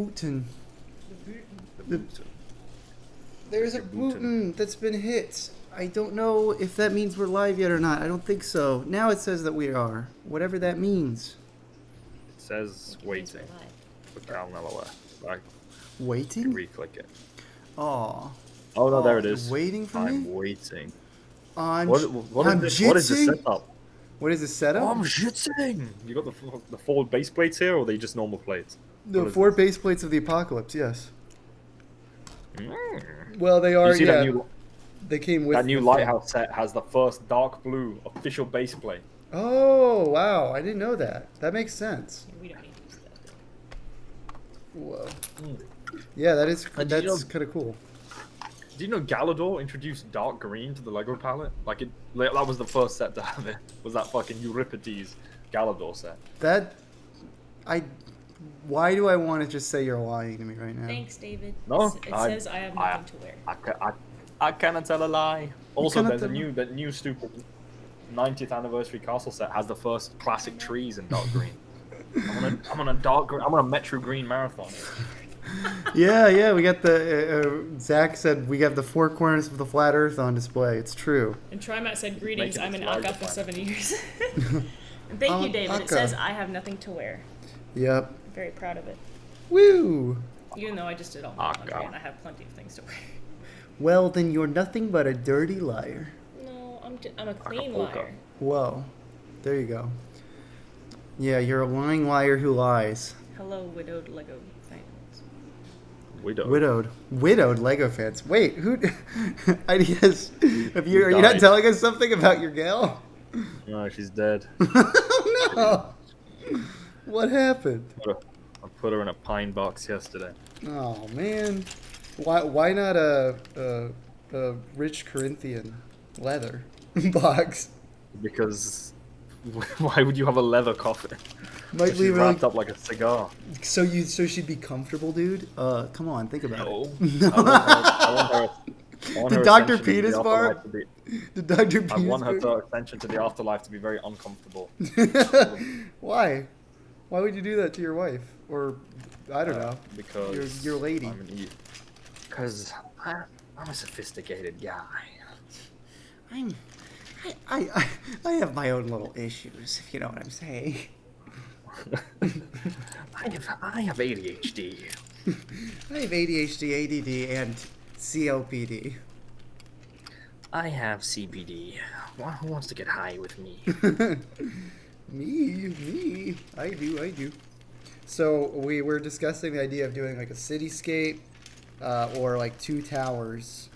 Putin. The Bhutan. There's a Putin that's been hit. I don't know if that means we're live yet or not. I don't think so. Now it says that we are. Whatever that means. It says waiting for Cal Delaware. Like, Waiting? re-click it. Aw. Oh no, there it You're is. waiting for me? I'm waiting. I'm What is this? What is the jitsing? setup? What is the setup? Oh, I'm shitting. You got the four base plates here, or are they just normal plates? The four base plates of the apocalypse, yes. Mm. Well, they are, You see yeah. that new They came with that new the lighthouse set has the first dark blue official base plate. Oh, wow. I didn't know that. That makes sense. We don't need to use that. Whoa. Mm. Yeah, that's And did you know- kind of cool. Did you know Galador introduced dark green to the Lego palette? Like that was the first set to have it. Was that fucking Euripides Galador set? Why do I want to just say you're lying to me right now? Thanks, David. No, It says I have nothing to wear. I cannot tell a lie. Also, cannot there's tell- that new stupid 90th anniversary castle set has the first classic trees in dark green. I'm on a dark green. I'm on a Metro Green marathon. Yeah, we got the. Zach said we have the four corners of the flat Earth on display. It's true. And Trimat said, greetings, Making I'm in its lives Akka for fun. 7 years. And thank you, David. It Akka. says I have nothing to wear. Yep. I'm very proud of it. Woo! Even though I just did all my laundry Akka. and I have plenty of things to wear. Well, then you're nothing but a dirty liar. No, I'm a clean Acapulco. liar. Whoa. There you go. Yeah, you're a lying liar who lies. Hello, widowed Lego fans. Widowed Lego fans. Wait, who? Ideas? Are you not died. telling us something about your gal? No, she's dead. Oh no! What happened? I put her in a pine box yesterday. Oh man, why not a rich Corinthian leather box? Because why would you have a leather coffin? Might She's leave her wrapped like, up like a cigar. so she'd be comfortable, dude. Come on, think about it. No. I want The her Dr. ascension to the Penis afterlife part? to be- The Dr. I want her Penis. ascension to the afterlife to be very uncomfortable. Why? Why would you do that to your wife? Or I don't know. Because your lady. Because I'm a sophisticated guy. I have my own little issues, if you know what I'm saying. I have ADHD. I have ADHD, ADD, and COPD. I have CBD. Who wants to get high with me? Me. I do. So we were discussing the idea of doing like a cityscape, or like two towers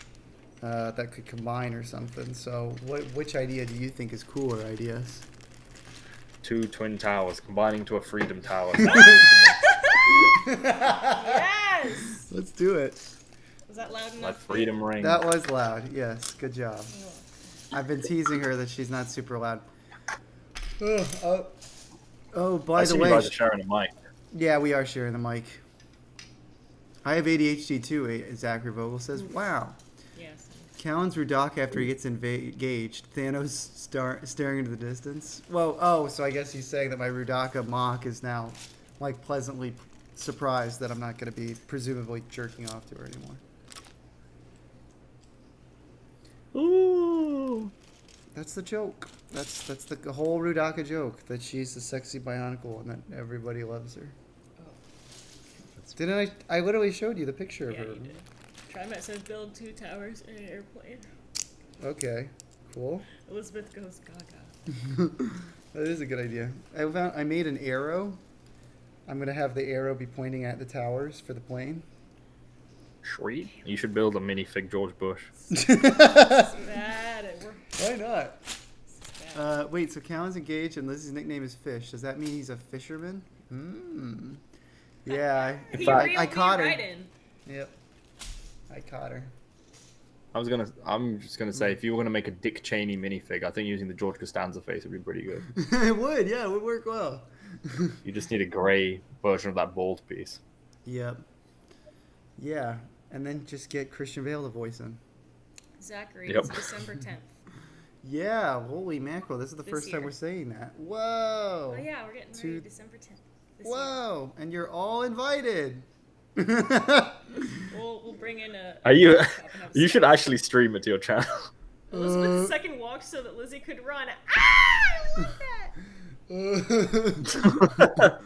that could combine or something. So which idea do you think is cooler ideas? Two twin towers combining to a freedom tower. Yes! Let's do it. Was that loud Like enough? freedom ring. That was loud. Yes, good job. I've been teasing her that she's not super loud. Oh, by I the see way, you guys are sharing a mic. yeah, we are sharing the mic. I have ADHD too, Zachary Vogel says. Wow. Yes. Callan's Rudak after he gets engaged. Thanos staring into the distance. Well, so I guess he's saying that my Rudaka mock is now, like, pleasantly surprised that I'm not going to be presumably jerking off to her anymore. Ooh. That's the joke. That's the whole Rudaka joke, that she's the sexy Bionicle and that everybody loves her. Didn't I literally showed you the picture of Yeah, her. you did. Trimat says build two towers in an airplane. Okay, cool. Elizabeth goes gaga. That is a good idea. I made an arrow. I'm gonna have the arrow be pointing at the towers for the plane. Sweet. You should build a minifig George Bush. Bad. It worked. Why not? Bad. Wait, so Callan's engaged and Lizzie's nickname is Fish. Does that mean he's a fisherman? Yeah, I caught her. Right in. Yep. I caught her. I'm just gonna say, if you were gonna make a Dick Cheney minifig, I think using the George Costanza face would be pretty good. It would, yeah, it would work well. You just need a gray version of that bald piece. Yep. Yeah, and then just get Christian Bale to voice him. Zachary, Yep. it's December 10th. Yeah, holy mackerel, this is the This first time year. we're saying that. Whoa. Oh yeah, we're getting ready December 10th. This year. Whoa, and you're all invited. We'll bring in a. Are you? laptop and have a You should set. actually stream it to your channel. Elizabeth's second walk so that Lizzie could run. Ah! I love that.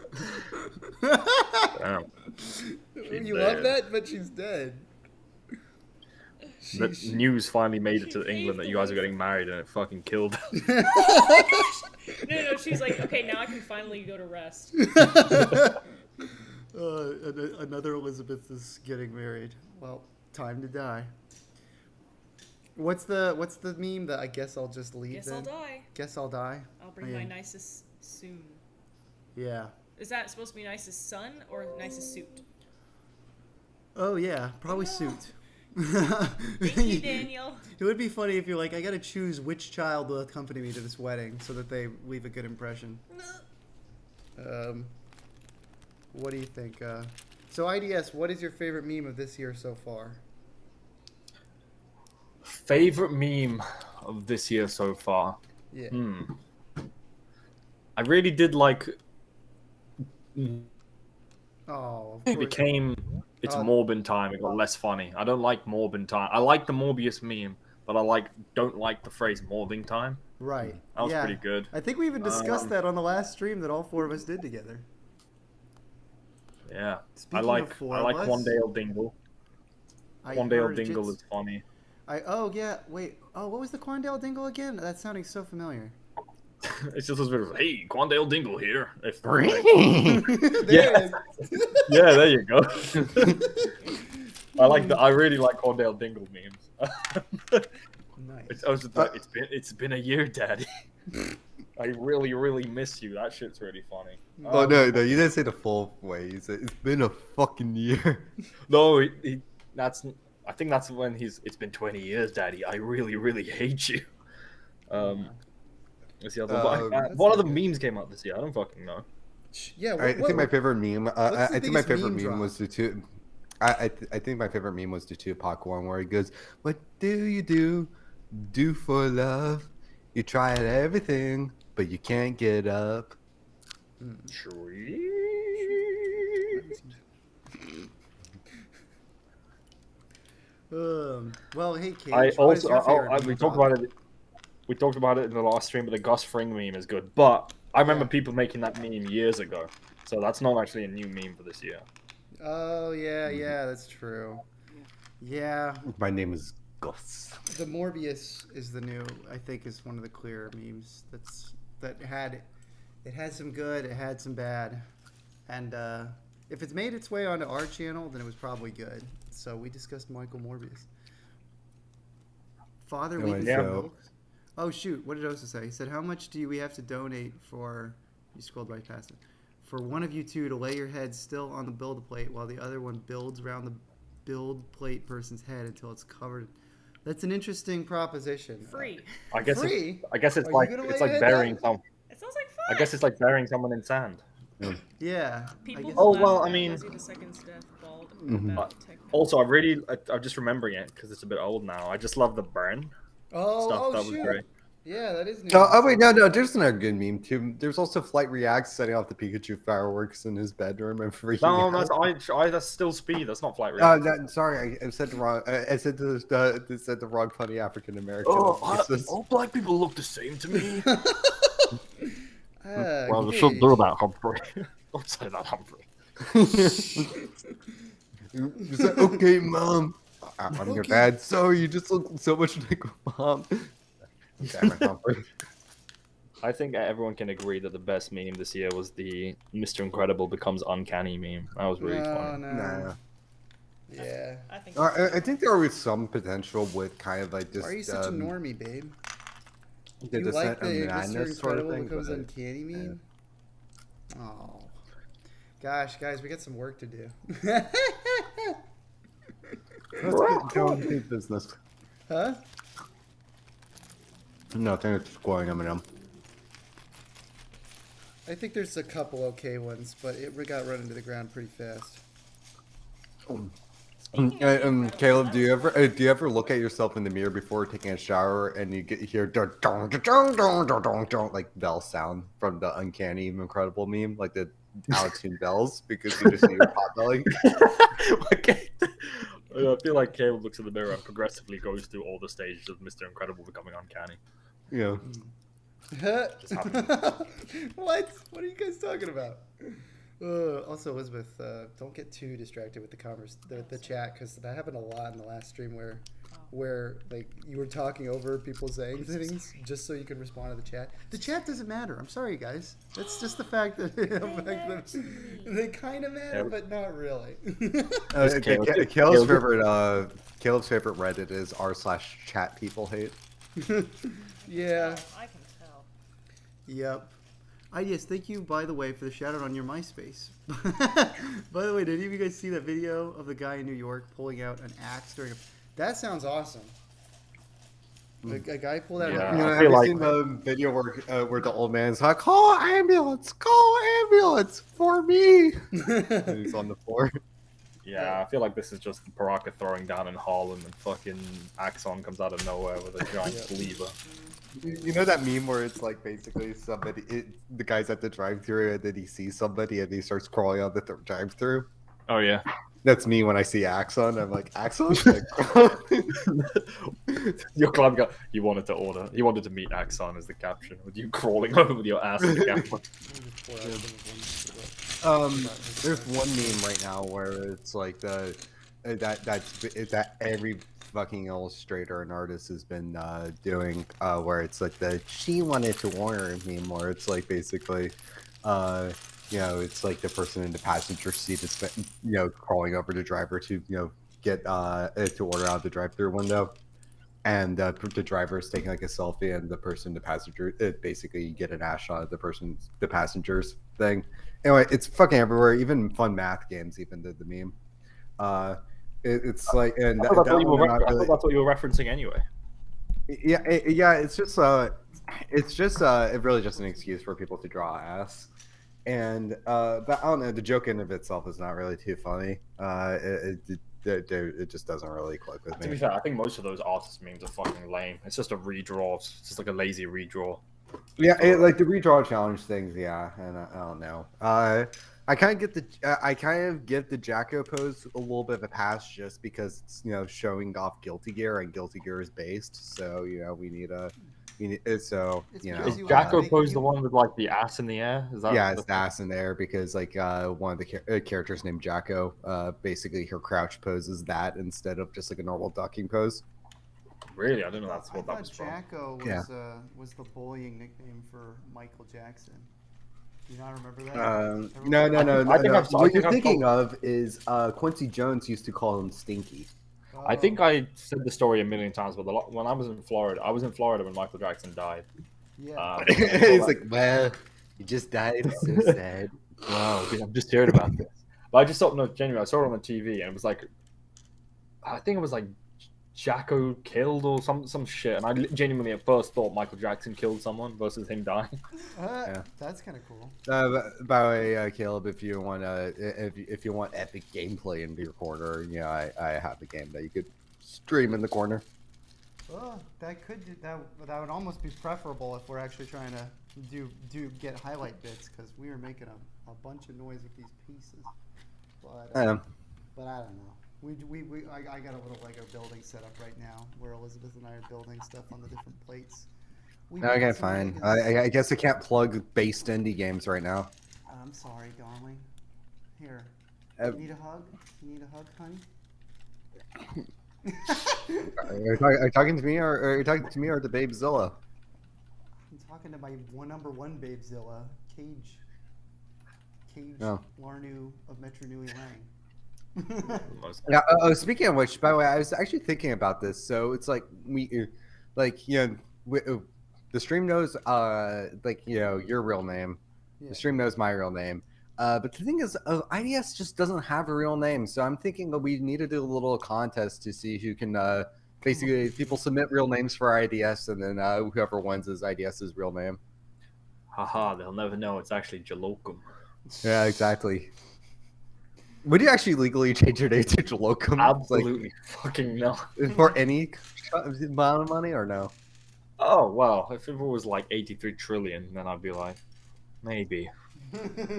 Damn. You dead. love that, but she's dead. The news finally made it to She England that you guys are getting married, and it fucking killed her. No, she's like, okay, now I can finally go to rest. Another Elizabeth is getting married. Well, time to die. What's the meme that I guess I'll just leave? Guess then? I'll die. Guess I'll die. I'll bring my nicest soon. Yeah. Is that supposed to be nicest son or nicest suit? Oh yeah, probably suit. Thank you, Daniel. It would be funny if you're like, I gotta choose which child will accompany me to this wedding so that they leave a good impression. What do you think? So IDS, what is your favorite meme of this year so far? Favorite meme of this year so far? Yeah. I really did like. Oh, of It course. became. It's Morbin time. It got less funny. I don't like Morbin time. I like the Morbius meme, but I don't like the phrase Morbing time. Right. That was pretty good. I think we even discussed that on the last stream that all four of us did together. Yeah. Speaking I of like four of us, Quandale Dingle. I Quandale heard Dingle it's- is funny. Oh yeah, wait. Oh, what was the Quandale Dingle again? That's sounding so familiar. It's just this bit of, hey, Quandale Dingle here. If, There Yeah. it is. yeah, there you go. I really like Quandale Dingle memes. Nice. I was just like, it's been a year, Daddy. I really, really miss you. That shit's really funny. Oh no, you didn't say the full way. You said it's been a fucking year. No, I think that's when it's been 20 years, Daddy. I really, really hate you. What's the other what other memes came out this year? I don't fucking know. Yeah. I think my favorite meme. what's I the think my biggest favorite meme meme drop? was the two. I think my favorite meme was the Tupac one where he goes, "What do for love? You try everything, but you can't get up." Well, hey, Kate. I what is also your favorite we meme talked drop? about it. We talked about it in the last stream, but the Gus Fring meme is good. But I remember people making that meme years ago, so that's not actually a new meme for this year. Oh yeah, that's true. Yeah, My name is Gus. the Morbius is the new. I think is one of the clearer memes. It had some good, it had some bad, and if it's made its way onto our channel, then it was probably good. So we discussed Michael Morbius. Father Anyway, weakness. so- Oh shoot! What did Osa say? He said, "How much do we have to donate for?" You scrolled right past it. For one of you two to lay your head still on the build plate while the other one builds around the build plate person's head until it's covered. That's an interesting proposition. Free. I guess Free? I guess it's Are you like gonna it's lay like it burying down? some. It sounds like fun. I guess it's like burying someone in sand. Yeah. People I guess. who Oh, laugh well, at I mean- Lizzie the Second's death bald Mhm. about tech. Also, I'm just remembering it because it's a bit old now. I just love the burn stuff. That was shoot. great. Yeah, that is. New. Oh wait, no, there's another good meme too. There's also Flight Reacts setting off the Pikachu fireworks in his bedroom and freaking No, out. that's still speed. That's not flight Oh, reaction. sorry, I said the wrong. I said the wrong funny African American. All black people look the same to me. Well, they hey. shouldn't do that, Humphrey. Don't say that, Humphrey. You said, "Okay, mom, I'm your dad." Sorry, you just look so much like mom. Damn it, Humphrey. I think everyone can agree that the best meme this year was the Mr. Incredible becomes uncanny meme. That was really funny. No. Nah. Yeah. I think. I think there was some potential with kind of like this. Why are you such a normie, babe? the You descent like of the Mr. madness sort of Incredible thing, becomes but- uncanny meme? Oh. Gosh, guys, we got some work to do. Let's get down to business. Huh? No, I think it's scoring M&M. I think there's a couple okay ones, but it got run into the ground pretty fast. Caleb, do you ever look at yourself in the mirror before taking a shower and you hear dun, dun, dun, dun, dun, dun, dun, dun, like bell sound from the uncanny incredible meme, like the out-of-tune bells because you just see your pot belly. Okay. I feel like Caleb looks in the mirror and progressively goes through all the stages of Mr. Incredible becoming uncanny. Yeah. Just happens. What? What are you guys talking about? Also, Elizabeth, don't get too distracted with the chat, because that happened a lot in the last stream where like you were talking over people saying things just so you could respond to the chat. The chat doesn't matter. I'm sorry, guys. That's just the fact that they kind of matter, but not really. Caleb's favorite Reddit is r/chat people hate. Yeah. I can tell. Yep. Yes, thank you, by the way, for the shout out on your MySpace. By the way, did any of you guys see that video of the guy in New York pulling out an axe during a... That sounds awesome. A guy pulled out Yeah. an axe. Have you seen the video where the old man's like, call ambulance for me? And he's on the floor. Yeah, I feel like this is just Baraka throwing down in Harlem and fucking Axon comes out of nowhere with a giant lever. You know that meme where it's like basically the guy's at the drive-thru and then he sees somebody and he starts crawling on the drive-thru? Oh yeah. That's me when I see Axon. I'm like, Axon? Your club guy, he wanted to meet Axon as the caption, with you crawling over with your ass in the camera. There's one meme right now where it's like that every fucking illustrator and artist has been doing, where it's like the she wanted to order meme, where it's like basically, it's like the person in the passenger seat is, crawling over the driver to, get to order out the drive-through window, and the driver is taking like a selfie, and the person, the passenger, basically you get an ass shot of the passenger's thing. Anyway, it's fucking everywhere. Even fun math games even did the meme. It's like, and I thought that's what you were referencing anyway. Yeah, it's really just an excuse for people to draw ass. And but I don't know, the joke in of itself is not really too funny. It just doesn't really click with me. To be fair, I think most of those artist memes are fucking lame. It's just a redraw. It's just like a lazy redraw. Yeah, like the redraw challenge things. Yeah, and I don't know. I kind of give the Jacko pose a little bit of a pass just because it's showing off Guilty Gear, and Guilty Gear is based. So Is Jacko pose the one with like the ass in the air? Is that it's the ass in there because like one of the characters named Jacko, basically her crouch pose is that instead of just like a normal ducking pose. Really, I didn't know that's what that was from. Jacko was the bullying nickname for Michael Jackson. Do you not remember that? No. What What you're thinking of is Quincy Jones used to call him Stinky. I think I said the story a million times, but when I was in Florida when Michael Jackson died. Yeah. He's like, well, he just died. So sad. Wow, I'm just hearing about this. But I just thought, no, genuinely, I saw it on the TV, and it was like, I think it was like Jacko killed or some shit, and I genuinely at first thought Michael Jackson killed someone versus him dying. That's kind of cool. By the way, Caleb, if you want epic gameplay into your corner, I have a game that you could stream in the corner. Oh, that would almost be preferable if we're actually trying to get highlight bits, because we were making a bunch of noise with these pieces. But I don't know. I got a little Lego building set up right now where Elizabeth and I are building stuff on the different plates. Okay, fine. I guess I can't plug based indie games right now. I'm sorry, darling. Here. You need a hug? You need a hug, honey? Are you talking to me, or are you talking to me or to Babezilla? I'm talking to my number one Babezilla, Cage Larnu of Metro Nui Lang. Yeah. Speaking of which, by the way, I was actually thinking about this. So it's like the stream knows your real name. Yeah. The stream knows my real name. But the thing is, IDS just doesn't have a real name. So I'm thinking that we need to do a little contest to see who can basically people submit real names for IDS, and then whoever wins is IDS's real name. Haha, they'll never know it's actually Jalocum. Yeah, exactly. Would you actually legally change your name to Jalocum? Absolutely fucking no. For any amount of money or no? Oh, well, if it was like 83 trillion, then I'd be like, maybe.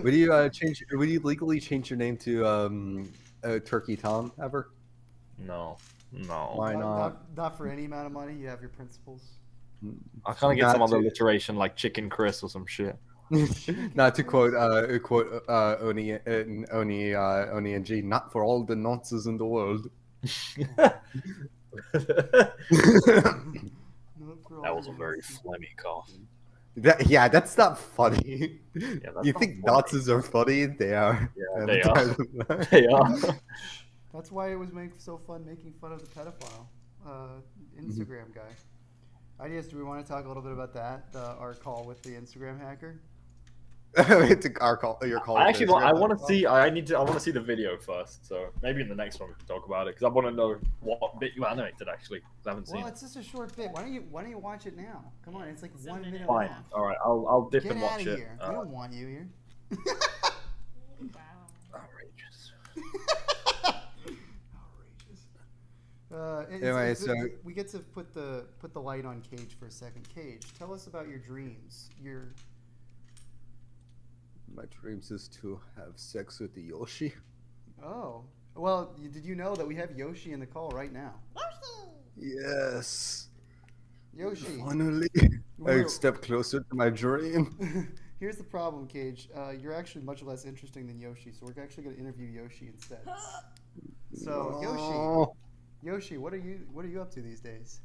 Would you change? Would you legally change your name to Turkey Tom ever? No, no. Why not? Not for any amount of money. You have your principles. I kind of get some Not other to- alliteration like Chicken Chris or some shit. Not to quote Oni and G, not for all the nonsense in the world. That was a very phlegmy cough. Yeah, that's not funny. that's You not think funny. nonsense are funny? They are. Yeah, they are. are. They are. That's why it was so fun making fun of the pedophile Instagram guy. Ideas? Do we want to talk a little bit about that? Our call with the Instagram hacker. It's our call. Your call. I with actually Instagram. I want to see. I want to see the video first. So maybe in the next one we can talk about it because I want to know what bit you animated actually. 'Cause I haven't seen Well, it. it's just a short bit. Why don't you watch it now? Come on, it's like It's a 1 minute minute. Fine. long. All right. I'll dip Get and out watch of it. here. We don't want you here. Wow. Outrageous. Outrageous. Anyway, so- we get to put the light on Cage for a second. Cage, tell us about your dreams. My dreams is to have sex with the Yoshi. Oh, well, did you know that we have Yoshi in the call right now? Yes. Yoshi. Finally, We're- I step closer to my dream. Here's the problem, Cage. You're actually much less interesting than Yoshi, so we're actually going to interview Yoshi instead. So, Oh. Yoshi, what are you up to these days?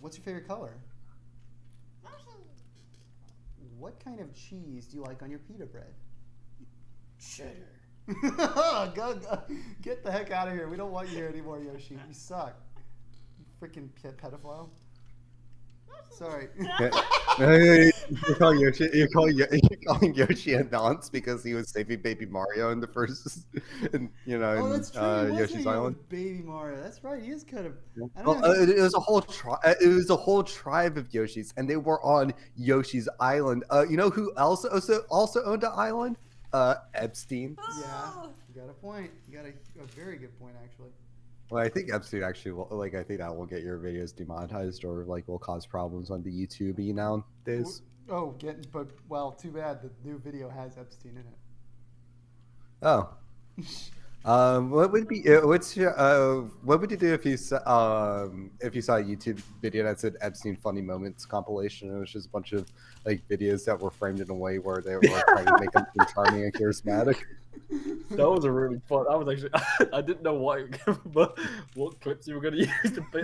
What's your favorite color? What kind of cheese do you like on your pita bread? Cheddar. go, get the heck out of here. We don't want you here anymore, Yoshi. You suck. You freaking pedophile. Sorry. You're calling Yoshi a nonce because he was saving Baby Mario in the first, in That's true. He was Yoshi's hanging out Island. with Baby Mario. That's right. He is kind of. I Well, don't know. it was a whole it was a whole tribe of Yoshis, and they were on Yoshi's Island. You know who else also owned an island? Epstein. Yeah, you got a point. You got a very good point, actually. Well, I think Epstein actually will, I think that will get your videos demonetized or will cause problems on the YouTube nowadays. Oh, well, too bad the new video has Epstein in it. Oh. What would be what's your what would you do if you saw a YouTube video that said Epstein funny moments compilation? It was just a bunch of videos that were framed in a way where they were trying to make him charming and charismatic. That was a really fun. That was actually. I didn't know what clips you were going to use to be.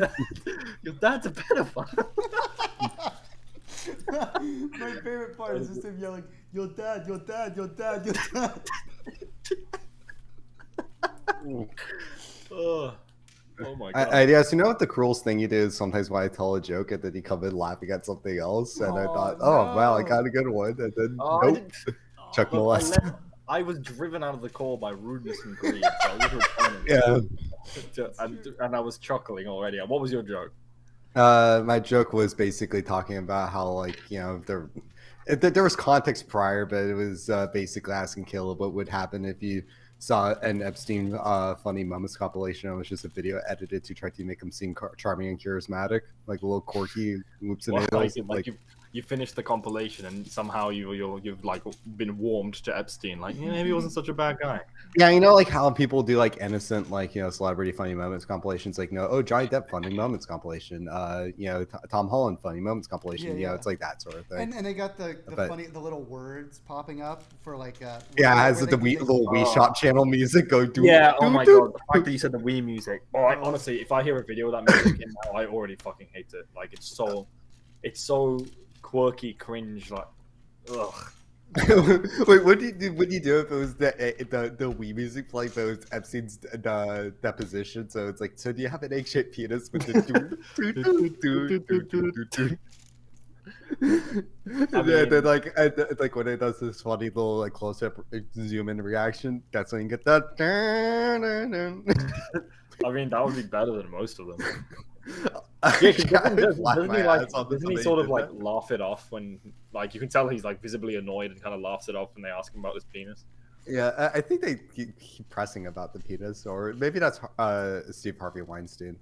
Your dad's a pedophile. My favorite part is just him yelling, "Your dad, your dad, your dad, your dad." Oh my god. Yes, you know what the cruelest thing you do is sometimes when I tell a joke and then you come in laughing at something else, and I thought, oh wow, I got a good one, and then nope, Chuck molest. I was driven out of the call by rudeness and greed. So I was returning. Yeah. And I was chuckling already. What was your joke? My joke was basically talking about how there was context prior, but it was basically asking Caleb what would happen if you saw an Epstein funny moments compilation. It was just a video edited to try to make him seem charming and charismatic, like a little quirky whoops and needles. You finished the compilation and somehow you've been warmed to Epstein. Maybe he wasn't such a bad guy. Yeah, how people do innocent celebrity funny moments compilations, oh, Johnny Depp funny moments compilation, Tom Holland funny moments compilation. Yeah. It's like that sort of thing. And they got the little words popping up for it has the little Wii Shop channel music go do. Yeah. Oh my god, the fact that you said the Wii music. Honestly, if I hear a video of that music in now, I already fucking hate it. It's so quirky, cringe. Ugh. Wait, what do you do if it was the Wii music playing, but it was Epstein's deposition? So it's so do you have an egg-shaped penis with the and then when it does this funny little close-up zoom in reaction, that's when you get that. I mean, that would be better than most of them. Yeah, doesn't he sort of laugh it off when you can tell he's visibly annoyed and kind of laughs it off when they ask him about his penis? Yeah, I think they keep pressing about the penis, or maybe that's Steve Harvey Weinstein.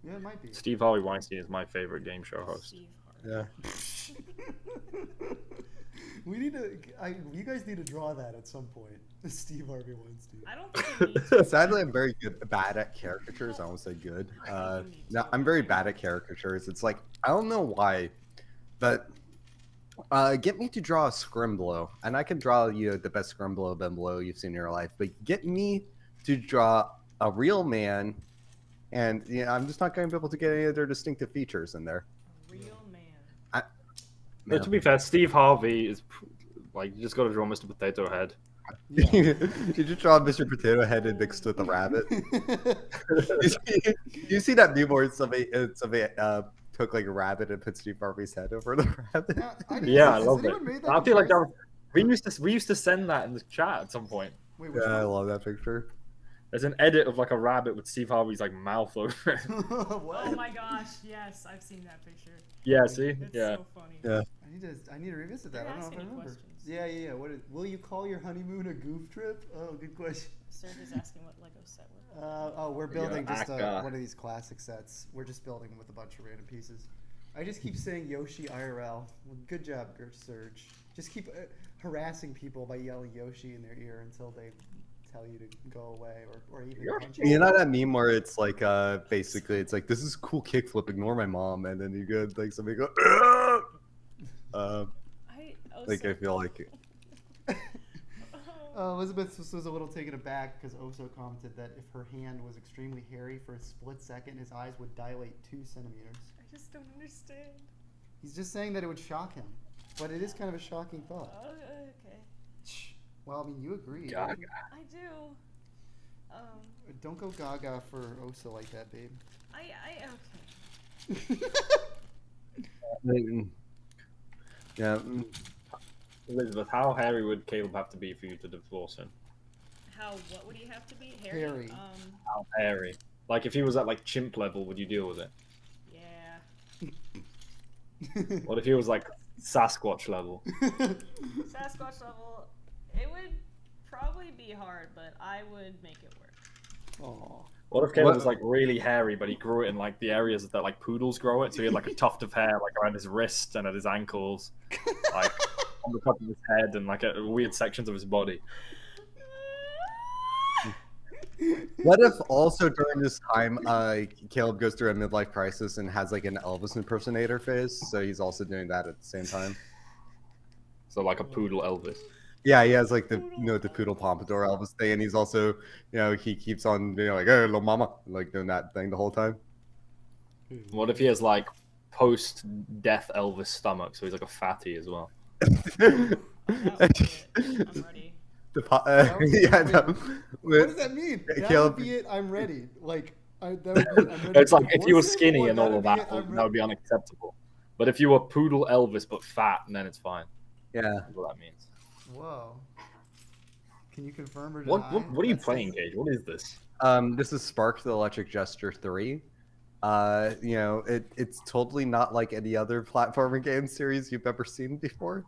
Yeah, it might be. Steve Harvey Weinstein is my favorite game show host. Yeah. We need to. You guys need to draw that at some point. Steve Harvey Weinstein. I don't think we need to. Sadly, I'm very bad at caricatures. I won't say good. No, I'm very bad at caricatures. It's like I don't know why, but get me to draw a Scrimblow, and I can draw the best Scrimblow Bimblow you've seen in your life. But get me to draw a real man, and I'm just not going to be able to get any of their distinctive features in there. A real man. But to be fair, Steve Harvey is like you just got to draw Mr. Potato Head. Yeah. You just draw Mr. Potato Head and mixed with a rabbit. you see that meme where somebody took like a rabbit and put Steve Harvey's head over the rabbit? Yeah, I love it. I feel like we used to send that in the chat at some point. Wait, Yeah, I love that picture. There's an edit of like a rabbit with Steve Harvey's like mouth over it. Oh my gosh, yes, I've seen that picture. Yeah, see? It's Yeah. so funny. Yeah. I need to revisit that. You're I don't know if I asking remember. questions. Yeah. Will you call your honeymoon a goof trip? Oh, good question. Serge is asking what Lego set we're We're building just Akka. one of these classic sets. We're just building them with a bunch of random pieces. I just keep saying Yoshi IRL. Well, good job, Serge. Just keep harassing people by yelling Yoshi in their ear until they tell you to go away or even punch You know that meme where it's like basically it's like this is a cool kickflip, ignore my mom, and then you go like somebody go like I feel like Elizabeth was a little taken aback because Oso commented that if her hand was extremely hairy for a split second, his eyes would dilate 2 centimeters. I just don't understand. He's just saying that it would shock him, but it is kind of a shocking thought. Okay. Well, I mean, you agree. Gaga. I do. Don't go gaga for Oso like that, babe. Okay. yeah. Elizabeth, how hairy would Caleb have to be for you to divorce him? What would he have to be? Hairy. How hairy? Like if he was at like chimp level, would you deal with it? Yeah. What if he was like Sasquatch level? Sasquatch level, it would probably be hard, but I would make it work. Aw. What if Caleb was like really hairy, but he grew it in like the areas that like poodles grow it? So he had like a tuft of hair like around his wrist and at his ankles, like on the top of his head and like at weird sections of his body. What if also during this time Caleb goes through a midlife crisis and has like an Elvis impersonator phase, so he's also doing that at the same time? So like a poodle Elvis. Yeah, he has like the the poodle pompadour Elvis thing, and he's also he keeps on like hey little mama, like doing that thing the whole time. What if he has like post-death Elvis stomach, so he's like a fatty as well? That would be it. I'm ready. Yeah, no. What does that mean? That Caleb, would be it. I'm ready. Like, that would be it. I'm ready It's to like if you were divorce him, skinny or and all would of be that, it, I'm that would be ready- unacceptable. But if you were poodle Elvis but fat, then it's fine. yeah. That's what that means. Whoa. Can you confirm or deny? What are you That's playing, it. Gage? What is this? This is Spark the Electric Gesture 3. It's totally not like any other platforming game series you've ever seen before.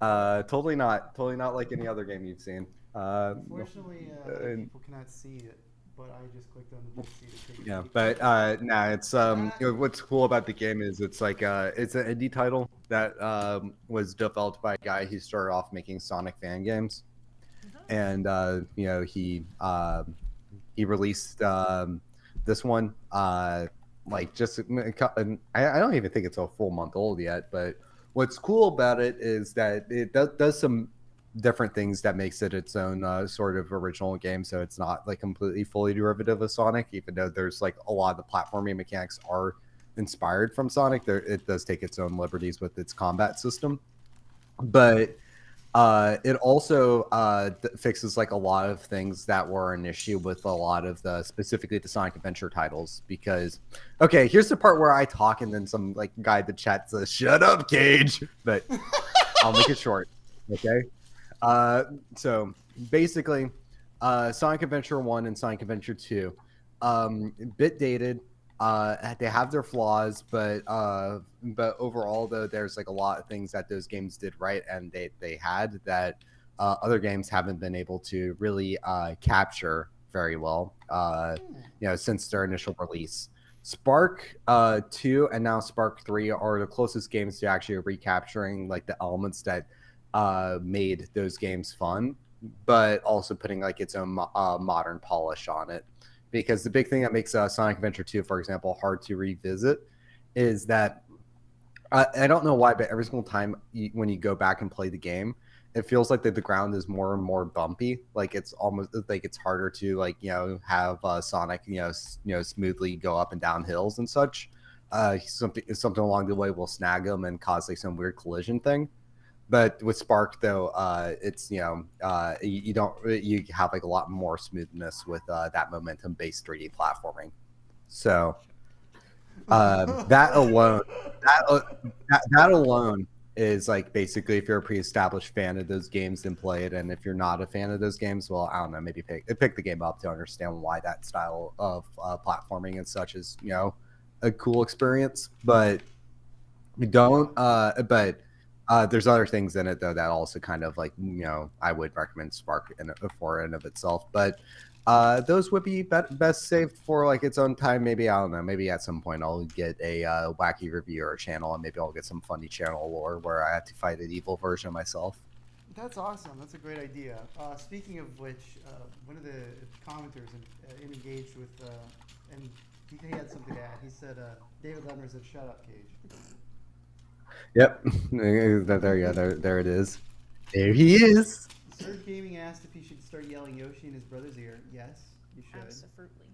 Totally not like any other game you've seen. Unfortunately, and- people cannot see it, but I just clicked on the big C to take a Yeah, peek. but it's what's cool about the game is it's like it's an indie title that was developed by a guy who started off making Sonic fan games, and he released this one like just I don't even think it's a full month old yet, but what's cool about it is that it does some different things that makes it its own sort of original game, so it's not like completely fully derivative of Sonic, even though there's like a lot of the platforming mechanics are inspired from Sonic. It does take its own liberties with its combat system, but it also fixes like a lot of things that were an issue with a lot of specifically the Sonic Adventure titles. Because, okay, here's the part where I talk and then some like guy in the chat says, "Shut up, Cage," but I'll make it short. Okay, so basically, Sonic Adventure 1 and Sonic Adventure 2, bit dated. They have their flaws, but overall though, there's like a lot of things that those games did right, and they had that other games haven't been able to really capture very well. Since their initial release. Spark 2 and now Spark 3 are the closest games to actually recapturing like the elements that made those games fun, but also putting like its own modern polish on it. Because the big thing that makes Sonic Adventure 2, for example, hard to revisit is that I don't know why, but every single time when you go back and play the game, it feels like the ground is more and more bumpy. Like it's almost like it's harder to like have Sonic smoothly go up and down hills and such. Something along the way will snag him and cause like some weird collision thing. But with Spark though, it's you don't you have like a lot more smoothness with that momentum based 3D platforming. So that alone, that alone is like basically if you're a pre-established fan of those games, then play it, and if you're not a fan of those games, well, I don't know, maybe pick the game up to understand why that style of platforming and such is a cool experience. But don't there's other things in it though that also kind of like I would recommend Spark for and of itself, but those would be best saved for like its own time. Maybe I don't know. Maybe at some point I'll get a wacky reviewer channel, and maybe I'll get some funny channel lore where I have to fight an evil version of myself. That's awesome. That's a great idea. Speaking of which, one of the commenters engaged with, and he had something to add. He said, David Lemmer said, "Shut up, Cage." Yep. There it is. There he is. Surge Gaming asked if he should start yelling Yoshi in his brother's ear. Yes, you should. Absolutely.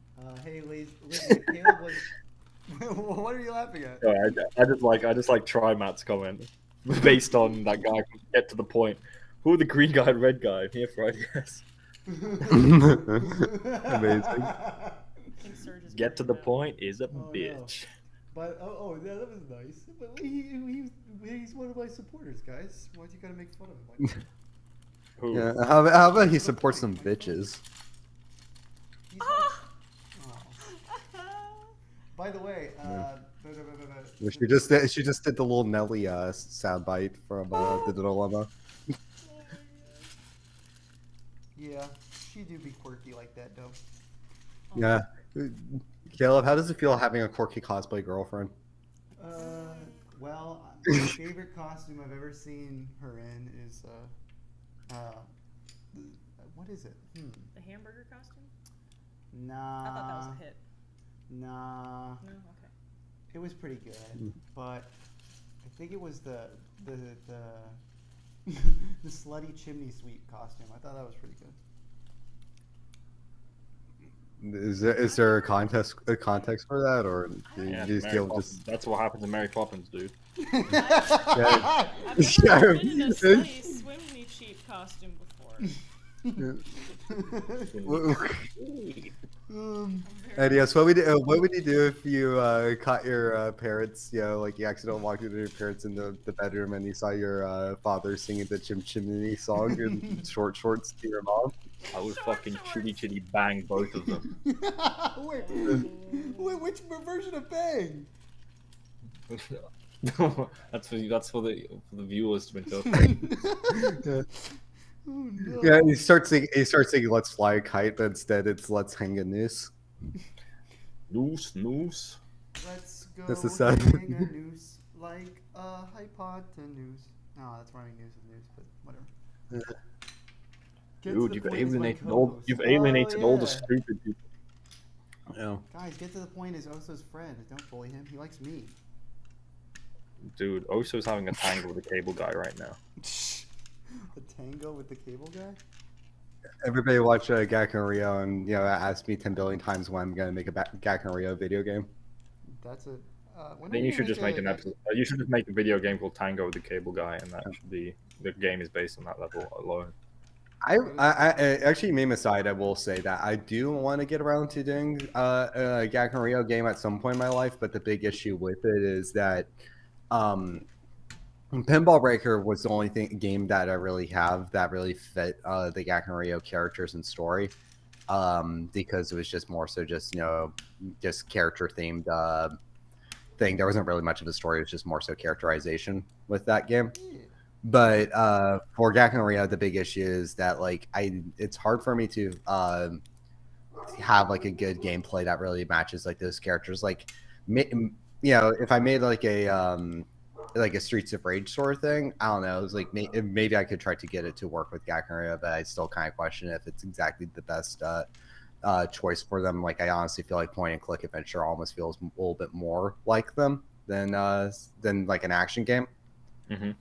Hey, Lizzie, Caleb was. What are you laughing at? I just like try Matt's comment based on that guy. Get to the point. Who are the green guy and red guy? I'm here for ideas. Amazing. Get to the point is a bitch. No. But yeah, that was nice. But he's one of my supporters, guys. Why'd you gotta make fun of him like that? Who? Yeah, how about he supports some bitches? By the way, she just did the little Nelly soundbite from the dilemma. Yeah, she do be quirky like that, though. Yeah, Caleb, how does it feel having a quirky cosplay girlfriend? Well, my favorite costume I've ever seen her in is what is it? The hamburger costume? Nah. I thought that was a hit. Nah. No, okay. It was pretty good, but I think it was the the slutty chimney sweep costume. I thought that was pretty good. Is there a context for that, or Yeah, you just feel just? That's what happens in Mary Poppins, dude. I've never been in a slutty swim-me cheap costume before. And yes, what would you do if you caught your parents, like you accidentally walked into your parents in the bedroom and you saw your father singing the Chim Chimney song in short shorts to your mom? I would fucking chitty bang both of them. Wait, which version of Bang? That's for the viewers to interpret. Oh, no. Yeah, he starts singing "Let's Fly a Kite," but instead it's "Let's Hang a Noose." Noose. Let's go That's the sound. hang a noose like a hypotenuse. No, that's rhyming news with news, but whatever. Get to Dude, the you've point is my alienated co-host. all the Yeah. stupid people. Yeah. Guys, get to the point is Oso's friend. Don't bully him. He likes me. Dude, Oso's having a tangle with the cable guy right now. A tango with the cable guy? Everybody watch Gak and Rio and ask me 10 billion times when I'm gonna make a Gak and Rio video game. That's a. Then you should just make an episode. You should just make a video game called Tango with the Cable Guy, and that should be the game is based on that level alone. I actually, meme aside, I will say that I do want to get around to doing a Gak and Rio game at some point in my life, but the big issue with it is that Pinball Breaker was the only game that I really have that really fit the Gak and Rio characters and story, because it was just more so just character themed thing. There wasn't really much of a story. It was just more so characterization with that game. But for Gak and Rio, the big issue is that it's hard for me to have like a good gameplay that really matches like those characters. Like, you know, if I made like a Streets of Rage sort of thing, I don't know. It's like maybe I could try to get it to work with Gakkenryo, but I still kind of question if it's exactly the best choice for them. Like, I honestly feel like point and click adventure almost feels a little bit more like them than like an action game. Mm-hmm.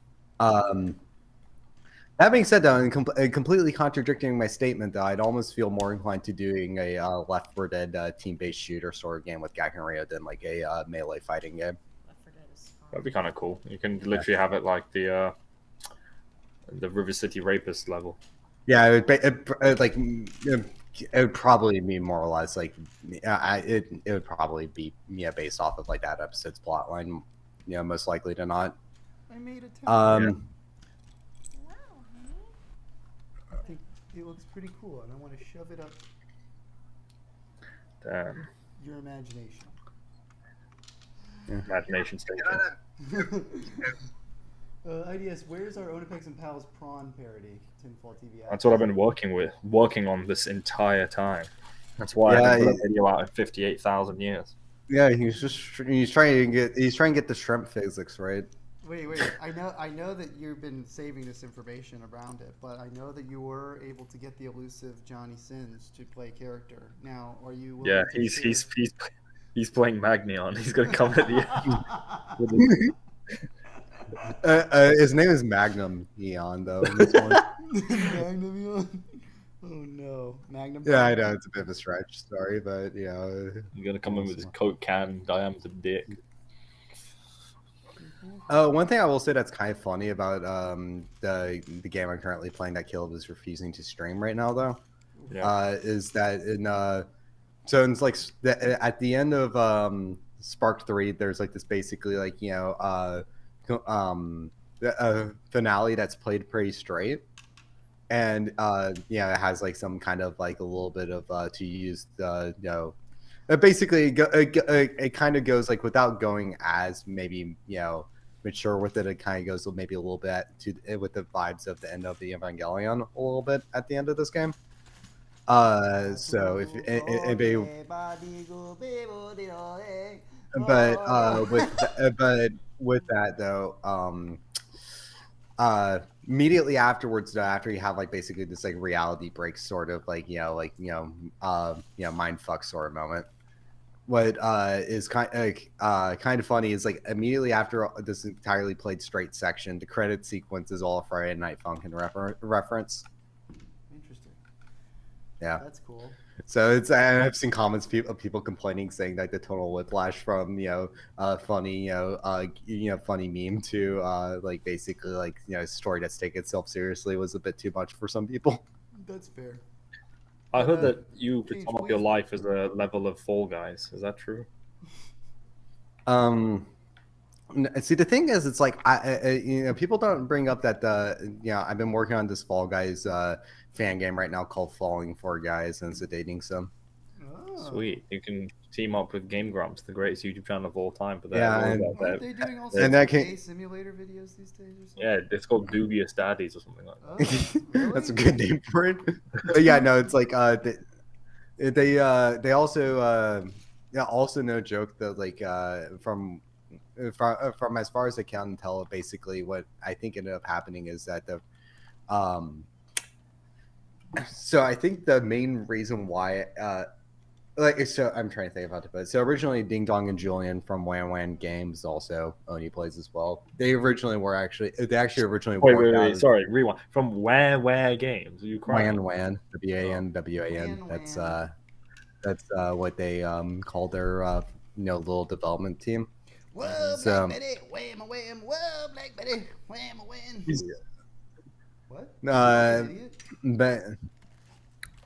That being said, though, and completely contradicting my statement, though, I'd almost feel more inclined to doing a Left 4 Dead team-based shooter sort of game with Gakkenryo than like a melee fighting game. Left 4 Dead is fun. That'd be kind of cool. You can literally have it like the River City Rapist level. Yeah, it would probably be more or less like it would probably be based off of like that episode's plotline, most likely to not. I made a tower. Wow, honey. I think it looks pretty cool, and I want to shove it up Damn. your imagination. Imagination station. IDS, where's our Onapex and Pals prawn parody? Tinfoil TV. That's what I've been working on this entire time. That's why I haven't put a video out in 58,000 years. Yeah, he's trying to get the shrimp physics right. Wait. I know that you've been saving this information around it, but I know that you were able to get the elusive Johnny Sins to play character. Now, are you? Yeah, he's playing Magnion. He's gonna come at the end. His name is Magnum Eon, though. In this one. Magnum Eon. Oh no, Magnum. Yeah, I know it's a bit of a stretch. Sorry, but He's gonna come in with his Coke can diameter dick. One thing I will say that's kind of funny about the game I'm currently playing that Caleb is refusing to stream right now, though, is that so it's like at the end of Spark 3, there's like this basically like a finale that's played pretty straight, and it has like some kind of like a little bit of to use the basically it kind of goes like without going as maybe mature with it. It kind of goes maybe a little bit with the vibes of the end of the Evangelion a little bit at the end of this game. So if with that though, immediately afterwards, though, after you have like basically this like reality break sort of like mind fuck sort of moment. What is kind of funny is like immediately after this entirely played straight section, the credit sequence is all a Friday Night Funkin' reference. Interesting. Yeah, that's cool. So I've seen comments people complaining saying that the tonal whiplash from funny funny meme to like basically like story that's taking itself seriously was a bit too much for some people. That's fair. I heard that you could sum up your life as a level of Fall Guys. Is that true? See, the thing is, it's like people don't bring up that I've been working on this Fall Guys fan game right now called Falling for Guys, and it's a dating sim. Oh. Sweet, you can team up with Game Grumps, the greatest YouTube channel of all time. For that, aren't they doing all sorts of gay simulator videos these days or something? Yeah, it's called Dubious Daddies or something like that. Oh, really? That's a good name for it. But yeah, no, it's like they also no joke that like from as far as I can tell, basically what I think ended up happening is that so I think the main reason why so I'm trying to think about it, but so originally Ding Dong and Julian from Wan Wan Games, also Oni plays as well. They originally originally wait, sorry, rewind. From Where Games? Are you crying? Wan WAN. That's what they call their little development team. Whoa, So, Black Betty, wham a wham, whoa, Black Betty, wham a wham. What?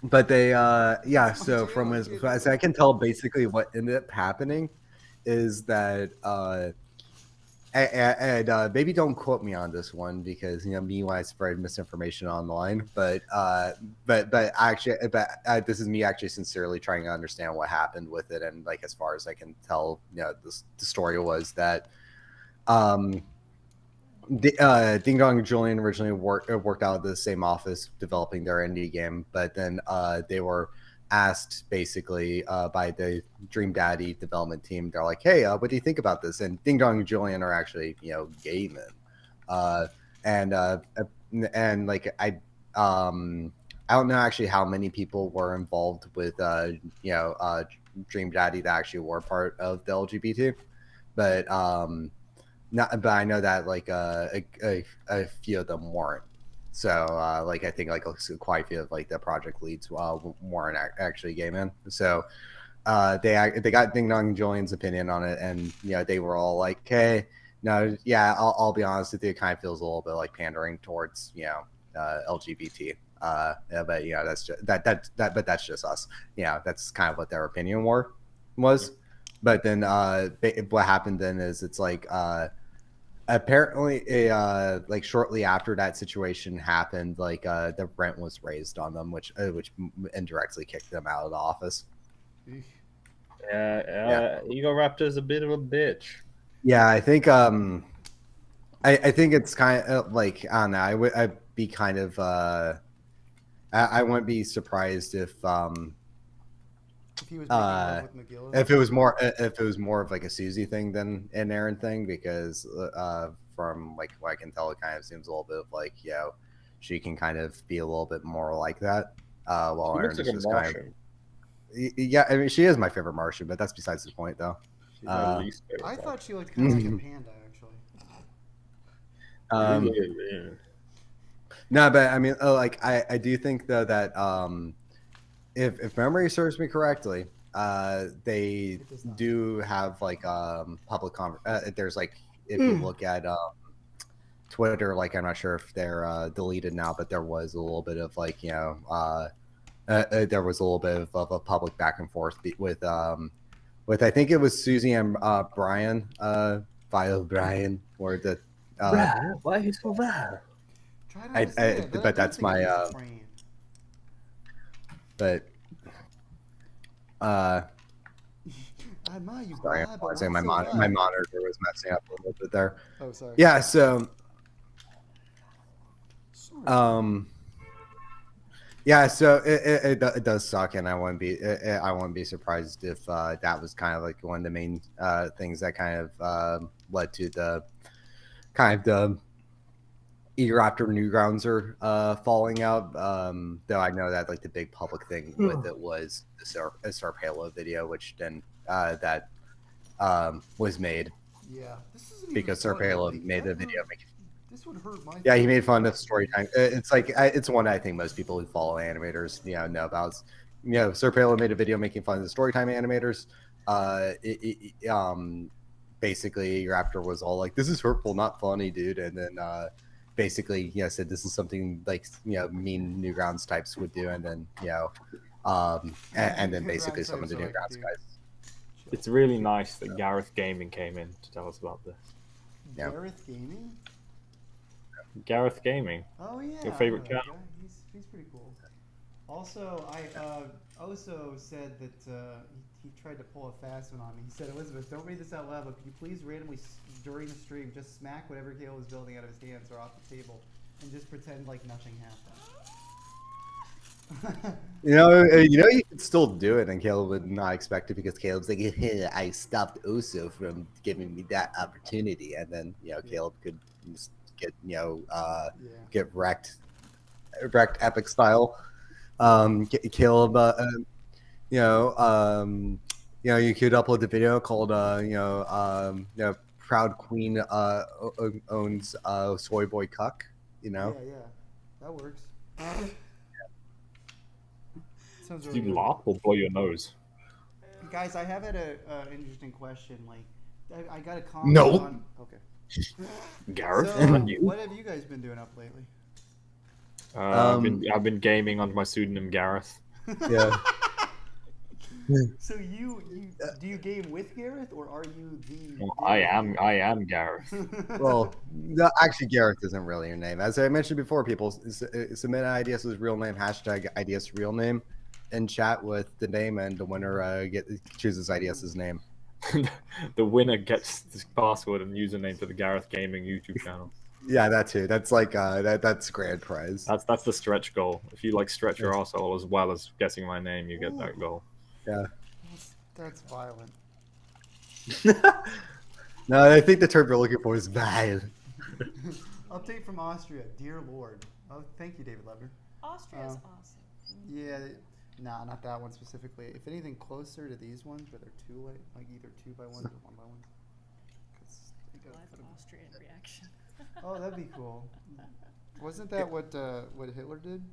But they so from as I can tell, basically what ended up happening is that and maybe don't quote me on this one because me when I spread misinformation online, but actually this is me actually sincerely trying to understand what happened with it, and like as far as I can tell, the story was that Ding Dong and Julian originally worked out of the same office developing their indie game, but then they were asked basically by the Dream Daddy development team. They're like, "Hey, what do you think about this?" And Ding Dong and Julian are actually gaming, uh, and uh, and like I don't know actually how many people were involved with Dream Daddy that actually were part of the LGBT, but not, but I know that like a few of them weren't. So like I think like quite a few of like the project leads weren't actually gay men. So they got Ding Dong and Julian's opinion on it, and they were all like, "Hey, no, yeah, I'll be honest with you, it kind of feels a little bit like pandering towards LGBT." Yeah, but that's just but that's just us. That's kind of what their opinion was. But then what happened then is it's like apparently like shortly after that situation happened, like the rent was raised on them, which indirectly kicked them out of the office. Ego Raptor's a bit of a bitch. Yeah, I think I think it's kind of like I don't know. I'd be kind of I wouldn't be surprised if he was making love with McGillis. if it was more of like a Susie thing than an Aaron thing, because from like what I can tell, it kind of seems a little bit of like she can kind of be a little bit more like that. While Aaron is just kind of yeah. I mean, she is my favorite Martian, but that's besides the point, though. She's my least favorite I one. thought she looked kind of like a panda, actually. No, but I mean, like I do think though that if memory serves me correctly, they do have like public there's like if you look at Twitter, like I'm not sure if they're deleted now, but there was a little bit of like there was a little bit of a public back and forth with I think it was Susie and Brian, Violet Brian, or the why are you so bad? but that's my but I admire you, sorry, Bob, I but was saying my not so monitor was messing up a little bit there. Oh, sorry. Yeah, so yeah, so it does suck, and I wouldn't be surprised if that was kind of like one of the main things that kind of led to the kind of the Eoraptor Newgrounds are falling out. Though I know that like the big public thing with it was the Serp Halo video, which then that was made. Yeah, this isn't because even Serp Halo like, made a video making. This would hurt my. Yeah, he made fun of story time. It's like it's one I think most people who follow animators know about. Serp Halo made a video making fun of the story time animators. Basically Raptor was all like, "This is hurtful, not funny, dude," and then basically said this is something like mean Newgrounds types would do, and then and then basically some of the Newgrounds guys. It's really nice that Gareth Gaming came in to tell us about this. Gareth Gaming. Gareth Gaming. Oh yeah. Your favorite channel? He's pretty cool. Also, Oso said that he tried to pull a fast one on me. He said, "Elizabeth, don't read this out loud, but could you please randomly during the stream just smack whatever Caleb was building out of his hands or off the table, and just pretend like nothing happened." You could still do it, and Caleb would not expect it because Caleb's like, "I stopped Oso from giving me that opportunity," and then Caleb could just get get wrecked epic style. Caleb, you could upload the video called Proud Queen owns Soy Boy Cuck. Yeah, that works. Sounds really Do you good. laugh or blow your nose? Guys, I have had an interesting question. Like, I got a comment No. on. Okay. Gareth, So, is that you? what have you guys been doing up lately? I've been gaming under my pseudonym Gareth. Yeah. So do you game with Gareth, or are you the? Well, I am Gareth. Well, no, actually, Gareth isn't really your name. As I mentioned before, people submit IDS as real name, hashtag IDS real name in chat with the name, and the winner chooses IDS's name. The winner gets the password and username to the Gareth Gaming YouTube channel. Yeah, that too. That's like that's grand prize. That's the stretch goal. If you like stretch your arsehole as well as guessing my name, you get that Ooh. goal. Yeah. That's violent. No, I think the term you're looking for is bad. Update from Austria. Dear Lord. Oh, thank you, David Lever. Austria's awesome. Yeah, nah, not that one specifically. If anything closer to these ones, where they're two like either 2x1s or 1x1s. Live Austrian reaction. Oh, that'd be cool. Wasn't that what Hitler did?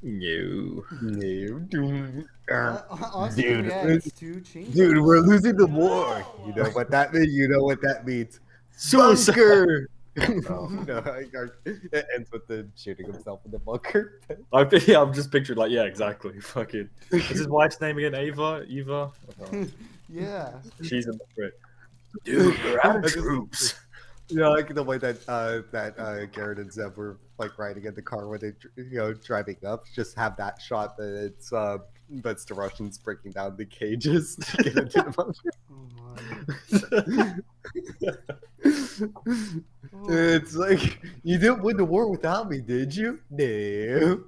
No. No. Austria reacts to change. Dude, we're losing the war. No! You know what that means? You know what that means? Suicide! Bunker! Oh. No, it ends with the shooting himself in the bunker. I'm just pictured like, yeah, exactly. Fucking. What's his wife's name again? Eva? Eva? Oh, Yeah. she's in the frit. Dude, we're out of I just- troops. Yeah, like the way that Garrett and Zeb were like riding in the car when they driving up. Just have that shot that it's the Russians breaking down the cages to get into the bunker. Oh my. It's like you didn't win the war without me, did you? No.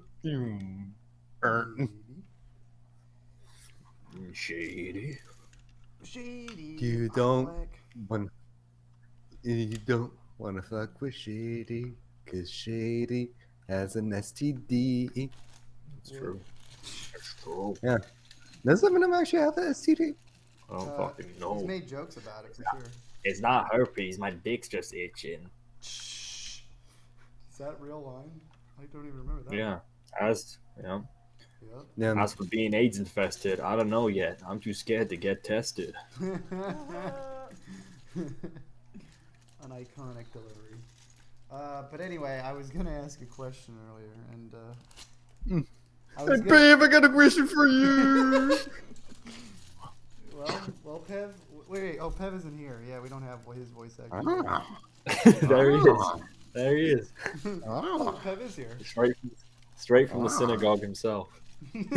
Shady. Shady. You don't Black. want. You don't want to fuck with Shady, 'cause Shady has an STD. It's true. It's true. Yeah. Does some of them actually have an STD? I don't fucking He's know. made jokes about it for sure. It's not herpes. My dick's just itching. Shh. Is that real line? I don't even remember that. Yeah. As you know, Yep. Yeah. as for being AIDS infested, I don't know yet. I'm too scared to get tested. An iconic delivery. But anyway, I was gonna ask a question earlier, and I was gonna... Babe, I got a question for you. well, Pev. Wait. Oh, Pev isn't here. Yeah, we don't have his voice actor. There he is. There he is. Oh, Pev is here. Straight from the synagogue himself. I'm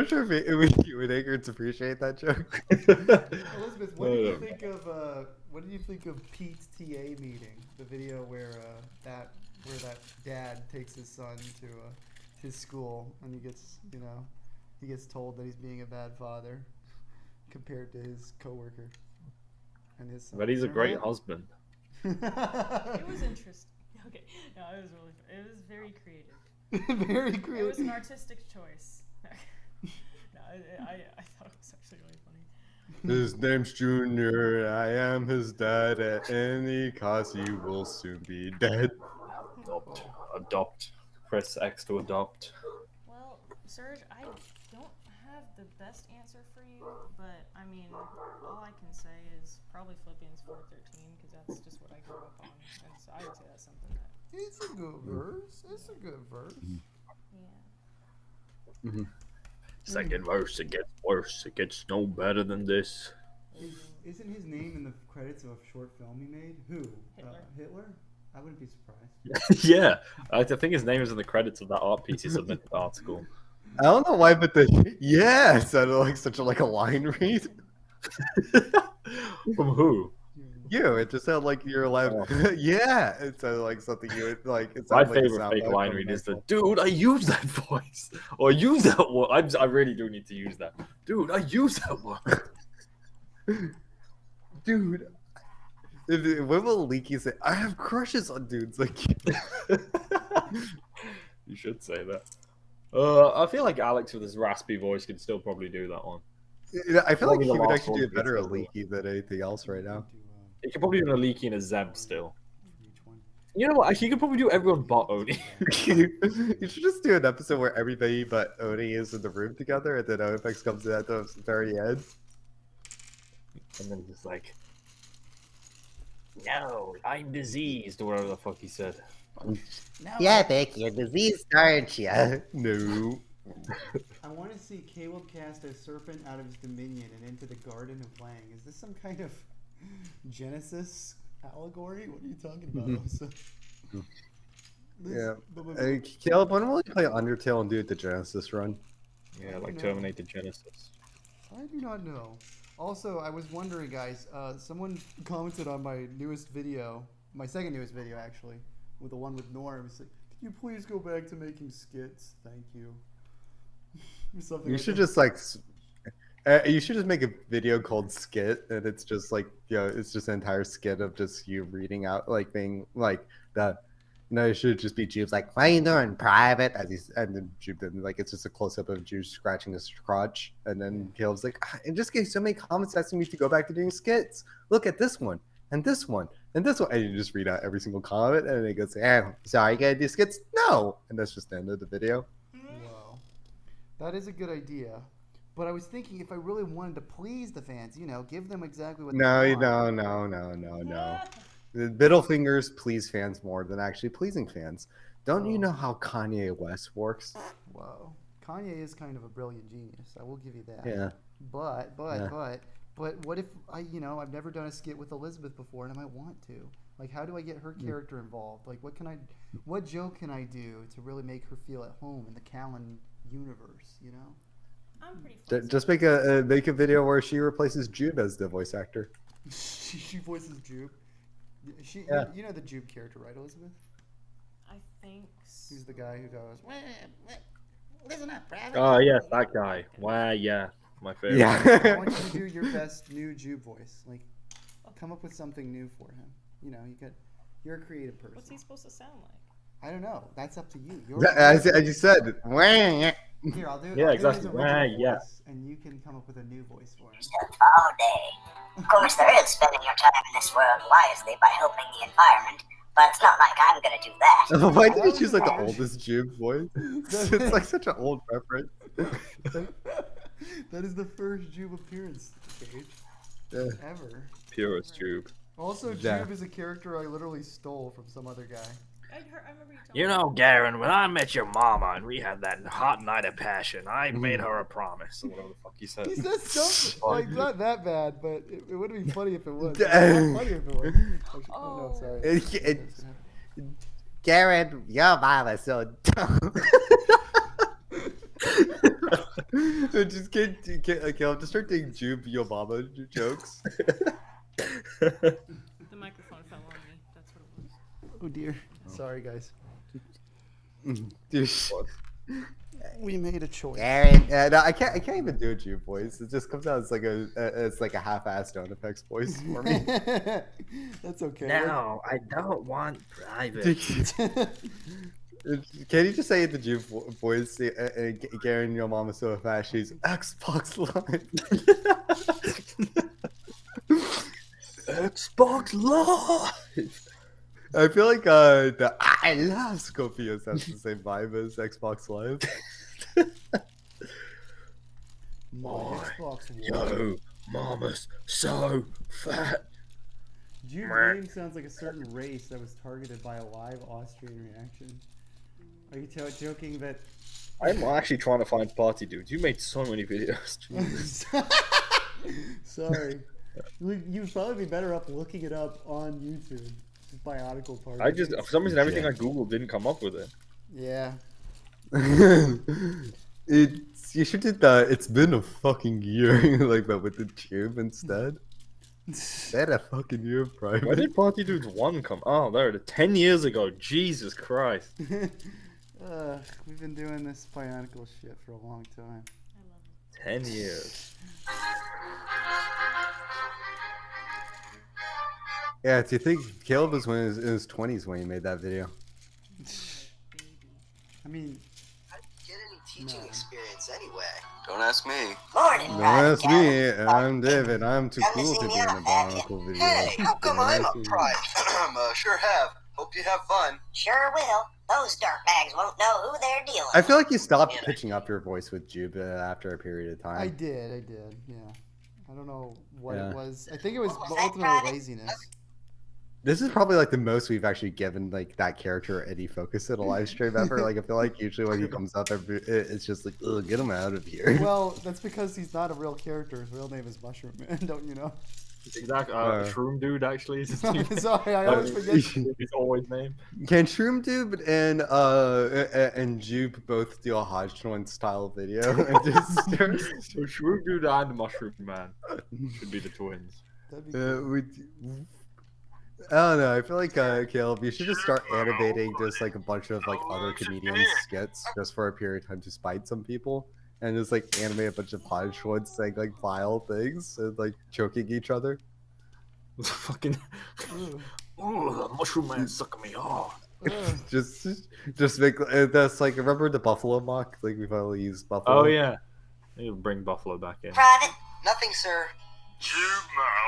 sure you would ignorance appreciate that joke. Elizabeth, what did you think of Pete's TA meeting? The video where that dad takes his son to his school, and he gets told that he's being a bad father compared to his coworker and his son. But he's a great husband. It was interesting. Okay, no, it was very creative. Very It creative. was an artistic choice. No, I thought it was actually really funny. His name's Junior. I am his dad. At any cost, he will soon be dead. Adopt. Press X to adopt. Well, Serge, I don't have the best answer for you, but I mean, all I can say is probably Philippians 4:13, because that's just what I grew up on, and so I would say that's something that. It's a good verse. It's a good verse. Yeah. Second verse, it gets worse. It gets no better than this. Isn't his name in the credits of a short film he made? Who? Hitler. Hitler? I wouldn't be surprised. Yeah, I think his name is in the credits of that art piece he submitted to art school. I don't know why, but it sounded like such a line read. From who? It just sounded like you're allowed. Oh. Yeah, it sounded like something you would like. It My sounded like a favorite sound fake bite line from read is the Michael. dude. I use that voice, or use that word. I really do need to use that. Dude, I use that word. Dude. When will Leaky say, I have crushes on dudes like you? You should say that. I feel like Alex with his raspy voice could still probably do that one. I feel like Probably he the would last actually one do it better gets at Leaky than anything else right now. He could probably do a Leaky and a Zeb still. Each one. You know what? He could probably do everyone but Oni. You should just do an episode where everybody but Oni is in the room together, and then OFX comes in at the very end. And then he's like, no, I'm diseased, or whatever the fuck he said. Yeah, Vic, you're diseased, aren't you? No. I want to see Caleb cast a serpent out of his dominion and into the Garden of Lang. Is this some kind of Genesis allegory? What are you talking about? Elsa? Yeah. Caleb, when will you play Undertale and do the Genesis run? Yeah, like Terminator Genesis. I do not know. Also, I was wondering, guys. Someone commented on my newest video, my second newest video actually, with the one with Norm. It's like, can you please go back to making skits? Thank you. Or something. You like should that. just like. You should just make a video called skit, and it's just like it's just an entire skit of just you reading out, like being like the. No, it should just be Jube's like, "What are you doing, private?" As he's and then Jube, then like it's just a close up of Jube scratching his crotch, and then Caleb's like, "It just gave so many comments asking me to go back to doing skits. Look at this one, and this one, and this one," and you just read out every single comment, and it goes, "So are you gonna do skits?" No, and that's just the end of the video. Wow, that is a good idea. But I was thinking if I really wanted to please the fans, give them exactly what No, they want. no. The middle fingers please fans more than actually pleasing fans. Don't you know how Kanye West works? Whoa. Kanye is kind of a brilliant genius. I will give you that. Yeah. But Yeah. what if I've never done a skit with Elizabeth before and I might want to. Like, how do I get her character involved? Like, what joke can I do to really make her feel at home in the Callan universe, I'm pretty flexible. Just make a video where she replaces Jube as the voice actor. She voices Jupe. Yeah. You know the Jupe character, right, Elizabeth? I think He's the guy who goes, listen up, private. Oh yeah, that guy. Wow, yeah, my favorite. I Yeah. want you to do your best new Jupe voice. Like, come up with something new for him. You're a creative person. What's he supposed to sound like? I don't know. That's up to you. As you said. Here, I'll do. Yeah, I'll exactly. Do his original Yeah. voice, and you can come up with a new voice for him. All day. Of course, there is spending your time in this world wisely by helping the environment, but it's not like I'm gonna do that. Why did you choose like the oldest Jube voice? It's like such an old reference. That is the first Jupe appearance, Cage, ever. Purest tube. Also, Yeah. Jupe is a character I literally stole from some other guy. I remember you told You me. know, Garen, when I met your mama and we had that hot night of passion, I made her a promise. So whatever the fuck you said. He said something like not that bad, but it would be funny if it was. Damn. Funny if it was. Oh no, sorry. Garen, your mama's so dumb. Just just start doing Jube your mama jokes. The microphone fell on me. That's what it was. Oh dear. Sorry, guys. Dude. We made a choice. Garen, no, I can't even do a Jube voice. It just comes out as like a half-assed Stone Effects voice for me. That's okay. No, I don't want private. Can you just say it the Jube voice? Garen, your mama's so fat, she's Xbox Live. Xbox Live! I feel like the I love Scorpios has the same vibe as Xbox Live. Xbox One. Yo, mama's so fat. Jude's name sounds like a certain race that was targeted by a live Austrian reaction. Are you joking that? I'm actually trying to find party dudes. You made so many videos. Jesus. Sorry. You'd probably be better up looking it up on YouTube. Just Bionicle party. I just, for some reason, everything I googled didn't come up with it. Yeah. You should do that. It's been a fucking year, like, but with the Tube instead. They had a fucking year of private. Why did Party Dudes 1 come? Oh, there it is. 10 years ago. Jesus Christ. We've been doing this Bionicle shit for a long time. I love it. 10 years. Yeah, do you think Caleb was in his 20s when he made that video? I mean, How did you get any teaching No. experience anyway? Don't ask me. Morning, No, Private that's me. I'm David. I'm too Come to cool see to me be in a out, have you? Bionicle video. Hey, how come I'm a Yeah, private? Sure have. Hope you have fun. Sure will. Those dirtbags won't know who they're dealing I feel like you with. stopped pitching up your voice with Jube after a period of time. I did, yeah. I don't know what Yeah. it was. I think it was What was that, ultimately Private? laziness. This is probably like the most we've actually given like that character any focus in a live stream ever. Like I feel like usually when he comes up, it's just like, ugh, get him out of here. Well, that's because he's not a real character. His real name is Mushroom Man, don't you know? Exactly. Shroom Dude actually is his name. Sorry, I always forget. His always name. Can Shroom Dude and Jupe both do a Hodgkin style video and just start? So Shroom Dude and Mushroom Man should be the twins. That'd be cool. I don't know. I feel like Caleb, you should just start animating just like a bunch of like other comedians skits just for a period of time to spite some people, and just like animate a bunch of Hodgkin saying like vile things and like choking each other. Fucking. Ooh, the Mushroom Man sucking me off. just make that's like, remember the Buffalo mock? Like we finally used Buffalo. Oh yeah. You'll bring Buffalo back in. Private? Nothing, sir. You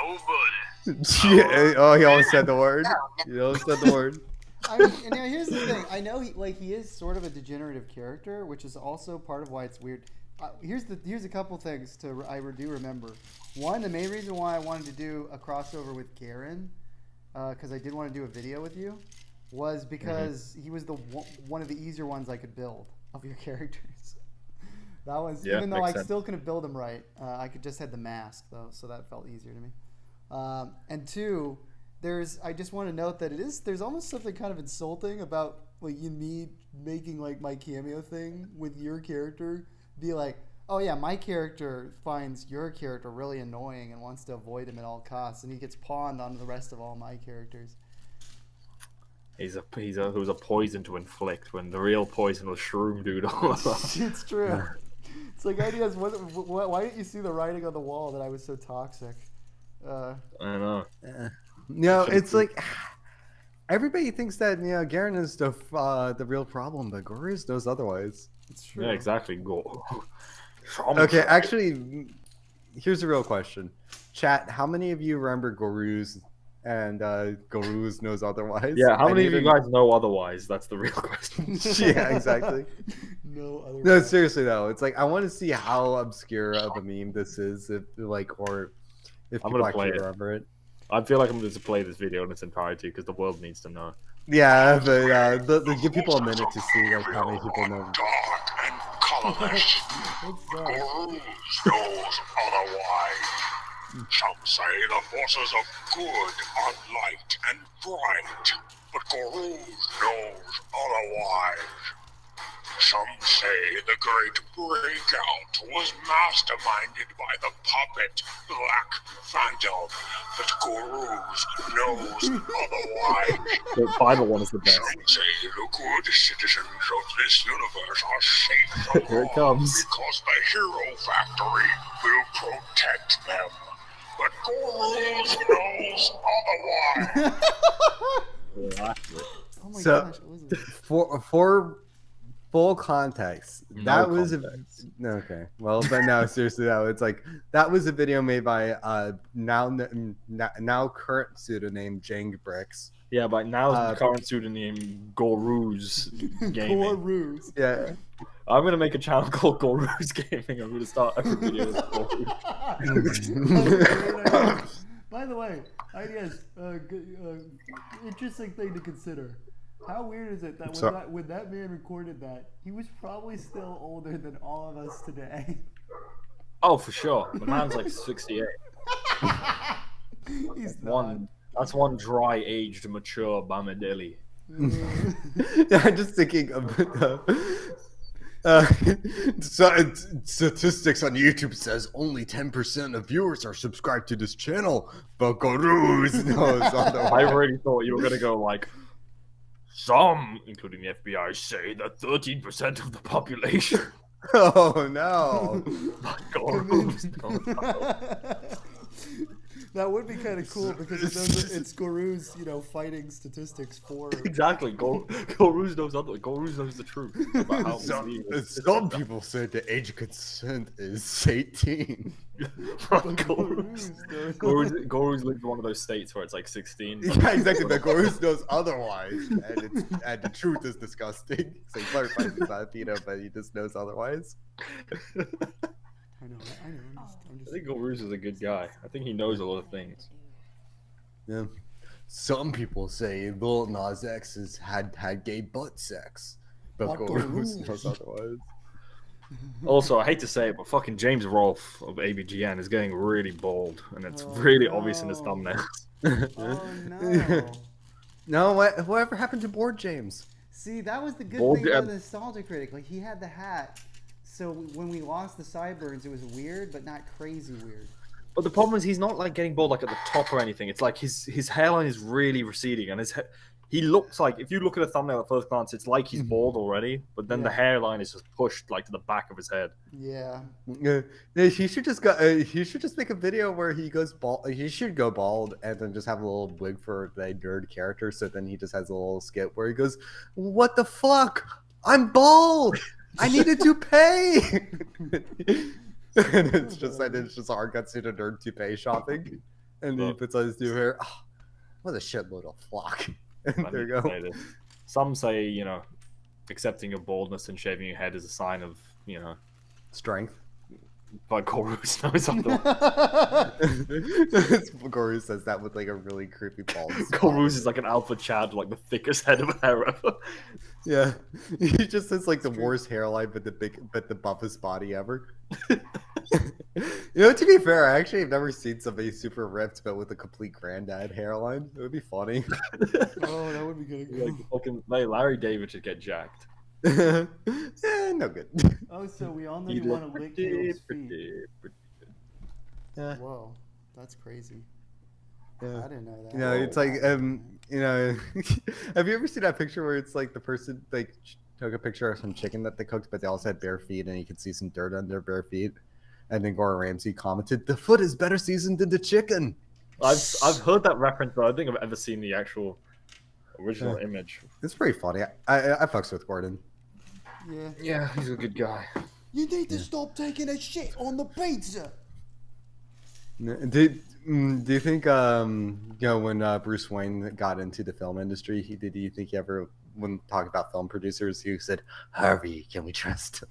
know, buddy. Yeah, oh, he almost said the word. He almost said the word. I mean, and now here's the thing. I know he is sort of a degenerative character, which is also part of why it's weird. Here's a couple things I do remember. One, the main reason why I wanted to do a crossover with Garen, because I did want to do a video with you, was because he was one of the easier ones I could build of your characters. That was, even though I still couldn't build him right, I could just had the mask though, so that felt easier to me. And two, I just want to note that there's almost something kind of insulting about like me making like my cameo thing with your character be like, oh yeah, my character finds your character really annoying and wants to avoid him at all costs, and he gets pawned on the rest of all my characters. He was a poison to inflict when the real poison was Shroom Dude all along. It's true. It's like, ideas. Why didn't you see the writing on the wall that I was so toxic? I know. No, it's like everybody thinks that Garen is the real problem, but Gorus knows otherwise. It's true. Yeah, exactly. Go. Okay, actually, here's a real question. Chat, how many of you remember Gorus and Gorus knows otherwise? Yeah, how many of you guys know otherwise? That's the real question. Yeah, exactly. No, seriously though, it's like I want to see how obscure of a meme this is, if people actually remember it. I feel like I'm going to play this video in its entirety because the world needs to know. Yeah, but give people a minute to see like how many people know. Dark and colorless. Gorus knows otherwise. Some say the forces of good are light and bright, but Gorus knows otherwise. Some say the Great Breakout was masterminded by the puppet Black Phantom, but Gorus knows otherwise. The final one is the best. Some say the good citizens of this universe are safe from Here it harm comes. because the Hero Factory will protect them. But Gorus knows otherwise. Oh my So, gosh, what was it? For full context, that was context. okay. Well, but no, seriously though, it's like that was a video made by now current pseudonym Jang Bricks. Yeah, but now the current pseudonym Gorus Gaming. Gorus. Yeah. I'm going to make a channel called Gorus Gaming. I'm going to start every video with Gorus. By the way, ideas. Interesting thing to consider. How weird is it that when that man recorded that, he was probably still older than all of us today? Oh, for sure. The man's like 68. He's not. That's one dry-aged, mature Bamideli. I'm just thinking of statistics on YouTube says only 10% of viewers are subscribed to this channel, but Gorus knows otherwise. I already thought you were going to go like, some, including the FBI, say that 13% of the population. Oh no! But Gorus knows. That would be kind of cool because it's Gorus, fighting statistics for. Exactly. Gorus knows otherwise. Gorus knows the truth about how Some people say the age of consent is 18. Gorus lives in one of those states where it's like 16. Yeah, exactly. But Gorus knows otherwise, and the truth is disgusting. So he clarifies he's not a pedo, but he just knows otherwise. I know. I think Gorus is a good guy. I think he knows a lot of things. Yeah. Some people say Lil Nas X has had gay butt sex, but Gorus knows otherwise. Also, I hate to say it, but fucking James Rolfe of ABGN is getting really bald, and it's Oh, really obvious in his no. thumbnails. Oh no. No, whatever happened to Board James? See, that was the good Bold- thing about the Nostalgia Critic. Like, he had the hat, so when we lost the sideburns, it was weird, but not crazy weird. But the problem is he's not like getting bald like at the top or anything. It's like his hairline is really receding, and he looks like, if you look at a thumbnail at first glance, it's like he's bald already, but then the Yeah. hairline is just pushed like to the back of his head. Yeah. He should just go. He should just make a video where he goes bald. He should go bald and then just have a little wig for the nerd character. So then he just has a little skit where he goes, "What the fuck? I'm bald. I need a toupee." And it's just hard cuts to the nerd toupee shopping, and then he puts on his new hair. Oh, what a shitload of flock. And Let there me you go. say this. Some say, you know, accepting your baldness and shaving your head is a sign of, you know, Strength. but Corus knows something. Goru says that with like a really creepy bald spot. Corus is like an alpha Chad, like the thickest head of hair ever. Yeah, he just has like the worst hairline, but the buffest body ever. You know, to be fair, I actually have never seen somebody super ripped but with a complete granddad hairline. It would be funny. Oh, that would be good. Like, fucking, like, Larry David should get jacked. No good. Oh, so we all know He'd you look want to lick pretty, Caleb's feet. pretty, pretty good. Whoa, that's crazy. Yeah. I didn't know that. You know, it's like you know, have you ever seen that picture where it's like the person like took a picture of some chicken that they cooked, but they also had bare feet, and you could see some dirt on their bare feet, and then Gordon Ramsay commented, "The foot is better seasoned than the chicken." I've heard that reference, but I don't think I've ever seen the actual original image. It's pretty funny. I fucks with Gordon. Yeah. Yeah, he's a good guy. You need to stop taking a shit on the pizza. Do you think you know, when Bruce Wayne got into the film industry, do you think he ever, when talking about film producers, he said, "Harvey, can we trust him?"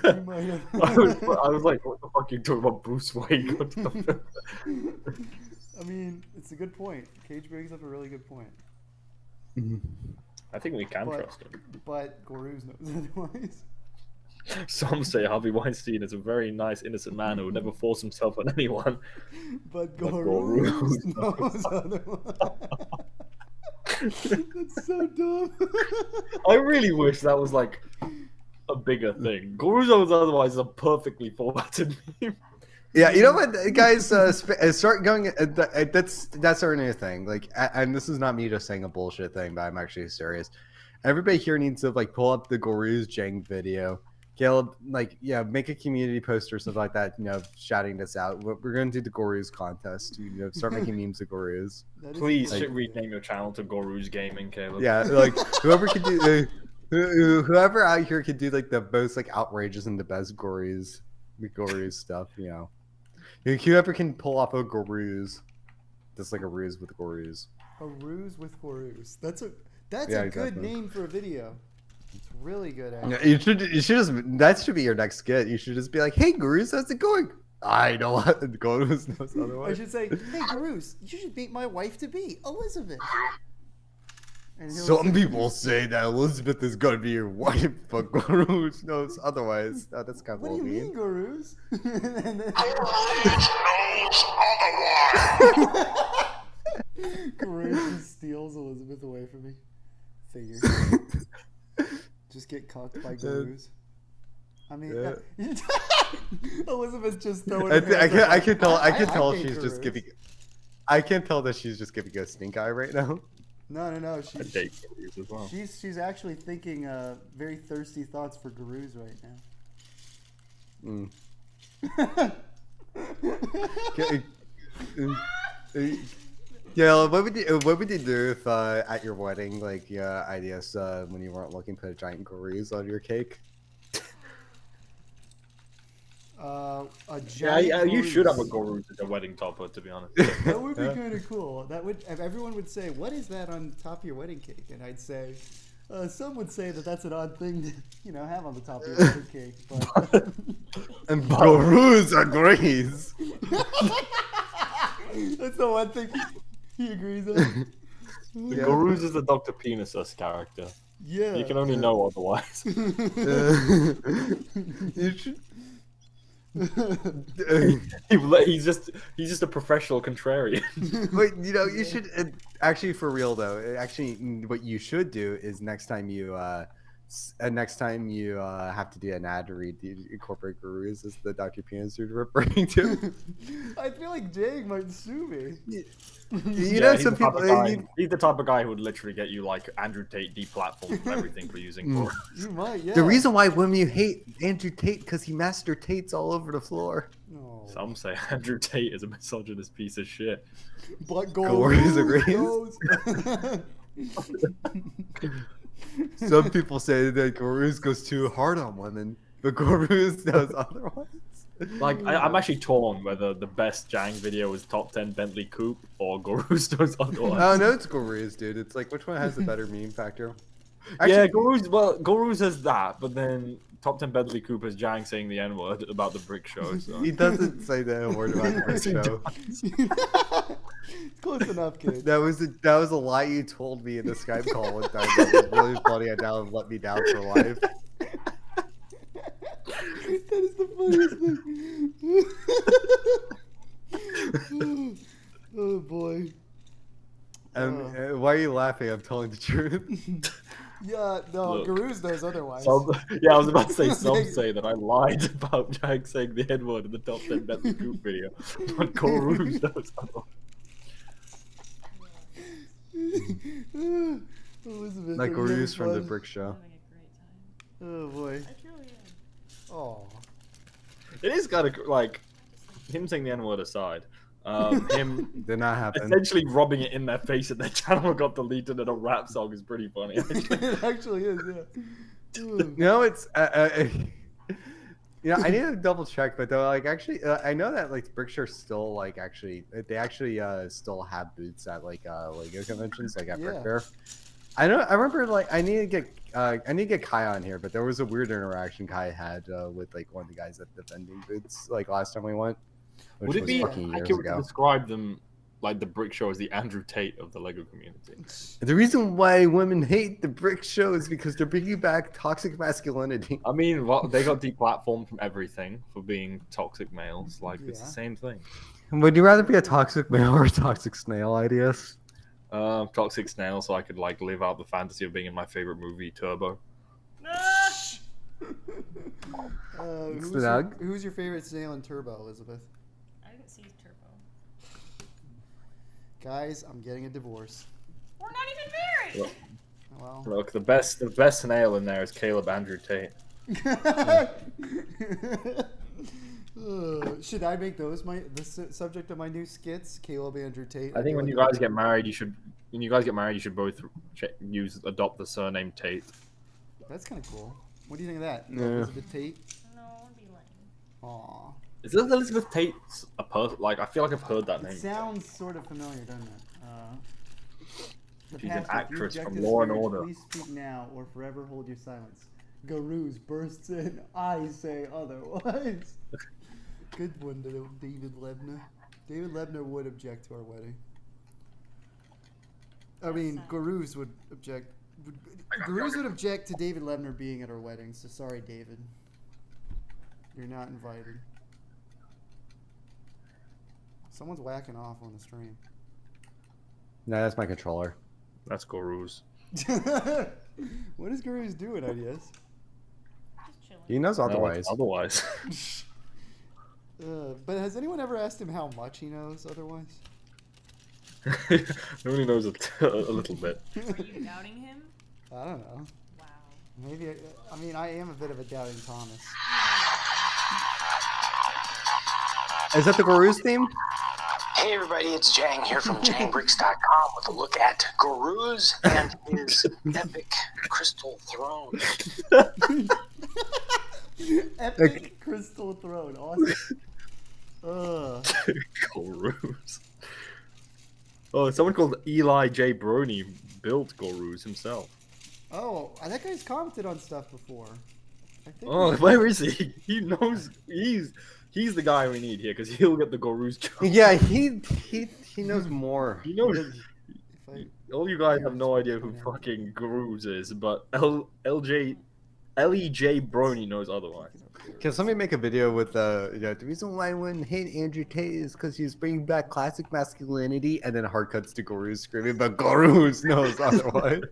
You might have. I was like, what the fuck are you talking about Bruce Wayne? What the fuck? I mean, it's a good point. Cage brings up a really good point. I think we can But- trust him. But Goruz knows otherwise. Some say Harvey Weinstein is a very nice, innocent man who would never force himself on anyone. But But Goruz Goruz knows otherwise. That's so dumb. I really wish that was like a bigger thing. Goruzo is otherwise a perfectly formatted meme. Yeah, you know what, guys? Start going. That's our new thing. Like, and this is not me just saying a bullshit thing, but I'm actually serious. Everybody here needs to like pull up the Goruz Jang video. Caleb, like, yeah, make a community post or something like that. You know, shouting this out. We're going to do the Goruz contest. You know, start making memes of Goruz. That is Please like- rename your channel to Goru's Gaming, Caleb. Yeah, like whoever can do, whoever out here can do like the most like outrageous and the best Goruz stuff. You know, whoever can pull off a Goruz, just like a ruse with Goruz. A ruse with Goruz. That's a Yeah, good exactly. name for a video. It's really good. Actually. Yeah, you should just, that should be your next skit. You should just be like, "Hey, Goruz, how's it going?" I know what Goruz knows I otherwise. should say, "Hey, Goruz, you should meet my wife to be, Elizabeth." And he'll Some say- people say that Elizabeth is gonna be your wife, but Goruz knows otherwise. Oh, that's kind of What do you mean. mean, Goruz? And then Goruz just steals Elizabeth away from me. Figures. Just get cucked by Goruz. I mean, Yeah. Elizabeth just throwing. I her hands up can like, tell. I can I tell hate she's just Goruz. giving. I can tell that she's just giving a stink eye right now. No. I date Goruz as well. She's actually thinking very thirsty thoughts for Goruz right now. Yeah, what would you do if at your wedding, like, ideas when you weren't looking, put a giant Goruz on your cake? A Yeah, giant you should have a Goruz. Goruz as a wedding topper, to be honest. That would be kind of cool. That would. Everyone would say, "What is that on top of your wedding cake?" And I'd say, "Some would say that that's an odd thing to, have on the top of your wedding cake." But And Goruz agrees. that's the one thing he agrees on. The Goruz is the Dr. Penis-esque character. Yeah. You can only know otherwise. You should. he's just a professional contrarian. But you should actually, for real though. Actually, what you should do is next time you have to do an ad read, you incorporate gurus as the Dr. Penis you're referring to. I feel like Jake might sue me. You know, he's some the type people. of guy- he's the type of guy who would literally get you like Andrew Tate deplatformed from everything for using Goro. You might, yeah. The reason why women hate Andrew Tate because he master Tates all over the floor. No. Some say Andrew Tate is a misogynist piece of shit. But Gurus agrees. goes. Some people say that Gurus goes too hard on women, but Gurus does otherwise. Like, I'm actually torn whether the best Jang video is top 10 Bentley Coupe or Gurus does otherwise. Oh no, it's Gurus, dude. It's like, which one has the better meme factor? Yeah, Gurus has that, but then top 10 Bentley Coupe has Jang saying the N-word about the brick show. So. He doesn't say the word about the brick show. Close enough, kid. That was a lie you told me in the Skype call one time. That was really funny. And now let me down for life. That is the funniest thing. Oh boy. Why are you laughing? I'm telling the truth. Yeah, no, Look. Gurus knows otherwise. Yeah, I was about to say, some say that I lied about Jang saying the N-word in the top 10 Bentley Coupe video, but Gurus does otherwise. Elizabeth, Like are you Gurus having from the fun? brick show. Having a great time. Oh boy. I truly am. Oh. It is kind of like him saying the N-word aside. Him Did not happen. essentially rubbing it in their face and their channel got deleted and a rap song is pretty funny. It actually is, yeah. Ooh. No, it's I need to double check, but though, like, actually, I know that like Brickshare still like actually they actually still have booths at like Lego conventions, like at Yeah. Brick Fair. I remember like I need to get Kai on here, but there was a weird interaction Kai had with like one of the guys at the vending booths like last time we went, which Would it was be fucking years accurate to ago. describe them like the brick show as the Andrew Tate of the Lego community? The reason why women hate the Brick Show is because they're bringing back toxic masculinity. I mean, well, they got deplatformed from everything for being toxic males. Like, it's Yeah. the same thing. Would you rather be a toxic male or a toxic snail, IDS? Toxic snail, so I could like live out the fantasy of being in my favorite movie, Turbo. Snug. Who's your favorite snail in Turbo, Elizabeth? I didn't see Turbo. Guys, I'm getting a divorce. We're not even married! Well. Look, the best snail in there is Caleb Andrew Tate. Should I make those the subject of my new skits? Caleb Andrew Tate. I think when you guys get married, you should both adopt the surname Tate. That's kind of cool. What do you think of that? Yeah. Elizabeth Tate. No, I'd be lame. Aw. Is this Elizabeth Tate a person? Like, I feel like I've heard that It name. sounds sort of familiar, doesn't it? The She's an pastor, if you actress object from to the Law and marriage, Order. Please speak now or forever hold your silence. Garuz bursts in. I say otherwise. Good one, David Lebner. David Lebner would object to our wedding. I mean, Garuz would object. Garuz would object to David Lebner being at our wedding. So sorry, David. You're not invited. Someone's whacking off on the stream. No, that's my controller. That's Gurus. What is Garuz doing, I guess? Just chilling. He knows otherwise. Otherwise. But has anyone ever asked him how much he knows otherwise? Nobody knows a little bit. Are you doubting him? I don't know. Wow. Maybe, I mean, I am a bit of a doubting Thomas. Is that the Gurus theme? Hey everybody, it's Jang here from JangBricks.com with a look at Gurus and his epic crystal throne. Epic Crystal Throne, awesome. Gurus. Oh, someone called Eli J. Brony built Gurus himself. Oh, that guy's commented on stuff before. I think Oh, where is he? He knows he's the guy we need here because he'll get the Gurus job. Yeah, he knows more. He knows. if I all you guys have Here's no what's idea who going on. fucking Gurus is, but LEJ Brony knows otherwise. Can somebody make a video with the reason why I wouldn't hate Andrew Tate is because he's bringing back classic masculinity, and then hard cuts to Gurus screaming, but Gurus knows otherwise.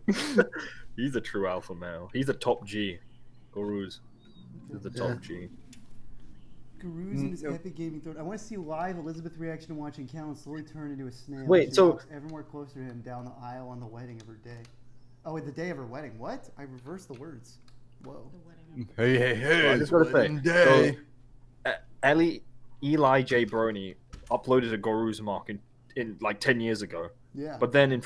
He's a true alpha male. He's a top G. Gurus is the top G. Gurus in his epic gaming throne. I want to see live Elizabeth reaction to watching Callan slowly turn into a snail. Wait, as she so- walks ever more closer to him down the aisle on the wedding of her day. Oh, wait, the day of her wedding. What? I reversed the words. Whoa. The wedding. Hey, Well, I just gotta say, wedding day. Eli J. Brony uploaded a Gurus mark in like 10 years ago. Yeah. But then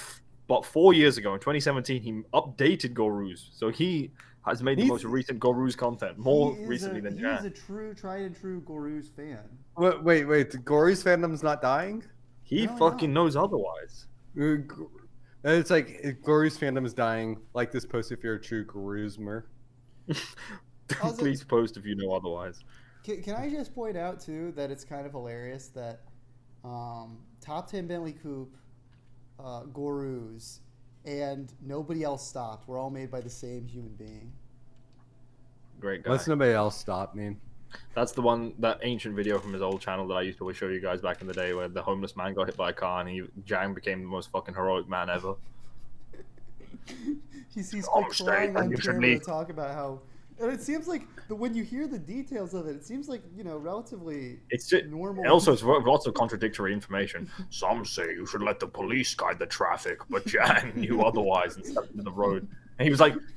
about 4 years ago, in 2017, he updated Gurus. So he has made the most recent Gurus content more recently than He's Jan. a true, tried and true Gurus fan. Wait, the Gurus fandom's not dying? He No, fucking knows otherwise. It's like Gurus fandom is dying. Like this post if you're a true Gurusmer. Also- Please post if you know otherwise. Can I just point out, too, that it's kind of hilarious that Top 10 Bentley Coupe, Gurus, and nobody else stopped. We're all made by the same human being. Great guy. Let's nobody else stop me. That's the one, that ancient video from his old channel that I used to always show you guys back in the day, where the homeless man got hit by a car and Jang became the most fucking heroic man ever. He's I'm crying straight, on and you should camera to leave. talk about how... And it seems like, when you hear the details of it, it seems like, relatively It's just, normal. and also, it's lots of contradictory information. Some say you should let the police guide the traffic, but Jang knew otherwise and stepped into the road. And he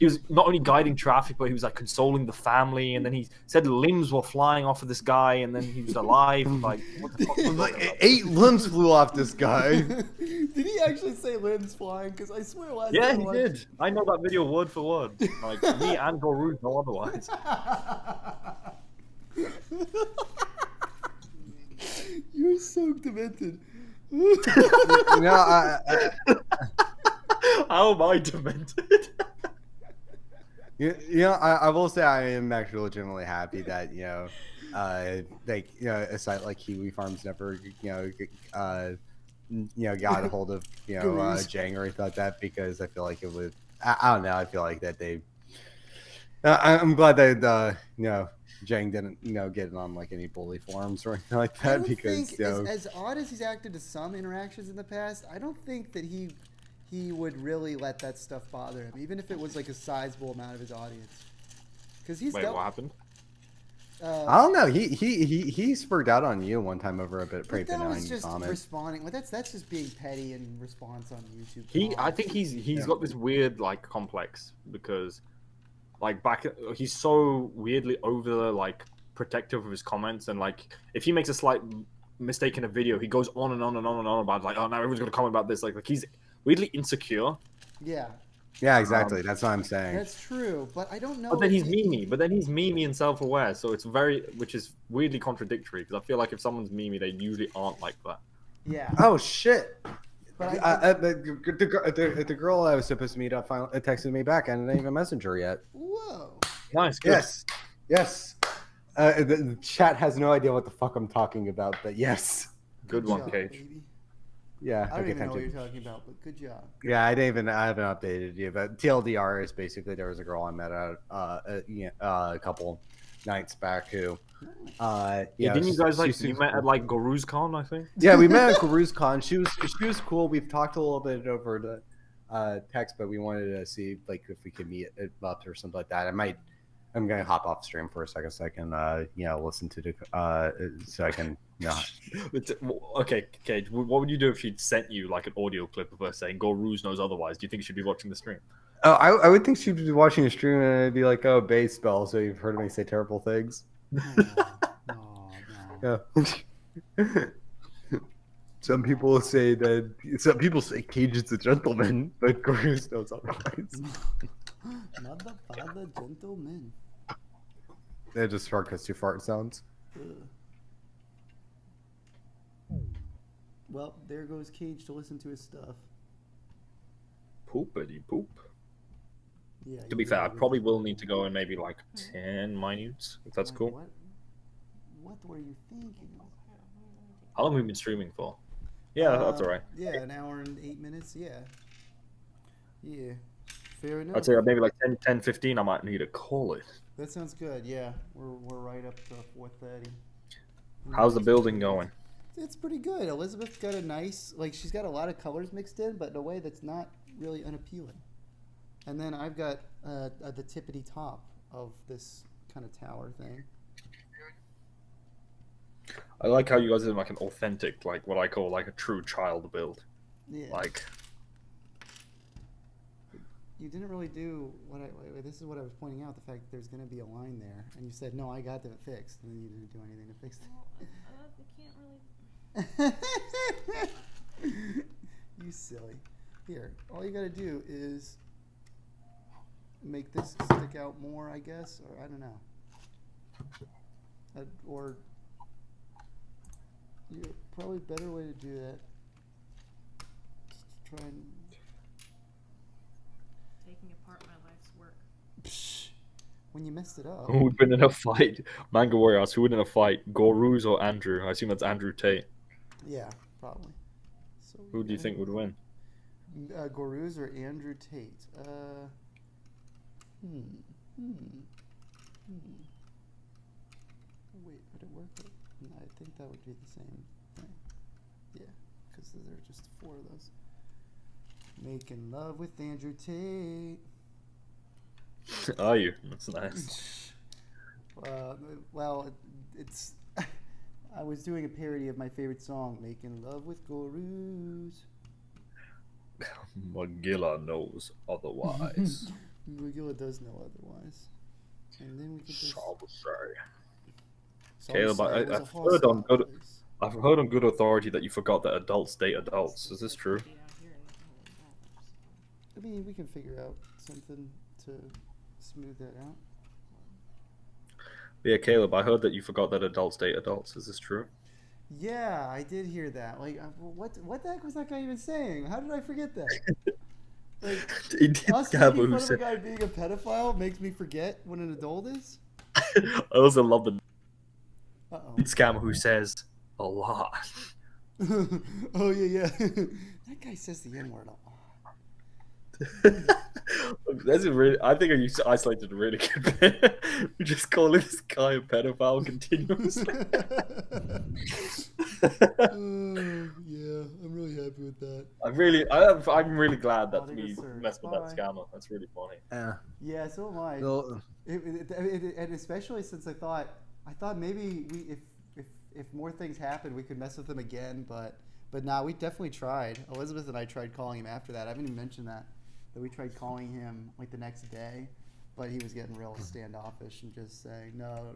was not only guiding traffic, but he was like consoling the family. And then he said limbs were flying off of this guy, and then he was alive. Like, what the fuck? was Like that about? 8 limbs flew off this guy. Did he actually say limbs flying? Because I swear last Yeah, time I he watched- did. I know that video word for word. Like me and Gorud know otherwise. You're so demented. How am I demented? I will say I am actually legitimately happy that a site like Kiwi Farms never got a hold of Jang or anything like that, because I feel like it would. I don't know. I feel like that they. I'm glad that Jang didn't get it on like any bully forums or anything like I that, don't because think, as odd as he's acted to some interactions in the past, I don't think that he would really let that stuff bother him, even if it was like a sizable amount of his audience. Because he's Wait, what happened? I don't know. He spurred out on you one time over a bit pretty But that was benign just comment. responding. Well, that's just being petty in response on YouTube. I think he's got this weird like complex because like he's so weirdly over like protective of his comments, and like if he makes a slight mistake in a video, he goes on and on and on and on about like, oh, now everyone's gonna comment about this. Like he's weirdly insecure. Yeah, Yeah, exactly. That's what I'm saying. that's true. But I don't know. But then if he's memey and self-aware, so it's which is weirdly contradictory, because I feel like if someone's memey, they usually aren't like that. Yeah. Oh shit! But The girl I was supposed to meet up finally texted me back. I didn't even message her yet. Whoa. Nice, good. Yes. The chat has no idea what the fuck I'm talking about, but yes. Good one, job, Cage. baby. Yeah. I don't okay, even know what thank you're you. talking about, but good job. Yeah, I haven't updated you, but TLDR is basically there was a girl I met at a couple nights back who, Yeah, didn't you guys like you met at like Guru's Con, I think? Yeah, we met at Guru's Con. She was cool. We've talked a little bit over the text, but we wanted to see like if we could meet up or something like that. I'm gonna hop off stream for a second so I can listen to the so I can Okay, Cage, what would you do if she'd sent you like an audio clip of her saying Goruz knows otherwise? Do you think she'd be watching the stream? Oh, I would think she'd be watching a stream and I'd be like, oh, base spell, so you've heard me say terrible things. No. Yeah. Some people say Cage is a gentleman, but Goruz knows otherwise. Motherfather gentleman. They're just shortcuts to fart sounds. Well, there goes Cage to listen to his stuff. Poopity poop. Yeah. To be fair, I probably will need to go in maybe like 10 minutes, if that's cool. What were you thinking? How long have we been streaming for? Yeah, that's alright. Yeah, an hour and 8 minutes. Yeah. Yeah. Fair enough. I'd say maybe like 10, 15, I might need to call it. That sounds good. Yeah, we're right up to 4:30. How's the building going? It's pretty good. Elizabeth's got a nice, like, she's got a lot of colors mixed in, but in a way that's not really unappealing. And then I've got the tippity top of this kind of tower thing. I like how you guys are like an authentic, like what I call like a true child build. Yeah. Like, You didn't really do what this is what I was pointing out, the fact that there's going to be a line there, and you said, no, I got that fixed, and then you didn't do anything to fix Well, I can't really. it. You silly. Here, all you got to do is make this stick out more, I guess, or I don't know. Or probably a better way to do that. Just try and Taking apart my life's work. when you messed it up. who would win in a fight? Manga Warrior asks, who would win in a fight? Goruz or Andrew? I assume that's Andrew Tate. Yeah, probably. So Who do you think would win? Goruz or Andrew Tate? Wait, would it work? No, I think that would be the same thing. Yeah, because there are just 4 of those. Making love with Andrew Tate. Are you? That's nice. Well, it's. I was doing a parody of my favorite song, "Making Love with Goruz." Magilla knows otherwise. Magilla does know otherwise. And then we can just. Caleb, I've heard on good authority that you forgot that adults date adults. Is this true? I mean, we can figure out something to smooth that out. Yeah, Caleb, I heard that you forgot that adults date adults. Is this true? Yeah, I did hear that. Like, what the heck was that guy even saying? How did I forget that? Like, us making fun of a guy being a pedophile makes me forget what an adult is? I also love the Uh-oh. scammer who says a lot. Oh, yeah. That guy says the N-word a lot. That's a really. I think you isolated a really good bit. We're just calling this guy a pedophile continuously. Yeah, I'm really happy with that. I'm really glad that we messed with that scammer. That's really funny. Yeah, so am I. Well, And especially since I thought maybe if more things happened, we could mess with him again. But nah, we definitely tried. Elizabeth and I tried calling him after that. I haven't even mentioned that we tried calling him like the next day, but he was getting real standoffish and just saying no,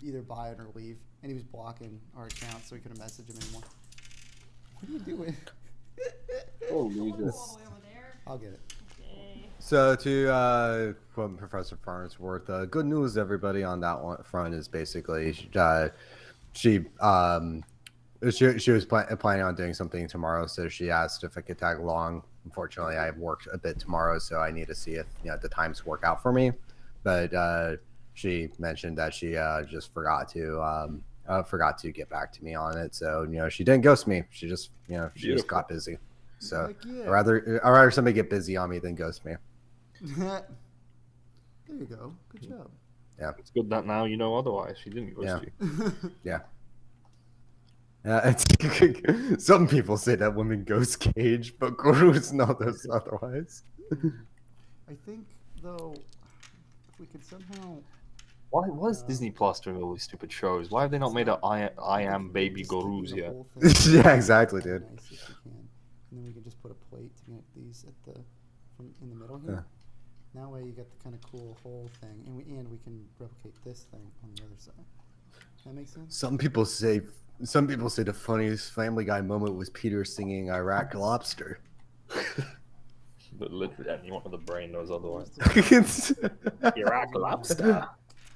either buy it or leave. And he was blocking our account, so we couldn't message him anymore. What are you doing? Oh, Jesus. I'll get it. So to quote Professor Farnsworth, good news, everybody, on that one front is basically she was planning on doing something tomorrow, so she asked if I could tag along. Unfortunately, I have worked a bit tomorrow, so I need to see if the times work out for me. But she mentioned that she just forgot to get back to me on it. So she didn't ghost me. She just she just got busy. So I'd rather somebody get busy on me than ghost me. There you go. Good job. Yeah, it's good that now you know otherwise. She didn't ghost you. Yeah. Some people say that women ghost Cage, but Guru's know this otherwise. I think though, if we could somehow. Why is Disney Plus doing all these stupid shows? Why have they not made a I Am Baby Gurus yet? Yeah, exactly, dude. Nice if we can. And then we can just put a plate to make these in the middle here. That way you get the kind of cool whole thing, and we can replicate this thing on the other side. Does that make sense? Some people say the funniest Family Guy moment was Peter singing "Iraq Lobster." But literally anyone with a brain knows otherwise. Iraq Iraq Lobster.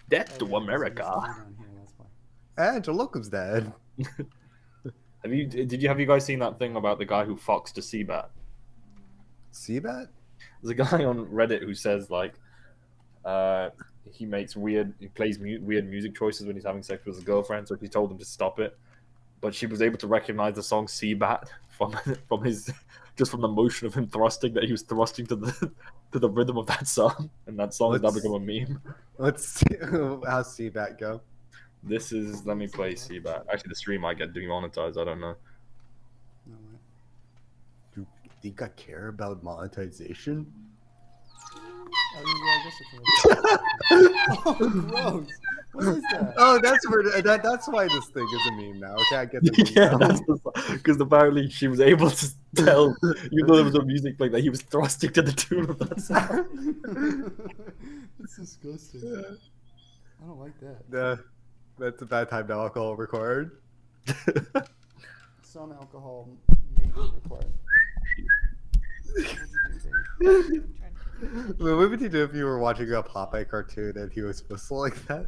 Death to America. Angela comes dead. Have you guys seen that thing about the guy who foxed a Seabat? Seabat? There's a guy on Reddit who says like he plays weird music choices when he's having sex with his girlfriend, so he told him to stop it. But she was able to recognize the song Seabat from his just from the motion of him thrusting, that he was thrusting to the rhythm of that song, and that song has now become a meme. Let's see how Seabat go. This is, let me play Seabat. Actually, the stream might get demonetized. I don't know. No way. Do you think I care about monetization? I mean, yeah, I guess it's oh, gross. What is that? Oh, that's where that's why this thing is a meme now. Okay, I get the meme Yeah, now. that's because apparently she was able to tell, even though there was no music playing, that he was thrusting to the tune of that song. It's disgusting. I don't like that. That's a bad time to alcohol required. Some alcohol may be required. What would you do if you were watching a Popeye cartoon and he was whistle like that?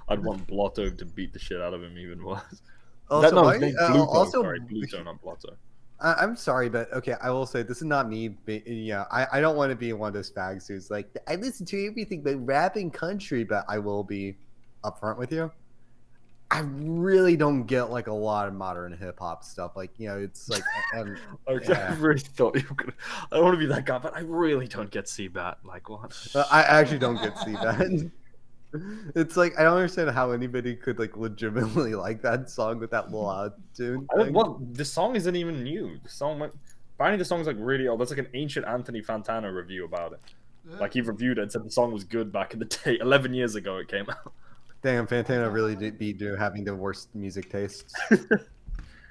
I'd want Blotto to beat the shit out of him even worse. Also, No, why- his name's Bluto, sorry, Bluto, not Blotto. I'm sorry, but okay, I will say this is not me. I don't want to be one of those fags who's like, I listen to everything but rap and country, but I will be upfront with you. I really don't get like a lot of modern hip hop stuff. Like, it's like, Okay, I really thought you were gonna. I don't want to be that guy, but I really don't get Seabat. Like, what? I actually don't get Seabat. It's like I don't understand how anybody could like legitimately like that song with that little auto tune. Well, the song isn't even new. The song went. Apparently, the song's like really old. That's like an ancient Anthony Fantano review about it. Like he reviewed it and said the song was good back in the day. 11 years ago, it came out. Damn, Fantano really did be having the worst music tastes.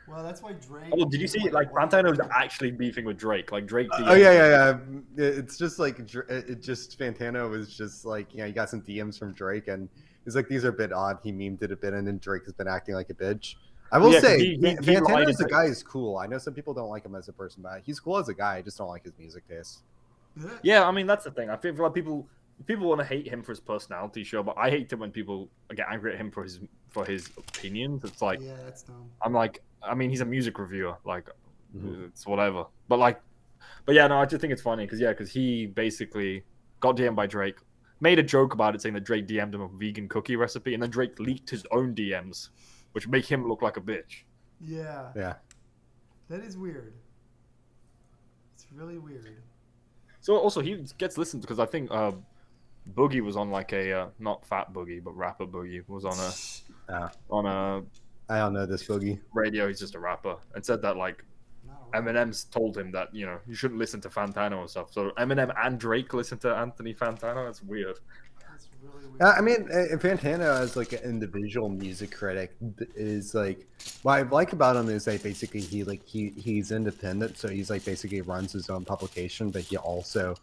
Well, that's why Drake. Oh, did you see? Like Fantano's actually beefing with Drake. Like Drake. Oh yeah. It's just like it just Fantano was just like he got some DMs from Drake and he's like these are a bit odd. He memed it a bit and then Drake has been acting like a bitch. I will say Fantano as a guy is cool. I know some people don't like him as a person, but he's cool as a guy. I just don't like his music taste. Yeah, I mean that's the thing. I feel like people want to hate him for his personality, sure, but I hate it when people get angry at him for his opinions. It's like, yeah, that's dumb. I'm like, I mean, he's a music reviewer, like, it's whatever. But yeah, no, I just think it's funny because he basically got DM'd by Drake, made a joke about it, saying that Drake DM'd him a vegan cookie recipe, and then Drake leaked his own DMs, which make him look like a bitch. Yeah. Yeah. That is weird. It's really weird. So also he gets listened because I think Boogie was on like a not Fat Boogie but Rapper Boogie was on a I don't know this Boogie radio. He's just a rapper and said that like Eminem's told him that you shouldn't listen to Fantano and stuff. So Eminem and Drake listen to Anthony Fantano. That's weird. That's really weird. I mean, Fantano as like an individual music critic is like what I like about him is that basically he's independent, so he's like basically runs his own publication, but he also,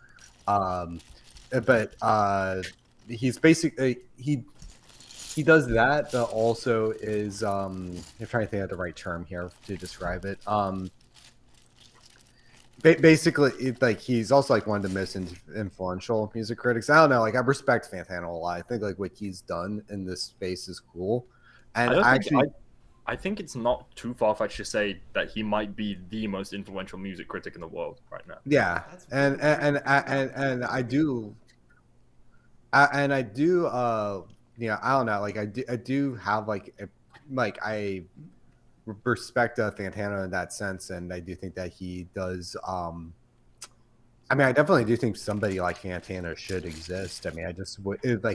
he's basically he does that, but also is I'm trying to think of the right term here to describe it. Basically, like he's also like one of the most influential music critics. I don't know, like I respect Fantano a lot. I think like what he's done in this space is cool, and I think it's not too far-fetched to say that he might be the most influential music critic in the world right now. Yeah, and I do, I don't know, like I do have I respect Fantano in that sense, and I do think that he does. I mean, I definitely do think somebody like Fantano should exist. I mean,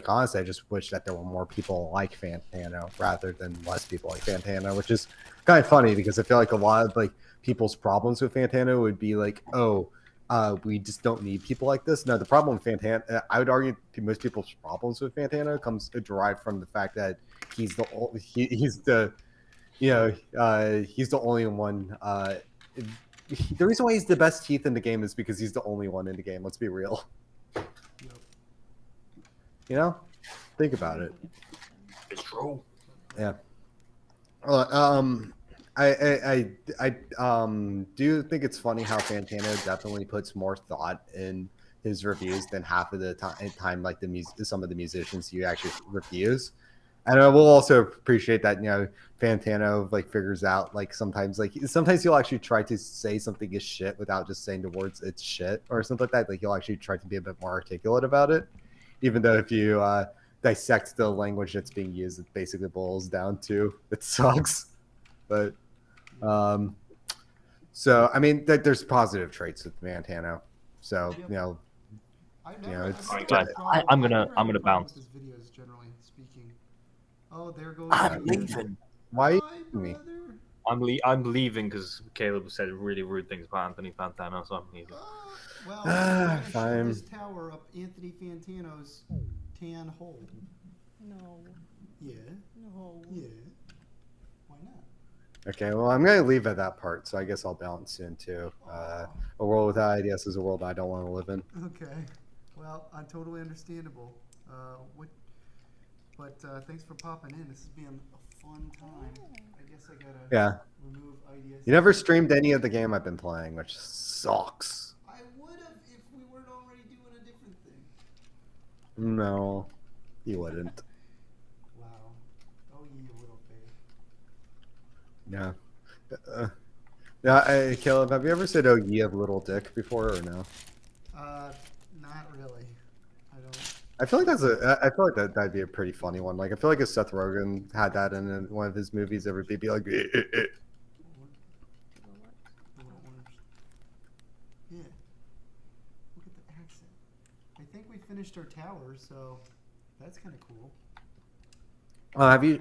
honestly, I just wish that there were more people like Fantano rather than less people like Fantano, which is kind of funny because I feel like a lot of like people's problems with Fantano would be like, we just don't need people like this. No, the problem with Fantano, I would argue most people's problems with Fantano comes derived from the fact that he's the only one. The reason why he's the best Heath in the game is because he's the only one in the game. Let's be real. Think about it. It's true. Yeah. I do think it's funny how Fantano definitely puts more thought in his reviews than half of the time like some of the musicians he actually reviews. And I will also appreciate that, Fantano like figures out like sometimes he'll actually try to say something is shit without just saying the words it's shit or something like that. Like he'll actually try to be a bit more articulate about it, even though if you dissect the language that's being used, it basically boils down to it sucks. But So I mean, there's positive traits with Montano. So Yep. I've You know, never, it's- I've never Guys, had a problem- I'm gonna- I've never I'm had a gonna problem bounce. with his videos, generally speaking. Oh, there goes I'm the, leaving. why are you Bye, me? brother. I'm leaving because Caleb said really rude things about Anthony Fantano, so I'm leaving. Well, we're gonna shove Fine. this tower up Anthony Fantano's tan hole. No. Yeah, No. yeah. Why not? Okay, well, I'm gonna leave at that part, so I guess I'll bounce soon too. A world without ideas is a world I don't want to live in. Okay. Well, totally understandable. Thanks for popping in. This has been a fun time. I guess I gotta Yeah. remove ideas. You never streamed any of the game I've been playing, which sucks. I would have if we weren't already doing a different thing. No, you wouldn't. Wow. Oh, ye little faith. Yeah. Caleb, have you ever said "Oh, ye of little dick" before, or no? Not really. I don't. I feel like I feel like that'd be a pretty funny one. Like, I feel like if Seth Rogen had that in one of his movies, everybody would be like, The little orange. Yeah. Look at the accent. I think we finished our tower, so that's kind of cool. Have you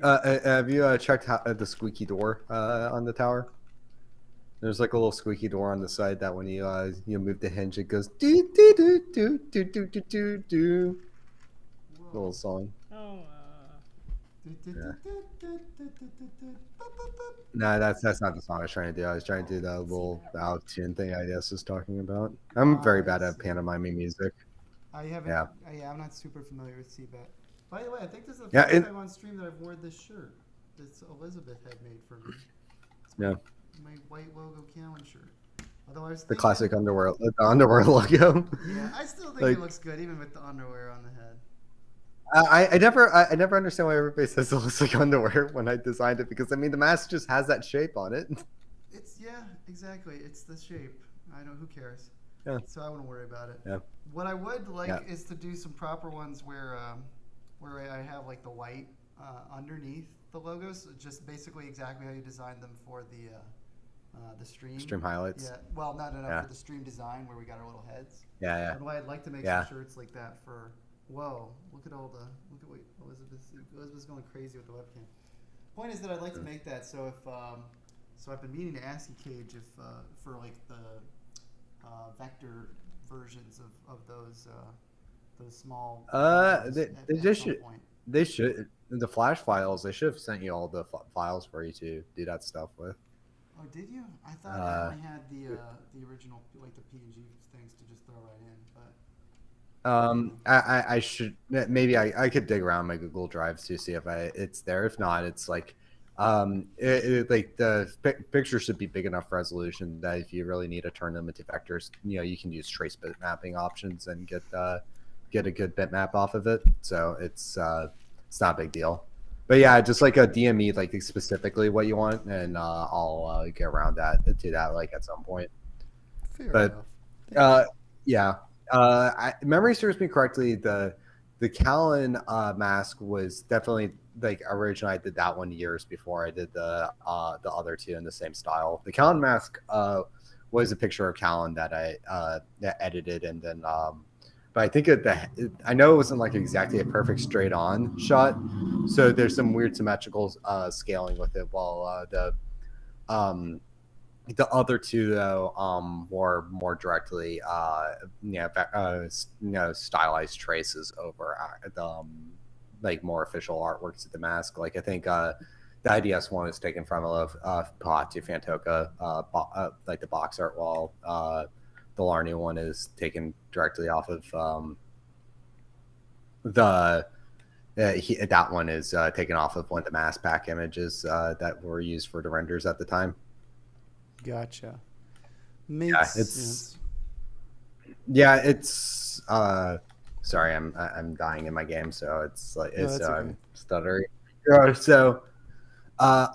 checked the squeaky door on the tower? There's like a little squeaky door on the side that when you move the hinge, it goes do do do do do do do do do. Little song. Oh, No, that's not the song I was trying to do. I was trying to do that little out tune thing I guess is talking about. I'm very bad at pantomiming music. I haven't. Yeah. I'm not super familiar with Seabet. By the way, I think this is the Yeah, first time on stream that I've worn this shirt. That Elizabeth had made for me. It's Yeah. my white logo Callan shirt. Although I was The thinking, classic underwear logo. Yeah, I still think Like- it looks good even with the underwear on the head. I never understand why everybody says it looks like underwear when I designed it, because I mean the mask just has that shape on it. It's exactly. It's the shape. I know, who cares. Yeah. So I wouldn't worry about it. Yeah. What I would like Yeah. is to do some proper ones where I have like the white underneath the logos, just basically exactly how you designed them for the stream. Stream highlights. Yeah. Well, no, Yeah. for the stream design where we got our little heads. Yeah, But I'd like to make Yeah. some shirts like that for. Whoa! Look at what Elizabeth's going crazy with the webcam. Point is that I'd like to make that so if so I've been meaning to ask you, Cage, if for like the vector versions of those small. They at just some should. point. They should. The Flash files. They should have sent you all the files for you to do that stuff with. Oh, did you? I thought I only had the original, like the PNG things to just throw right in, but. I should maybe I could dig around my Google Drives to see if it's there. If not, it's like like the picture should be big enough resolution that if you really need to turn them into vectors, you can use trace bit mapping options and get a good bitmap off of it. So it's not a big deal. But yeah, just like a DME, like specifically what you want, and I'll get around to that like at some point. Fair But enough. yeah. Memory serves me correctly. The Callan mask was definitely like originally I did that one years before I did the other two in the same style. The Callan mask was a picture of Callan that I edited, and then but I think I know it wasn't like exactly a perfect straight on shot, so there's some weird symmetrical scaling with it. While the other two, though, more directly, stylized traces over the like more official artworks of the mask. Like I think the IDS one is taken from Palazzo Fantoca, like the box art, while the Larney one is taken directly off of that one is taken off of one of the mask pack images that were used for the renders at the time. Gotcha. It's sorry, I'm dying in my game, so it's like it's that's okay. stuttering. So I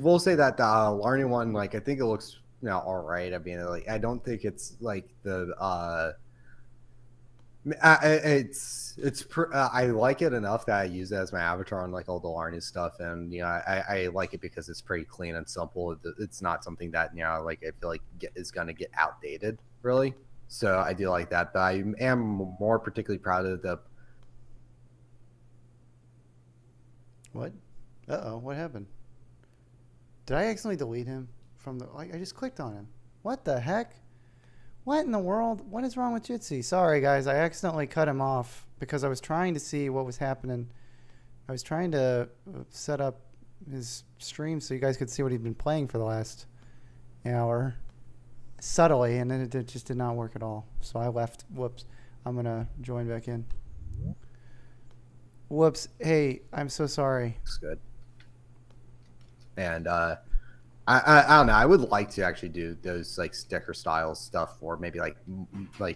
will say that the Larney one, like I think it looks all right. I mean, like I don't think it's like the I like it enough that I use it as my avatar on like all the Arnie stuff, and I like it because it's pretty clean and simple. It's not something that like I feel like is gonna get outdated really. So I do like that, but I am more particularly proud of the. What? Uh-oh, what happened? Did I accidentally delete him from the... I just clicked on him. What the heck? What in the world? What is wrong with Jitsi? Sorry, guys. I accidentally cut him off because I was trying to see what was happening. I was trying to set up his stream so you guys could see what he'd been playing for the last hour. Subtly, and then it just did not work at all. So I left. Whoops. I'm going to join back in. Whoops. Hey, I'm so sorry. Looks good. And I don't know. I would like to actually do those like sticker style stuff, or maybe like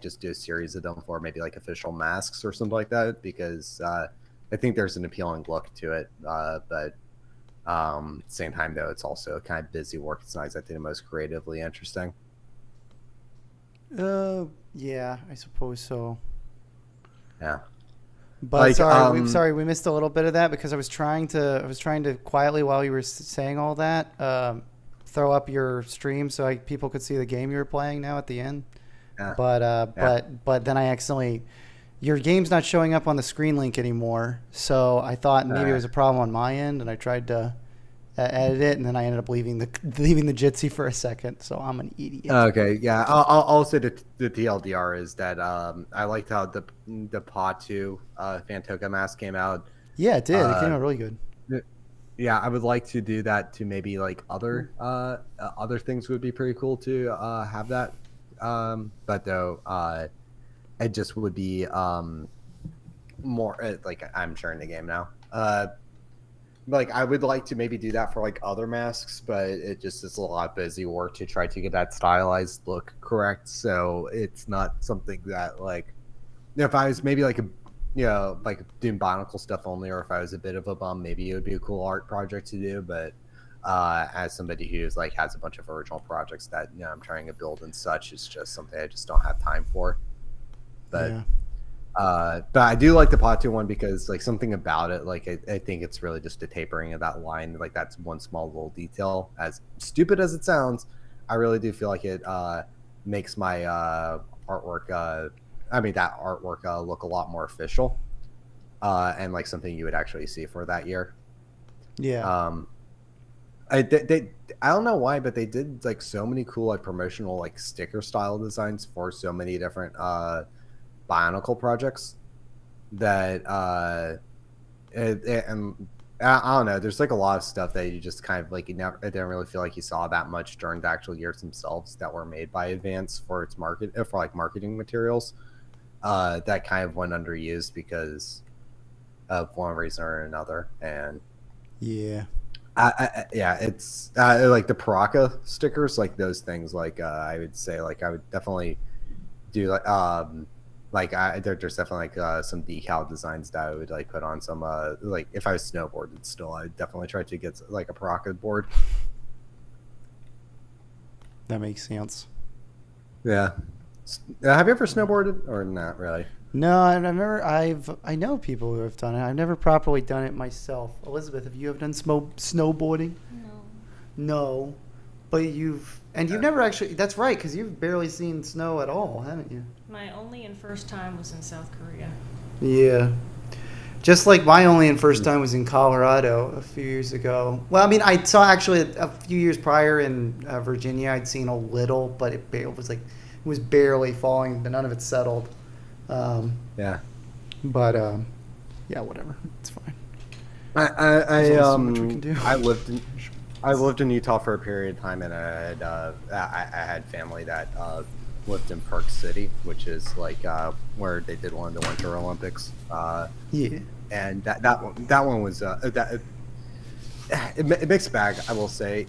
just do a series of them for maybe like official masks or something like that, because I think there's an appealing look to it. But at the same time, though, it's also kind of busy work. It's not exactly the most creatively interesting. Yeah, I suppose so. Yeah. But Like, sorry, we missed a little bit of that because I was trying to quietly while you were saying all that, throw up your stream so people could see the game you were playing now at the end. Yeah. But then I accidentally, your game's not showing up on the screen link anymore. So I thought maybe it was a problem on my end, and I tried to edit it, and then I ended up leaving the Jitsi for a second. So I'm an idiot. Okay, yeah. I'll say the TLDR is that I liked how the Paw 2 Fantoka mask came out. Yeah, it did. It came out really good. Yeah, I would like to do that to maybe like other things would be pretty cool to have that. But though, it just would be more like I'm sharing the game now. Like I would like to maybe do that for like other masks, but it just is a lot of busy work to try to get that stylized look correct. So it's not something that like, if I was maybe like like doing Bionicle stuff only, or if I was a bit of a bum, maybe it would be a cool art project to do. But as somebody who's like has a bunch of original projects that I'm trying to build and such, it's just something I just don't have time for. But Yeah. But I do like the Paw 2 one because like something about it, like I think it's really just a tapering of that line. Like that's one small little detail. As stupid as it sounds, I really do feel like it makes my artwork. That artwork look a lot more official, and like something you would actually see for that year. Yeah. I don't know why, but they did like so many cool like promotional like sticker style designs for so many different Bionicle projects that and I don't know, there's like a lot of stuff that you just kind of like I didn't really feel like you saw that much during the actual years themselves that were made by Advance for its marketing materials that kind of went underused because of one reason or another. And Yeah. It's like the Paraka stickers, like those things, like I would say like I would definitely do there's definitely like some decal designs that I would like put on some like if I was snowboarding still, I'd definitely try to get like a Paraka board. That makes sense. Yeah. Have you ever snowboarded or not really? No, I've never. I know people who have done it. I've never properly done it myself. Elizabeth, have you ever done snowboarding? No. No, but you've never actually. That's right, because you've barely seen snow at all, haven't you? My only and first time was in South Korea. Yeah. Just like my only and first time was in Colorado a few years ago. Well, I mean, I saw actually a few years prior in Virginia. I'd seen a little, but it was barely falling, but none of it settled. Yeah. But yeah, whatever. It's fine. I There's only so much we can do. I lived in Utah for a period of time, and I had family that lived in Park City, which is like where they did one of the Winter Olympics. Yeah. And that one was it mixed bag, I will say.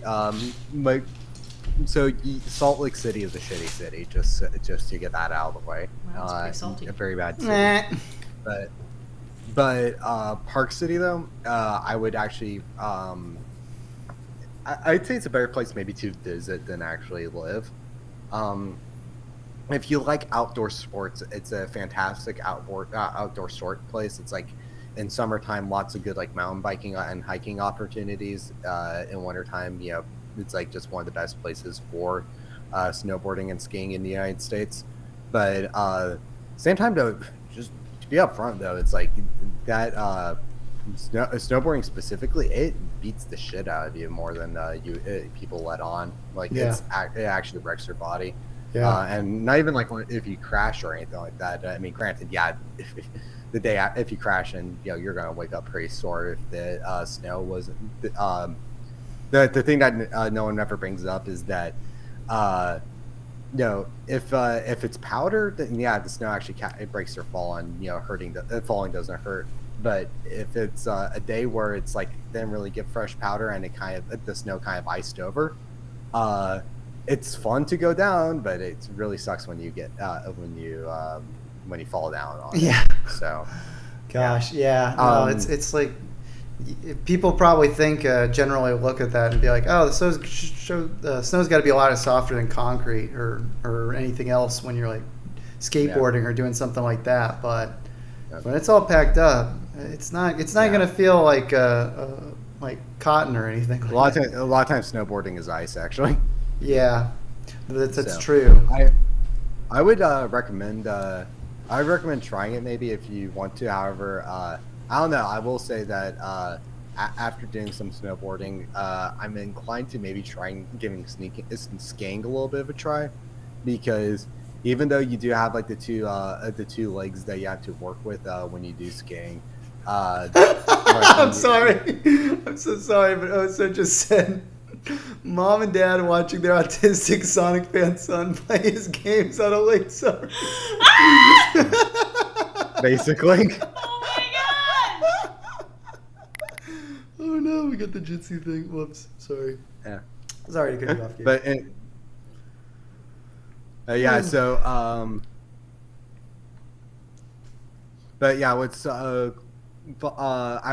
So Salt Lake City is a shitty city, just to get that out of the way. Wow, it's pretty salty. A very bad city. Nah. But Park City though, I would actually I'd say it's a better place maybe to visit than actually live. if you like outdoor sports, it's a fantastic outdoor sport place. It's like in summertime, lots of good like mountain biking and hiking opportunities. In wintertime, it's like just one of the best places for snowboarding and skiing in the United States. But same time, though, just to be upfront though, it's like that snowboarding specifically, it beats the shit out of you more than people let on. Like it actually wrecks your body. Yeah. And not even like if you crash or anything like that. I mean, granted, yeah, if you crash and you're gonna wake up pretty sore if the snow wasn't. The thing that no one ever brings up is that if it's powder, then the snow actually it breaks your fall, and hurting falling doesn't hurt. But if it's a day where it's like didn't really get fresh powder and the snow kind of iced over, it's fun to go down, but it really sucks when you get when you fall down on it. Yeah. So, Gosh, yeah. No, it's like people probably think generally look at that and be like, oh, the snow's got to be a lot softer than concrete or anything else when you're like skateboarding or doing something like that. But when it's all packed up, it's not going to feel like cotton or anything. A lot of times snowboarding is ice, actually. Yeah, that's true. I would recommend trying it maybe if you want to. However, I don't know. I will say that after doing some snowboarding, I'm inclined to maybe try giving skiing a little bit of a try, because even though you do have like the two legs that you have to work with when you do skiing. I'm sorry. I'm so sorry, but Oso just said mom and dad watching their autistic Sonic fan son play his games on a late summer. Basically. Oh my god! Oh no, we got the Jitsi thing. Whoops. Sorry. Yeah. Sorry to cut you off, Gabe. But yeah, what's I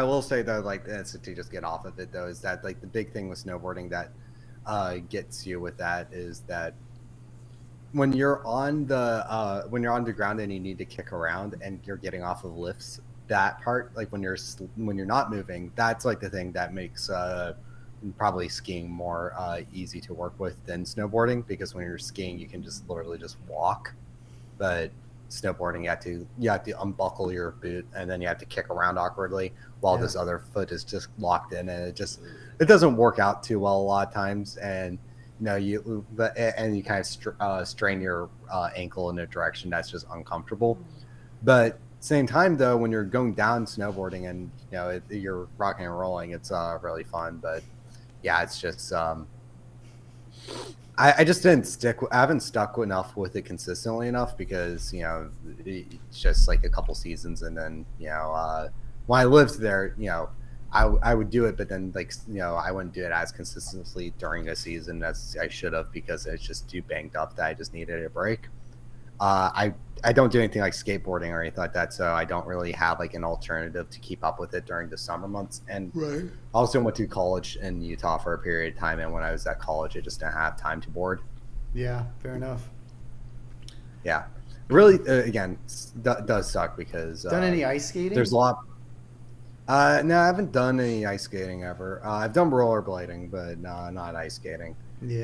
will say though, like to just get off of it though, is that like the big thing with snowboarding that gets you with that is that when you're on the ground and you need to kick around and you're getting off of lifts, that part, like when you're not moving, that's like the thing that makes probably skiing more easy to work with than snowboarding, because when you're skiing you can just literally just walk, but snowboarding you have to unbuckle your boot and then you have to kick around awkwardly while this other foot is just locked in, and it doesn't work out too well a lot of times, and you kind of strain your ankle in a direction that's just uncomfortable. But same time though, when you're going down snowboarding and you're rocking and rolling, it's really fun. But yeah, it's just I just I haven't stuck enough with it consistently enough, because it's just like a couple seasons, and then when I lived there, I would do it, but then I wouldn't do it as consistently during a season as I should have, because it's just too banged up that I just needed a break. I don't do anything like skateboarding or anything like that, so I don't really have like an alternative to keep up with it during the summer months. And I also went to college in Utah for a period of time, and when I was at college, I just didn't have time to board. Yeah, fair enough. Yeah, really, again, does suck because done any ice skating? There's a lot. No, I haven't done any ice skating ever. I've done rollerblading, but no, not ice skating. Yeah,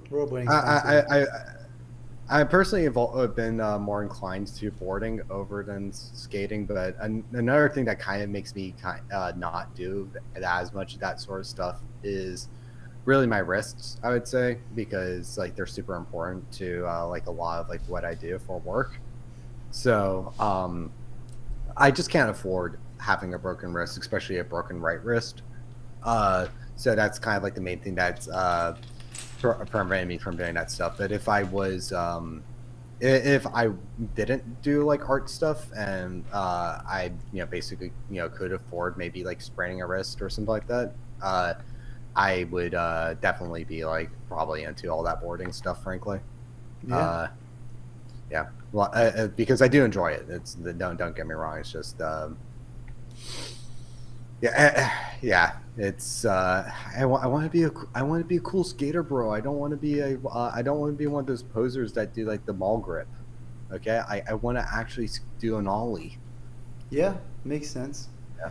rollerblading. I personally have been more inclined to boarding over than skating, but another thing that kind of makes me not do as much of that sort of stuff is really my wrists, I would say, because like they're super important to like a lot of like what I do for work. So I just can't afford having a broken wrist, especially a broken right wrist. So that's kind of like the main thing that's preventing me from doing that stuff. But if I was if I didn't do like art stuff and I basically could afford maybe like spraining a wrist or something like that, I would definitely be like probably into all that boarding stuff, frankly. Yeah. Well, because I do enjoy it. It's don't get me wrong, it's just yeah, it's I want to be a cool skater, bro. I don't want to be one of those posers that do like the mall grip. Okay, I want to actually do an ollie. Yeah, makes sense. Yeah.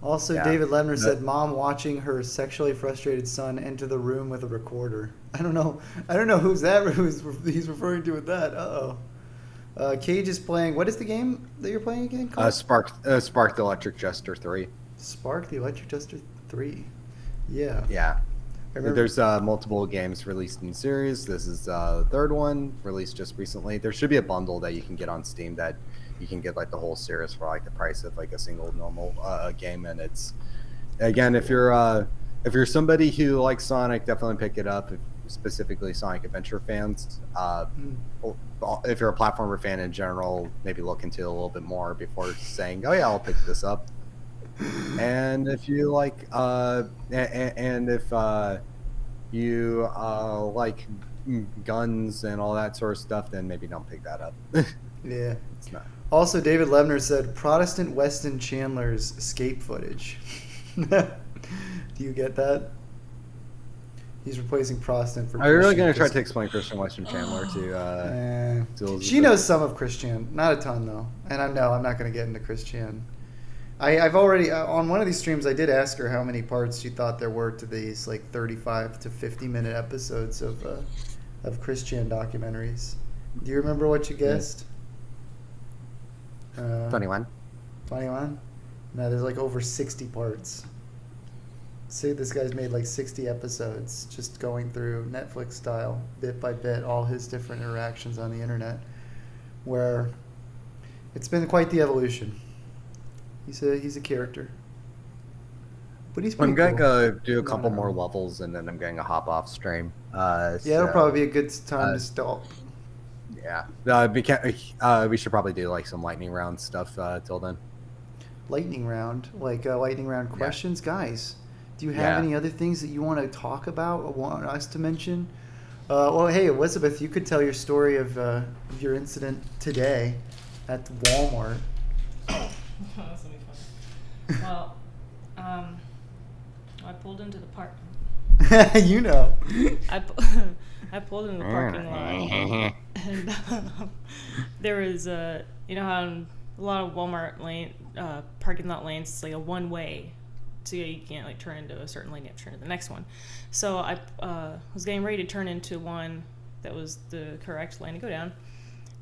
Also, Yeah. David Lebner No- said, "Mom watching her sexually frustrated son enter the room with a recorder." I don't know who's he's referring to with that. Cage is playing. What is the game that you're playing again? called? Spark the Electric Jester 3. Spark the Electric Jester 3. Yeah. Yeah. I remember. There's multiple games released in the series. This is the third one released just recently. There should be a bundle that you can get on Steam that you can get like the whole series for like the price of like a single normal game. And it's, again, if you're somebody who likes Sonic, definitely pick it up. Specifically Sonic Adventure fans. Or if you're a platformer fan in general, maybe look into it a little bit more before saying, "Oh yeah, I'll pick this up." And if you like, and if you like guns and all that sort of stuff, then maybe don't pick that up. Yeah. It's not. Also, David Lebner said, "Protestant Weston Chandler's escape footage." Do you get that? He's replacing Protestant for. Are you really Christian going to try Chris- to explain Christian Western Chandler to Elizabeth? She knows some of Christian, not a ton though. And I'm not going to get into Christian. I've already on one of these streams I did ask her how many parts she thought there were to these like 35 to 50-minute episodes of Christian documentaries. Do you remember what you guessed? 21. 21? No, there's like over 60 parts. See, this guy's made like 60 episodes just going through Netflix style, bit by bit, all his different interactions on the internet, where it's been quite the evolution. He's a character. But he's pretty I'm going cool. to do a couple No. more levels and then I'm going to hop off stream. Yeah, it'll probably be a good time to stop. Yeah. We should probably do like some lightning round stuff till then. Lightning round, like lightning round questions. Guys, do you have Yeah. any other things that you want to talk about or want us to mention? Well, hey, Elizabeth, you could tell your story of your incident today at Walmart. That's gonna be fun. Well, I pulled into the park. You know. I pulled into the parking lot, and there was you know how in a lot of Walmart parking lot lanes, it's like a one way, so you can't like turn into a certain lane, you have to turn to the next one. So I was getting ready to turn into one that was the correct lane to go down,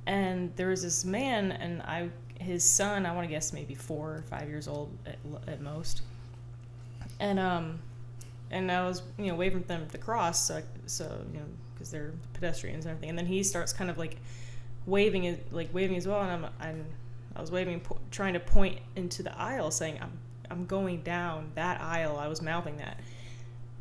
and there was this man, and his son, I want to guess maybe 4 or 5 years old at most, and I was waving them to cross, so because they're pedestrians and everything, and then he starts kind of like waving as well, and I was waving, trying to point into the aisle, saying I'm going down that aisle. I was mouthing that,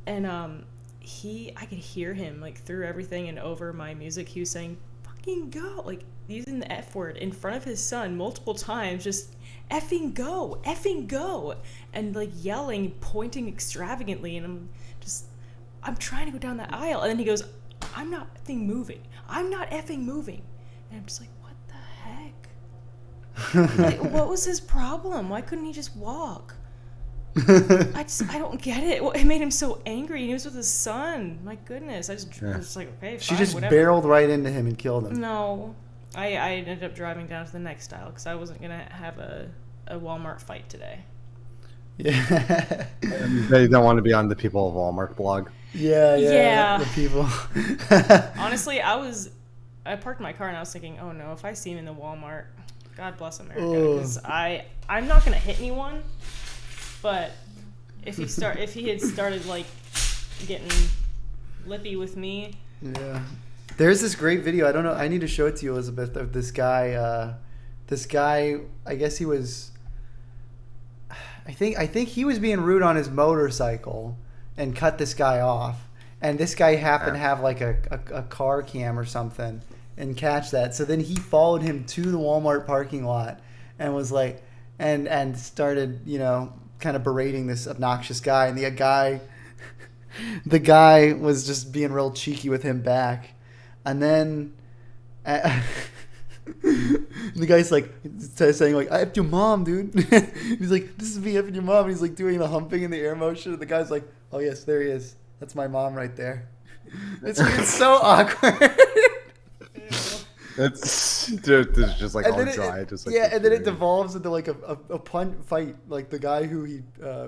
and I could hear him like through everything and over my music. He was saying "fucking go," like using the F word in front of his son multiple times, just effing go, and like yelling, pointing extravagantly, and I'm trying to go down that aisle, and then he goes, I'm not effing moving, and I'm just like, what the heck? Like, what was his problem? Why couldn't he just walk? I don't get it. It made him so angry, and he was with his son. My goodness, I was like, okay, fine, She just whatever. barreled right into him and killed him. No, I ended up driving down to the next aisle because I wasn't gonna have a Walmart fight today. Yeah. They don't want to be on the People of Walmart blog. Yeah. The people. Honestly, I parked my car and I was thinking, oh no, if I see him in the Walmart, God bless America, because I'm not gonna hit anyone, but if he had started like getting lippy with me. Yeah. There's this great video. I don't know. I need to show it to you, Elizabeth, of this guy. I guess he was. I think he was being rude on his motorcycle and cut this guy off. And this guy happened to have like a car cam or something and catch that. So then he followed him to the Walmart parking lot and was like, and started, kind of berating this obnoxious guy. And the guy was just being real cheeky with him back. And then the guy's like saying like, I effed your mom, dude. He's like, this is me effing your mom. And he's like doing the humping in the air motion. And the guy's like, oh yes, there he is. That's my mom right there. It's so awkward. It's just like And all then dry, just like yeah, and then it infuriating. devolves into like a pun fight. Like the guy who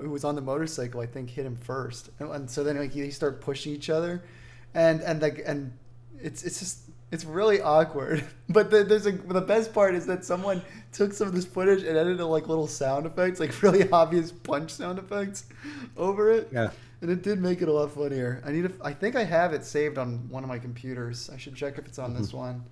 was on the motorcycle, I think, hit him first, and so then like they start pushing each other, and it's just it's really awkward. But the best part is that someone took some of this footage and edited like little sound effects, like really obvious punch sound effects, over it. Yeah. And it did make it a lot funnier. I think I have it saved on one of my computers. I should check if it's on this one.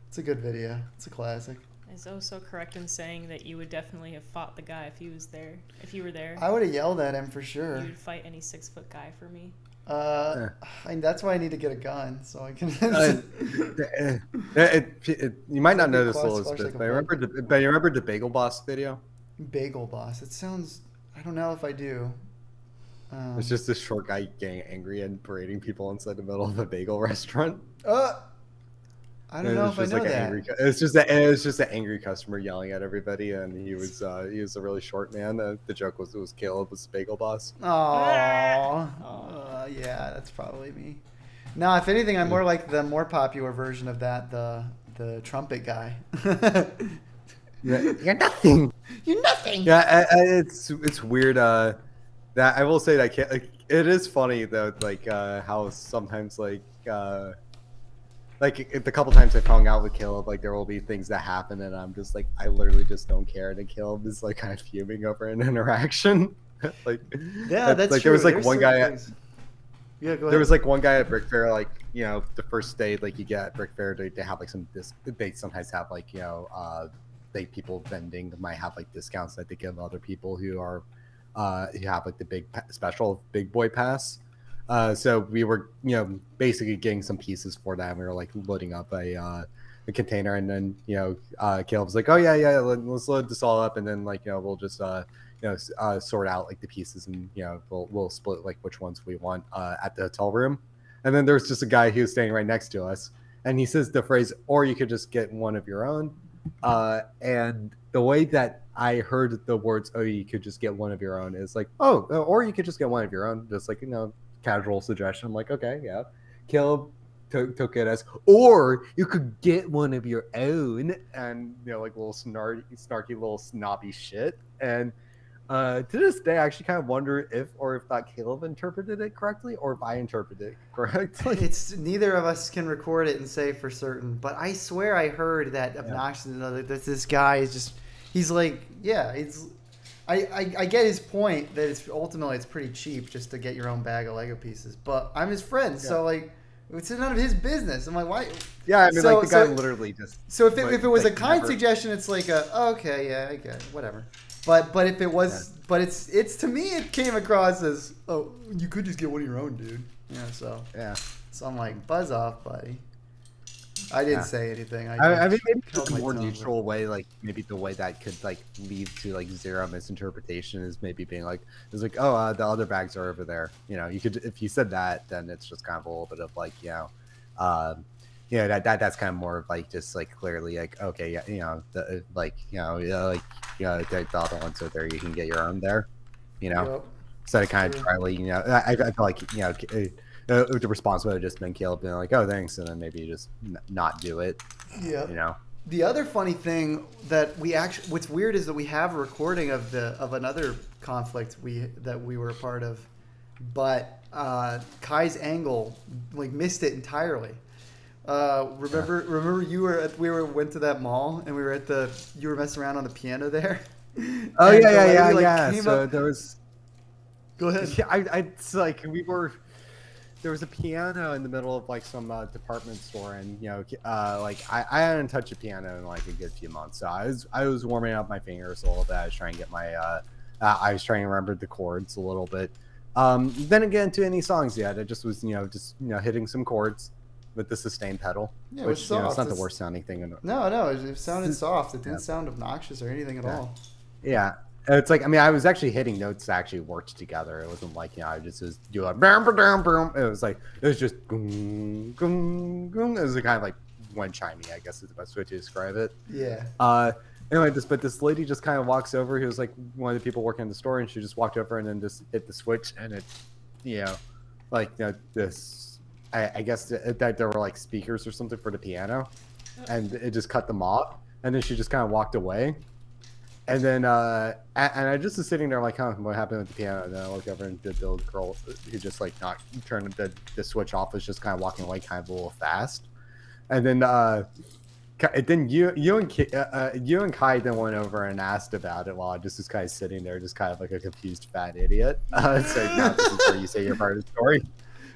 It's a good video. It's a classic. Is also correct in saying that you would definitely have fought the guy if he was there. If you were there, I would have yelled at him for sure. you would fight any 6-foot guy for me. That's why I need to get a gun so I can. You might not know That'd this, be Elizabeth, like a but you remember the Bagel Boss video? Bagel Boss. It sounds. I don't know if I do. It's just this short guy getting angry and parading people inside the middle of a bagel restaurant. I don't know if I know that. It's just an angry customer yelling at everybody, and he was a really short man. The joke was it was Caleb was the Bagel Boss. Oh, yeah, that's probably me. No, if anything, I'm more like the more popular version of that, the trumpet guy. Yeah, you're nothing. You're nothing. Yeah, it's weird. That I will say that it is funny though, like how sometimes like the couple times I hung out with Caleb, like there will be things that happen, and I'm just like I literally just don't care, and Caleb is like kind of fuming over an interaction. Like Yeah, that's like true. there was like There's one certain guy. things. Yeah, go ahead. There was like one guy at Brick Fair, like the first day, like you get at Brick Fair, they have like they sometimes have like like people vending might have like discounts that they give other people who are who have like the special big boy pass. So we were basically getting some pieces for that, and we were like loading up a container, and then Caleb's like, oh yeah, let's load this all up, and then like we'll just sort out like the pieces, and we'll split like which ones we want at the hotel room. And then there's just a guy who was standing right next to us, and he says the phrase, or you could just get one of your own. And the way that I heard the words, oh, you could just get one of your own, is like, oh, or you could just get one of your own, just like casual suggestion. I'm like, okay, yeah. Caleb took it as, or you could get one of your own, and like little snarky little snobby shit. And to this day, I actually kind of wonder if not Caleb interpreted it correctly, or if I interpreted it correctly. It's neither of us can record it and say for certain, but I swear I heard that obnoxious. That this guy is just. He's like, yeah, it's. I get his point that it's ultimately it's pretty cheap just to get your own bag of Lego pieces, but I'm his friend, so like. It's none of his business. I'm like, why? Yeah, I mean, like the guy literally just. So if it was a kind suggestion, it's like okay, yeah, I get it, whatever. But if it was, but it's to me it came across as, oh, you could just get one of your own, dude. Yeah, so I'm like, buzz off, buddy. I didn't say anything. I mean, maybe just a more neutral way, like maybe the way that could like lead to like zero misinterpretation is maybe being like, it's like, oh, the other bags are over there. You could, if you said that, then it's just kind of a little bit of like, that's kind of more of like just like clearly like, okay, yeah, the other ones are there, you can get your own there, instead of kind of dryly, I feel like the response would have just been Caleb being like, oh, thanks, and then maybe you just not do it. Yeah. The other funny thing that what's weird is that we have a recording of another conflict that we were a part of, but Kai's angle like missed it entirely. Remember we went to that mall and you were messing around on the piano there. Oh yeah. So there was. Go ahead. Yeah, it's like there was a piano in the middle of like some department store, and like I hadn't touched a piano in like a good few months, so I was warming up my fingers a little bit. I was trying to get my I was trying to remember the chords a little bit. Didn't get into any songs yet. I just was hitting some chords with the sustain pedal, yeah, it which was soft. it's not the worst sounding thing. No, it sounded soft. It didn't sound obnoxious or anything at all. Yeah. It's like, I mean, I was actually hitting notes that actually worked together. It wasn't like, I just was doing boom, boom, boom. It was like, it was just boom, boom, boom. It was kind of like one chimey, I guess is the best way to describe it. Yeah. Anyway, this lady just kind of walks over, who was like one of the people working in the store, and she just walked over and then just hit the switch, and it, this, I guess that there were like speakers or something for the piano. and it just cut them off. And then she just kind of walked away. And then, and I just was sitting there like, huh, what happened with the piano? And then I looked over and the girl who just like not turned the switch off was just kind of walking away kind of a little fast. And then, you and Kai then went over and asked about it while I just was kind of sitting there, just kind of like a confused fat idiot. So now this is where you say your part of the story.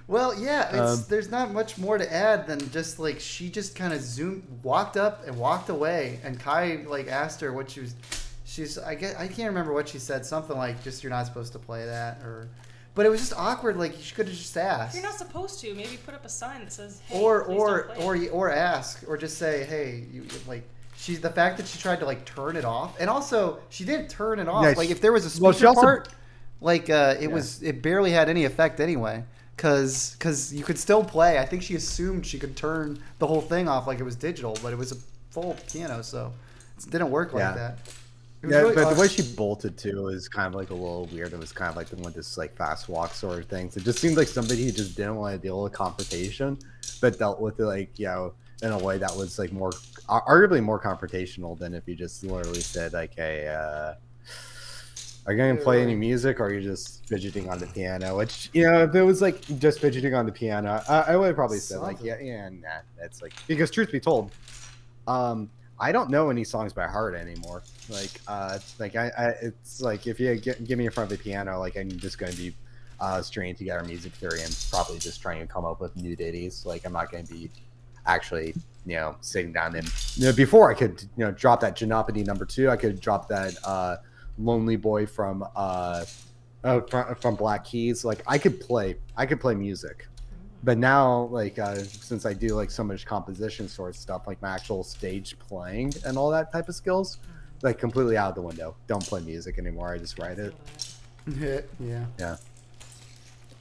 Well, yeah, there's not much more to add than just like she just kind of walked up and walked away, and Kai like asked her what I can't remember what she said, something like just you're not supposed to play that, but it was just awkward. Like she could have just asked. If you're not supposed to, maybe put up a sign that says, "Hey, or ask, or just say, hey, the fact that she tried to like turn it off, and also she didn't turn it off. Yeah, like if there was a speaker part, like it barely had any effect anyway. Because you could still play. I think she assumed she could turn the whole thing off like it was digital, but it was a full piano, so it didn't work like that. Yeah, really but the way she bolted too was kind of like a little weird. It was kind of like the one just like fast walk sort of things. It just seemed like somebody who just didn't want to deal with confrontation, but dealt with it like, in a way that was like more, arguably more confrontational than if you just literally said like, hey, are you going to play any music, or are you just fidgeting on the piano? Which, if it was like just fidgeting on the piano, I would have probably said like, nah. That's like, because truth be told, I don't know any songs by heart anymore. Like, it's like if you get me in front of the piano, like I'm just going to be stringing together music theory and probably just trying to come up with new ditties. Like I'm not going to be actually, sitting down and before I could, drop that Janopody #2, I could drop that Lonely Boy from Black Keys. Like I could play music, but now like since I do like so much composition sort of stuff, like my actual stage playing and all that type of skills, like completely out the window. Don't play music anymore. I just write it. Yeah.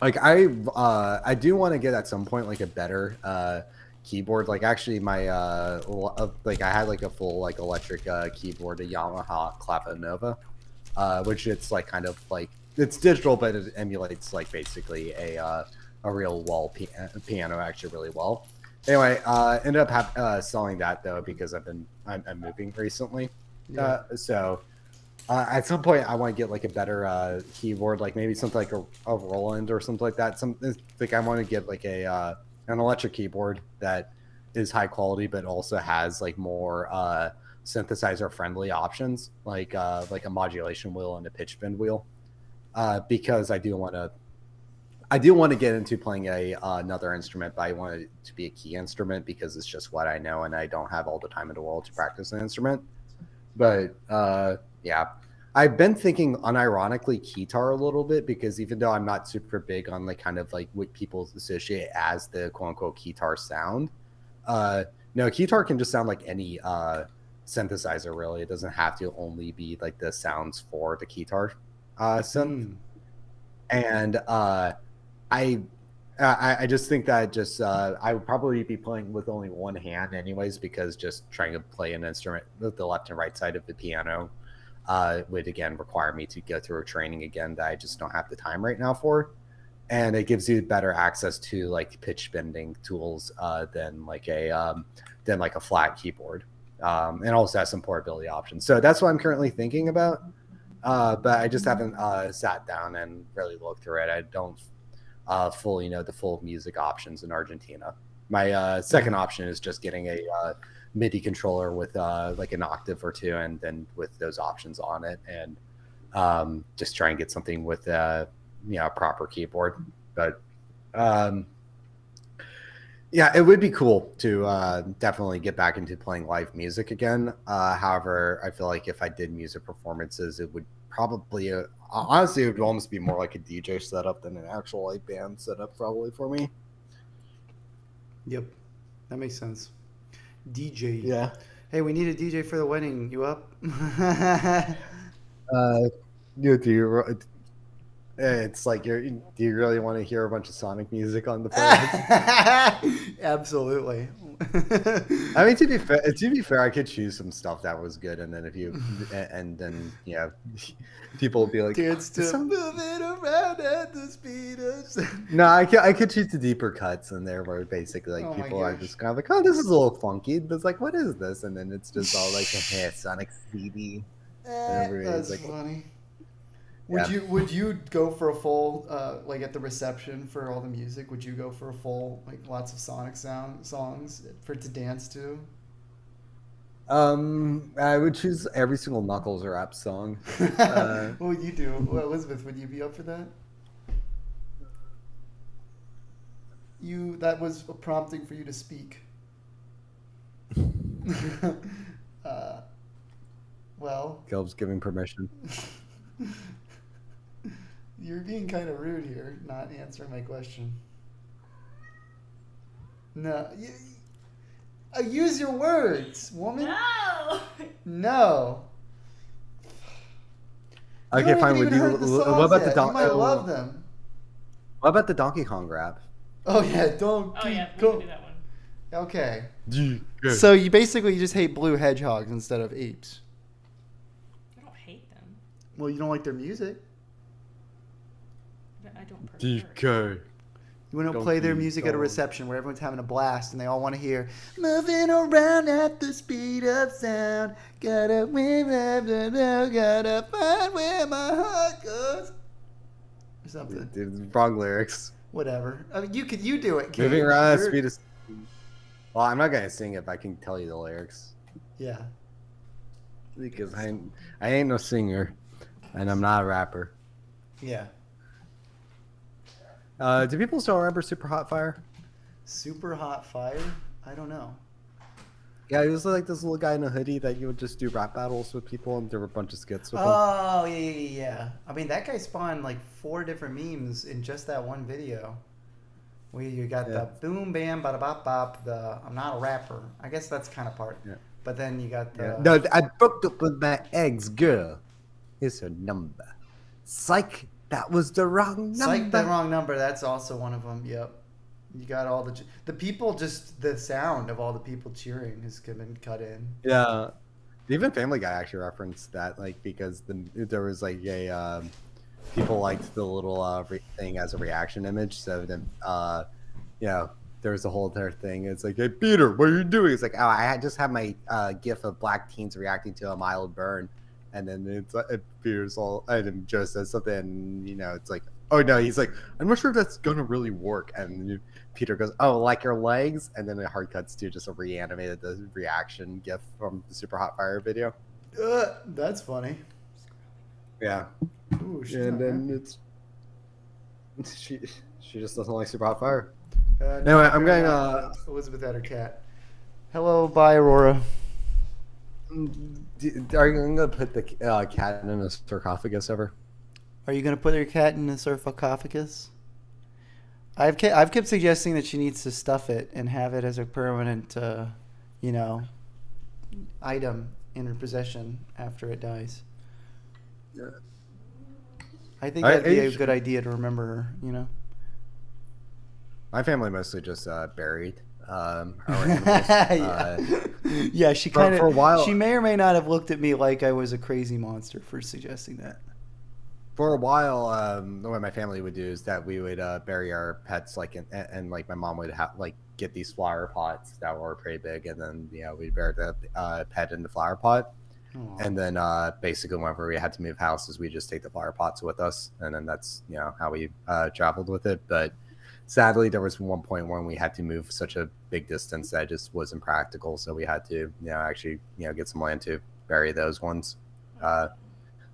Like I do want to get at some point like a better keyboard. Like actually my like I had like a full like electric keyboard, a Yamaha Clava Nova. Which it's like kind of like it's digital, but it emulates like basically a real wall piano actually really well. Anyway, ended up selling that though because I'm moving recently. So at some point I want to get like a better keyboard, like maybe something like a Roland or something like that. Like I want to get like an electric keyboard that is high quality, but also has like more synthesizer friendly options, like a modulation wheel and a pitch bend wheel, because I do want to get into playing another instrument, but I want it to be a key instrument because it's just what I know and I don't have all the time in the world to practice an instrument. But I've been thinking unironically guitar a little bit, because even though I'm not super big on like kind of like what people associate as the quote unquote guitar sound, no, guitar can just sound like any synthesizer really. It doesn't have to only be like the sounds for the guitar synth. And I just think that just I would probably be playing with only one hand anyways, because just trying to play an instrument with the left and right side of the piano would again require me to go through a training again that I just don't have the time right now for. And it gives you better access to like pitch bending tools than like a flat keyboard. And also has some portability options. So that's what I'm currently thinking about. But I just haven't sat down and really looked through it. I don't fully know the full music options in Argentina. My second option is just getting a MIDI controller with like an octave or two, and then with those options on it, and just try and get something with a proper keyboard. But yeah, it would be cool to definitely get back into playing live music again. However, I feel like if I did music performances, it would probably, honestly, it would almost be more like a DJ setup than an actual like band setup probably for me. Yep, that makes sense. DJ. Yeah. Hey, we need a DJ for the wedding. You up? It's like do you really want to hear a bunch of Sonic music on the playlist? Absolutely. I mean, to be fair, I could choose some stuff that was good, and then and then people will be like, Dance "This to song-" moving around at the speed of sound. No, I could choose the deeper cuts in there where basically like Oh my people are gosh. just kind of like, "Oh, this is a little funky," but it's like, "What is this?" And then it's just all like, "Hey, Sonic CD." That's like, funny. Yeah. Would you go for a full like at the reception for all the music? Would you go for a full like lots of Sonic songs for to dance to? I would choose every single Knuckles rap song. What would you do? Well, Elizabeth, would you be up for that? That was a prompting for you to speak. uh, well, Gilb's giving permission. you're being kind of rude here, not answering my question. No, use your words, woman. No. No. You Okay, haven't fine. even heard the songs What about yet. the You might love them. What about the Donkey Kong rap? Oh yeah, don't. Oh yeah, we go. can do that one. Okay. Good. So you basically just hate blue hedgehogs instead of apes. I don't hate them. Well, you don't like their music. But I don't prefer. DK. You want to Don't play their be music at a dumb. reception where everyone's having a blast and they all want to hear moving around at the speed of sound. Gotta gotta find where my heart goes. Or something. Dude, wrong lyrics. Whatever. I mean, you do it. Kate. Moving around at You're- speed of. Well, I'm not gonna sing it, but I can tell you the lyrics Yeah. because I ain't no singer, and I'm not a rapper. Yeah. Do people still remember Super Hot Fire? Super hot fire. I don't know. Yeah, he was like this little guy in a hoodie that you would just do rap battles with people, and there were a bunch of skits with him. Oh yeah. I mean, that guy spawned like 4 different memes in just that one video. Where you got Yeah. the boom bam bada bop bop. The I'm not a rapper. I guess that's kind of part. Yeah. But then you got the No, I broke up with my ex girl. Here's her number. Psych, that was the wrong number. psych the wrong number. That's also one of them. Yep. You got all the people. Just the sound of all the people cheering has been cut in. Yeah, even Family Guy actually referenced that, like because there was like a people liked the little thing as a reaction image. So then, there was a whole other thing. It's like, hey Peter, what are you doing? It's like, oh, I just have my gif of black teens reacting to a mild burn, and then Peter's all, and then Joe says something, and it's like, oh no, he's like, I'm not sure if that's gonna really work, and Peter goes, oh, like your legs, and then it hard cuts to just a reanimated the reaction gif from the Super Hot Fire video. That's funny. Yeah, Ooh, she's and not then she just doesn't like Super Hot Fire. no, Anyway, I'm going. Elizabeth had her cat. Hello, bye, Aurora. Are you gonna put the cat in a sarcophagus ever? Are you gonna put your cat in a sarcophagus? I've kept suggesting that she needs to stuff it and have it as a permanent, item in her possession after it dies. Yeah. I think that'd be a good idea to remember her. My family mostly just buried our Yeah. Yeah, she kind of for a while. She may or may not have looked at me like I was a crazy monster for suggesting that. For a while, what my family would do is that we would bury our pets, and like my mom would get these flower pots that were pretty big, and then we'd bury the pet in the flower pot, Aw. and then basically whenever we had to move houses, we just take the flower pots with us, and then that's how we traveled with it. But sadly, there was one point when we had to move such a big distance that it just wasn't practical, so we had to actually get some land to bury those ones.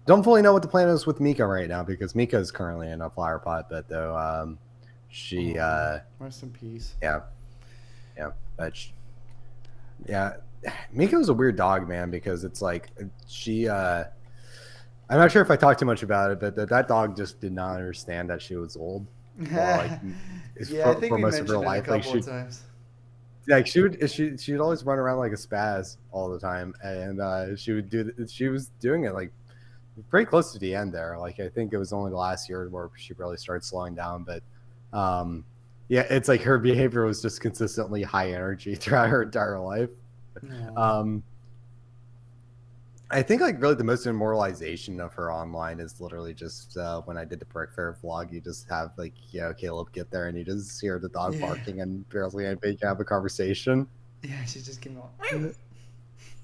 Don't fully know what the plan is with Mika right now because Mika is currently in a flower pot, but though she Rest in peace. Mika was a weird dog, man, because it's like she I'm not sure if I talked too much about it, but that dog just did not understand that she was old. I think we mentioned it a couple of times. Like she'd always run around like a spaz all the time, and she was doing it like pretty close to the end there. Like I think it was only the last year where she really started slowing down, but yeah, it's like her behavior was just consistently high energy throughout her entire life. Aw. I think like really the most immortalization of her online is literally just when I did the Brick Fair vlog. You just have like Caleb get there and you just hear the dog Yeah. barking and barely anybody can have a conversation. Yeah, she just came on.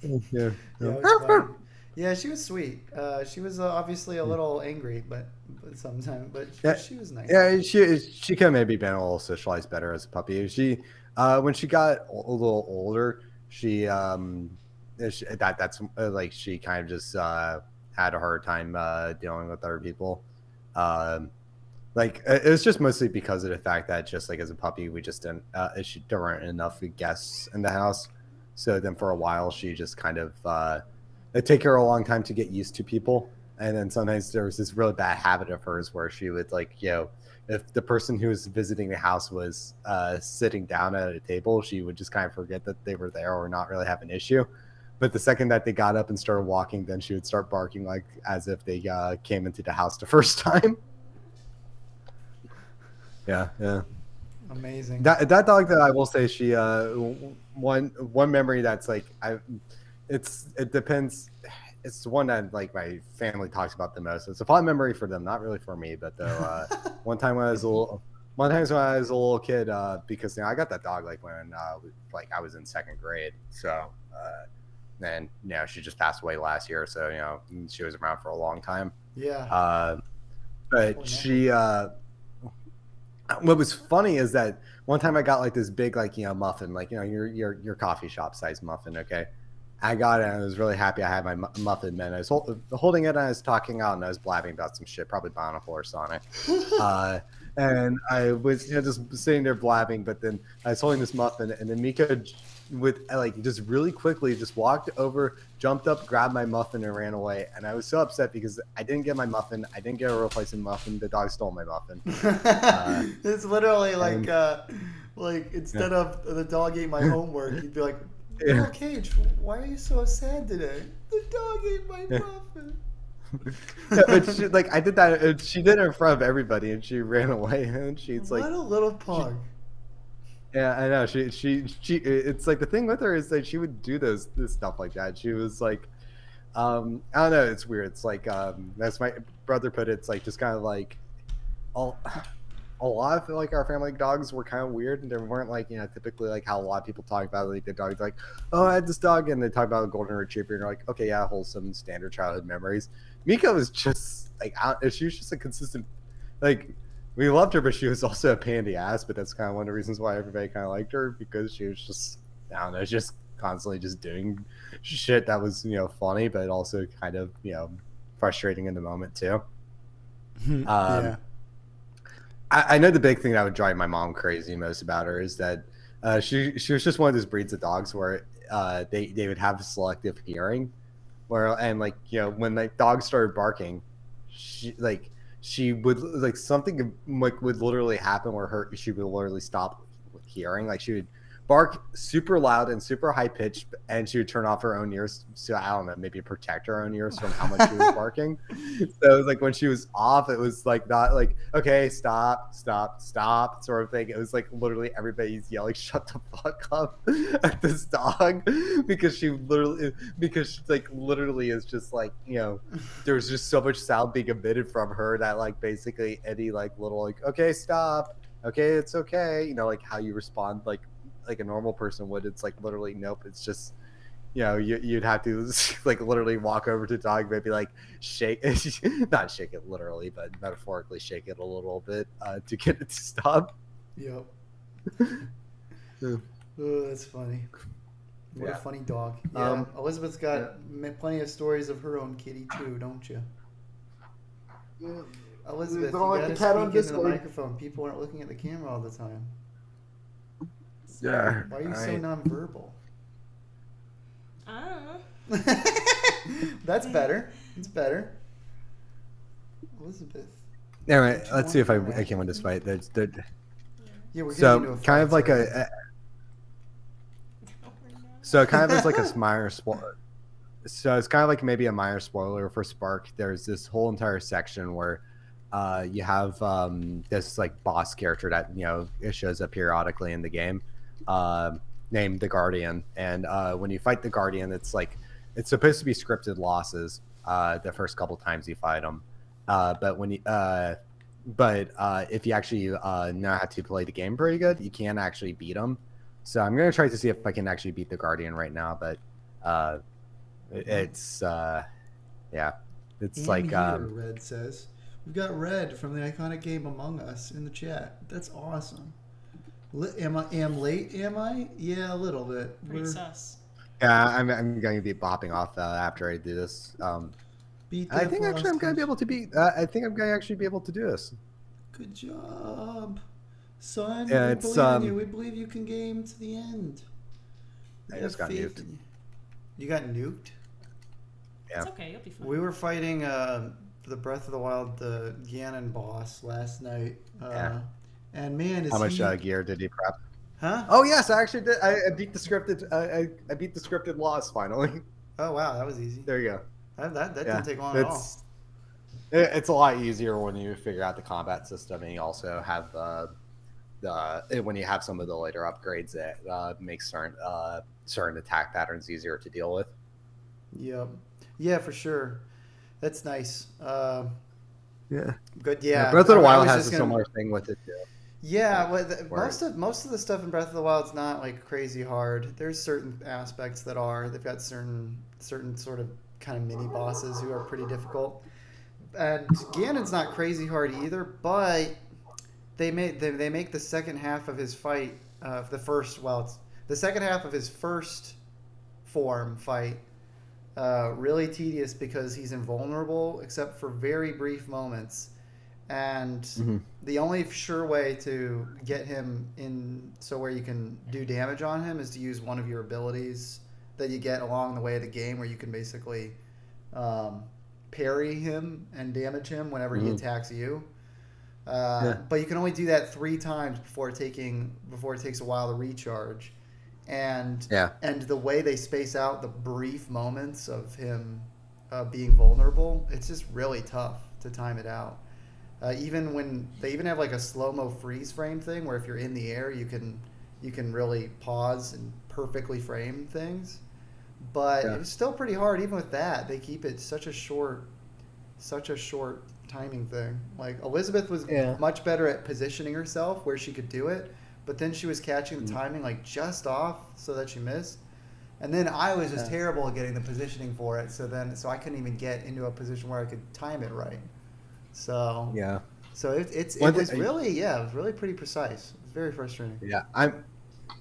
Yeah. Yeah, it was funny. Yeah, she was sweet. She was obviously a little angry, but sometimes, but Yeah. she was nice. Yeah, she could have maybe been a little socialized better as a puppy. She when she got a little older, she that's like she kind of just had a hard time dealing with other people. Like it was just mostly because of the fact that just like as a puppy, we just didn't there weren't enough guests in the house. So then for a while, she just kind of it'd take her a long time to get used to people. And then sometimes there was this really bad habit of hers where she would like, if the person who was visiting the house was sitting down at a table, she would just kind of forget that they were there or not really have an issue. But the second that they got up and started walking, then she would start barking like as if they came into the house the first time. Yeah. Amazing. That dog that I will say she one memory that's like it depends. It's the one that like my family talks about the most. It's a fond memory for them, not really for me. But though one time when I was a little kid, because I got that dog like when like I was in second grade. So and she just passed away last year. So she was around for a long time. Yeah. But she what was funny is that one time I got like this big like muffin, like your coffee shop size muffin. Okay, I got it and I was really happy I had my muffin. And I was holding it and I was talking out and I was blabbing about some shit, probably Bountiful or Sonic. And I was just sitting there blabbing, but then I was holding this muffin and then Mika with like just really quickly just walked over, jumped up, grabbed my muffin and ran away. And I was so upset because I didn't get my muffin. I didn't get a replacement muffin. The dog stole my muffin. It's literally like instead of the dog ate my homework, you'd be like, "Oh, Cage, why are you so sad today? The dog ate my muffin." Yeah, but she, like I did that. And she did it in front of everybody, and she ran away. And she's like, "What a little pug." Yeah, I know. She. It's like the thing with her is that she would do this stuff like that. She was like, I don't know. It's weird. It's like, as my brother put it, it's like just kind of like, a lot of like our family dogs were kind of weird, and they weren't like typically like how a lot of people talk about like the dogs like, oh, I had this dog, and they talk about a golden retriever, and they're like, okay, yeah, wholesome standard childhood memories. Mika was just like, she was just a consistent like. We loved her, but she was also a pain in the ass. But that's kind of one of the reasons why everybody kind of liked her, because she was just, I don't know, just constantly just doing shit that was, funny, but also kind of, frustrating in the moment too. Yeah. I know the big thing that would drive my mom crazy most about her is that she was just one of those breeds of dogs where they would have selective hearing, when like dogs started barking, she would like something like would literally happen where she would literally stop hearing. Like she would bark super loud and super high pitched, and she would turn off her own ears. So I don't know, maybe protect her own ears from how much she was barking. So it was like when she was off, it was like not like, okay, stop sort of thing. It was like literally everybody's yelling, shut the fuck up at this dog because she literally is just like, there's just so much sound being emitted from her that like basically any like little like, okay, stop, okay, it's okay, like how you respond like a normal person would. It's like literally nope. It's just you'd have to like literally walk over to the dog, maybe like shake not shake it literally, but metaphorically shake it a little bit to get it to stop. Yep. Oh, that's funny. What a funny dog. Yeah. Elizabeth's got plenty of stories of her own kitty too, don't you? Elizabeth, you gotta speak into the microphone. People aren't looking at the camera all the time. Yeah. Why are you so nonverbal? I don't know. That's better. It's better. Elizabeth. All right, let's see if I can win this fight. Yeah, we're so getting into a fight, kind of like sorry. so kind of as like a minor spoiler. so it's kind of like maybe a minor spoiler for Spark. There's this whole entire section where you have this like boss character that it shows up periodically in the game, uh, named the Guardian. And when you fight the Guardian, it's supposed to be scripted losses the first couple times you fight him. But when you if you actually know how to play the game pretty good, you can actually beat him. So I'm gonna try to see if I can actually beat the Guardian right now. But it's yeah, it's like here, Red says. We've got Red from the iconic game Among Us in the chat. That's awesome. Am late? Am I? Yeah, a little bit. Pretty sus. Yeah, I'm going to be bopping off after I do this. I think actually I'm going to be able to beat. I think I'm going to actually be able to do this. Good job, son. Yeah, we it's, believe in you. We believe you can game to the end. I just got nuked. In you. You got nuked? Yeah. It's okay. You'll be fine. We were fighting the Breath of the Wild, the Ganon boss last night. Yeah. And man, how much gear did he prep? Huh? Oh yes, I actually did. I beat the scripted. I beat the scripted loss finally. Oh wow, that was easy. There you go. That didn't take long at all. It's a lot easier when you figure out the combat system, and you also have when you have some of the later upgrades that makes certain attack patterns easier to deal with. Yep. Yeah, for sure. That's nice. Yeah. Good. Yeah. Breath of the Wild has a similar thing with it too. Yeah, most of the stuff in Breath of the Wild is not like crazy hard. There's certain aspects that are. They've got certain sort of kind of mini bosses who are pretty difficult. And Ganon's not crazy hard either, but they make the second half of his fight, the second half of his first form fight, really tedious because he's invulnerable except for very brief moments. And the only sure way to get him in where you can do damage on him is to use one of your abilities that you get along the way of the game, where you can basically parry him and damage him whenever he attacks you. But you can only do that 3 times before it takes a while to recharge. And the way they space out the brief moments of him being vulnerable, it's just really tough to time it out. Even when they have like a slow-mo freeze frame thing where if you're in the air you can really pause and perfectly frame things, but it's still pretty hard. Even with that, they keep it such a short timing thing. Like Elizabeth was much better at positioning herself where she could do it, but then she was catching the timing like just off so that she missed. And then I was just terrible at getting the positioning for it, so I couldn't even get into a position where I could time it right. So it was really pretty precise. It's very frustrating.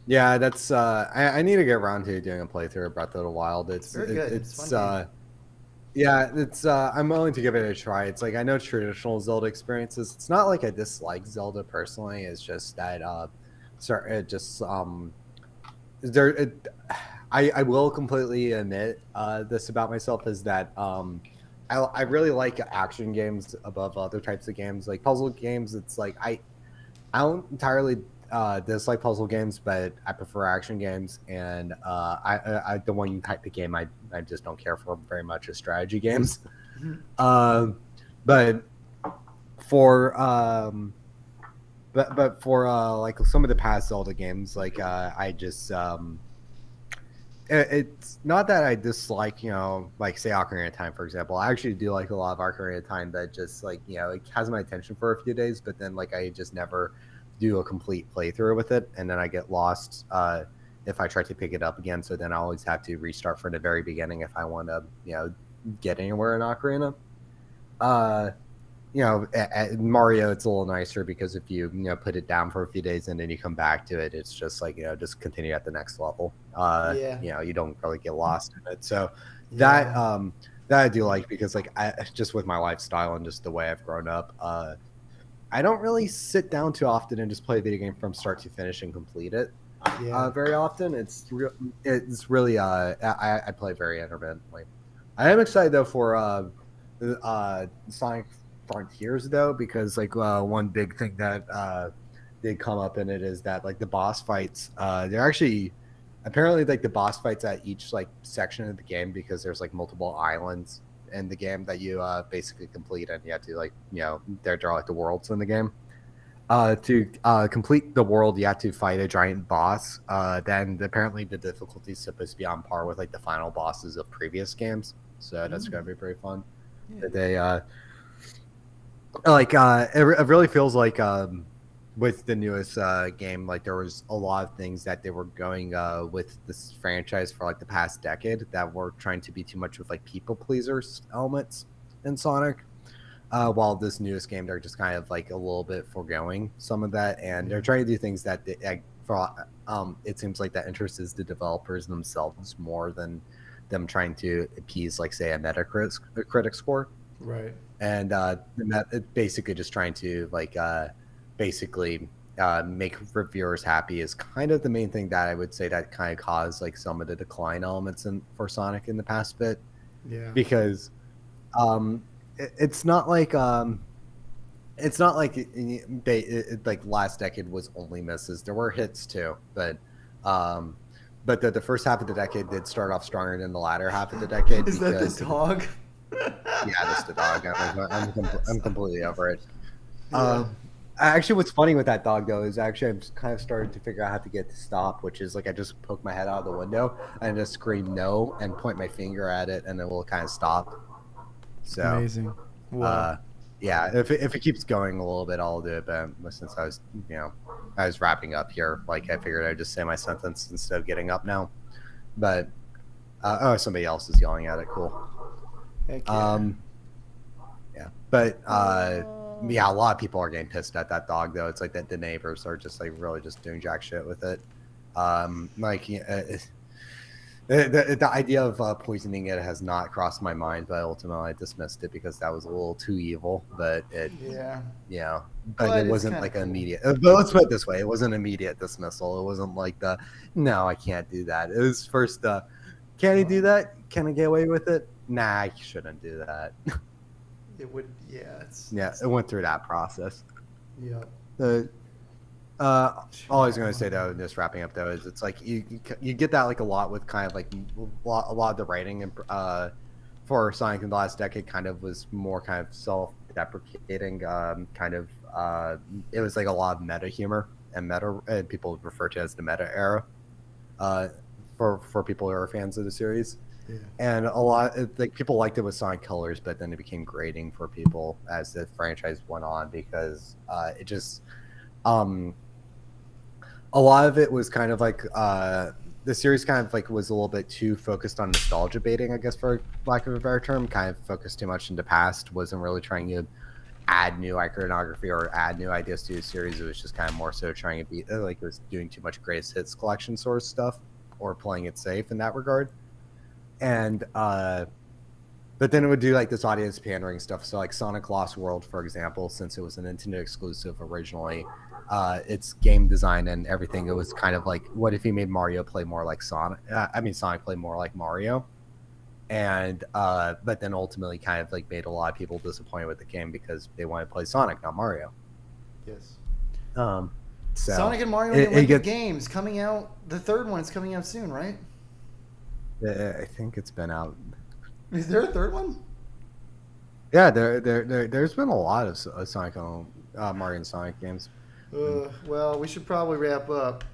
That's I need to get around to doing a playthrough of Breath of the Wild. It's very good. It's fun I'm willing to give it a try. It's like I know traditional Zelda experiences. It's not like I dislike Zelda personally. It's just that I will completely admit this about myself is that I really like action games above other types of games, like puzzle games. It's like I don't entirely dislike puzzle games, but I prefer action games. And I the one type of game I just don't care for very much is strategy games. But for like some of the past Zelda games, like I just it's not that I dislike, like say Ocarina of Time, for example. I actually do like a lot of Ocarina of Time, but just like, it has my attention for a few days, but then like I just never do a complete playthrough with it. And then I get lost if I try to pick it up again. So then I always have to restart from the very beginning if I want to, get anywhere in Ocarina. At Mario, it's a little nicer because if you put it down for a few days and then you come back to it, it's just like just continue at the next level. You don't really get lost in it. So that I do like because like just with my lifestyle and just the way I've grown up, I don't really sit down too often and just play a video game from start to finish and complete it. Very often. It's really I play very intermittently. I am excited though for Sonic Frontiers though, because like one big thing that did come up in it is that like the boss fights they're actually apparently like the boss fights at each like section of the game, because there's like multiple islands in the game that you basically complete, and you have to like they're like the worlds in the game. To complete the world, you have to fight a giant boss. Then apparently the difficulty is supposed to be on par with like the final bosses of previous games, so that's gonna be pretty fun. Yeah. That they it really feels like with the newest game, like there was a lot of things that they were going with this franchise for like the past decade that were trying to be too much with like people pleasers elements in Sonic. While this newest game, they're just kind of like a little bit foregoing some of that, and they're trying to do things that it seems like that interests the developers themselves more than them trying to appease, like, say, a Metacritic score. Right. And basically just trying to like basically make reviewers happy is kind of the main thing that I would say that kind of caused like some of the decline elements for Sonic in the past bit. Yeah. Because it's not like like last decade was only misses. There were hits too, but the first half of the decade did start off stronger than the latter half of the decade. Is that the dog? Yeah, that's the dog. I'm completely over it. Yeah. Actually, what's funny with that dog though is actually I'm kind of starting to figure out how to get to stop, which is like I just poke my head out of the window and just scream no and point my finger at it, and it will kind of stop. So Amazing. Wow. yeah, if it keeps going a little bit, I'll do it. But since I was wrapping up here, like I figured I'd just say my sentence instead of getting up now. But somebody else is yelling at it. Cool. Heck yeah. Yeah, but yeah, a lot of people are getting pissed at that dog though. It's like that the neighbors are just like really just doing jack shit with it. The idea of poisoning it has not crossed my mind, but ultimately I dismissed it because that was a little too evil. But it, Yeah. but it it's wasn't kinda like cool. an immediate. But let's put it this way: it wasn't an immediate dismissal. It wasn't like no, I can't do that. It was first, can I do that? Can I get away with it? Nah, I shouldn't do that. It would. Yeah. Yeah, it went through that process. Yeah. All I was going to say though, just wrapping up though, is it's like you get that like a lot with kind of like a lot of the writing and for Sonic in the last decade kind of was more kind of self-deprecating, kind of it was like a lot of meta humor and people refer to it as the meta era, for people who are fans of the series. Yeah. And a lot like people liked it with Sonic Colors, but then it became grating for people as the franchise went on because it just a lot of it was kind of like the series kind of like was a little bit too focused on nostalgia baiting, I guess, for lack of a better term. Kind of focused too much in the past, wasn't really trying to add new iconography or add new ideas to the series. It was just kind of more so trying to be like it was doing too much greatest hits collection sort of stuff or playing it safe in that regard. And but then it would do like this audience pandering stuff. So like Sonic Lost World, for example, since it was a Nintendo exclusive originally, its game design and everything, it was kind of like, what if you made Mario play more like Sonic? Sonic play more like Mario. And but then ultimately kind of like made a lot of people disappointed with the game because they wanted to play Sonic, not Mario. Yes. So Sonic and Mario Olympic Games coming out. The third one's coming out soon, right? I think it's been out. Is there a third one? Yeah, there's been a lot of Sonic Mario and Sonic games. Well, we should probably wrap up.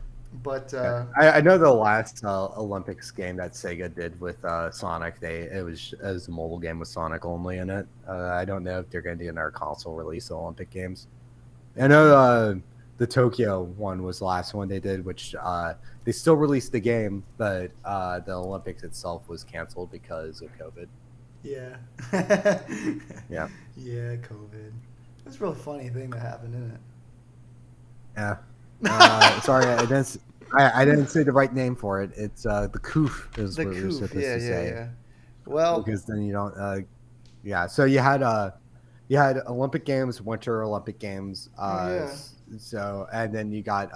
But I know the last Olympics game that Sega did with Sonic, it was a mobile game with Sonic only in it. I don't know if they're going to do another console release of Olympic games. I know the Tokyo one was the last one they did, which they still released the game, but the Olympics itself was canceled because of COVID. Yeah. Yeah. Yeah, COVID. That's a real funny thing that happened, isn't it? Yeah. Sorry, I didn't say the right name for it. It's the Coof is what we're supposed to say. Yeah. Well, because then you don't. Yeah. So you had Olympic Games, Winter Olympic Games. So and then you got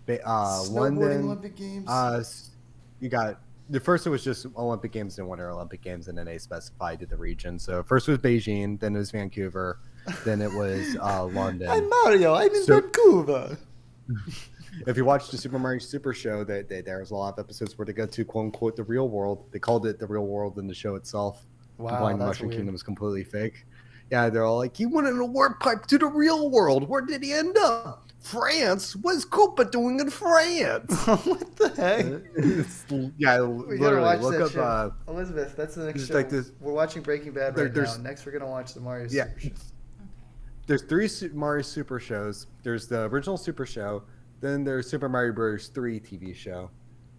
London Olympic Games. You got the first. It was just Olympic Games and Winter Olympic Games, and then they specified to the region. So first was Beijing, then it was Vancouver, then it was London. I'm Mario. I'm in Vancouver. if you watch the Super Mario Super Show, there's a lot of episodes where they go to quote unquote the real world. They called it the real world in the show itself. Wow, Implying the that's Mushroom weird. Kingdom is completely fake. Yeah, they're all like, he went in a warp pipe to the real world. Where did he end up? France? What's Koopa doing in France? What the heck? Yeah, We gotta literally. watch Look that up. show. Elizabeth, that's the next just show. like this- We're watching Breaking Bad right now. there's- Next, we're gonna watch the Mario Yeah. Super Show. There's 3 Mario Super shows. There's the original Super Show. Then there's Super Mario Bros. 3 TV show.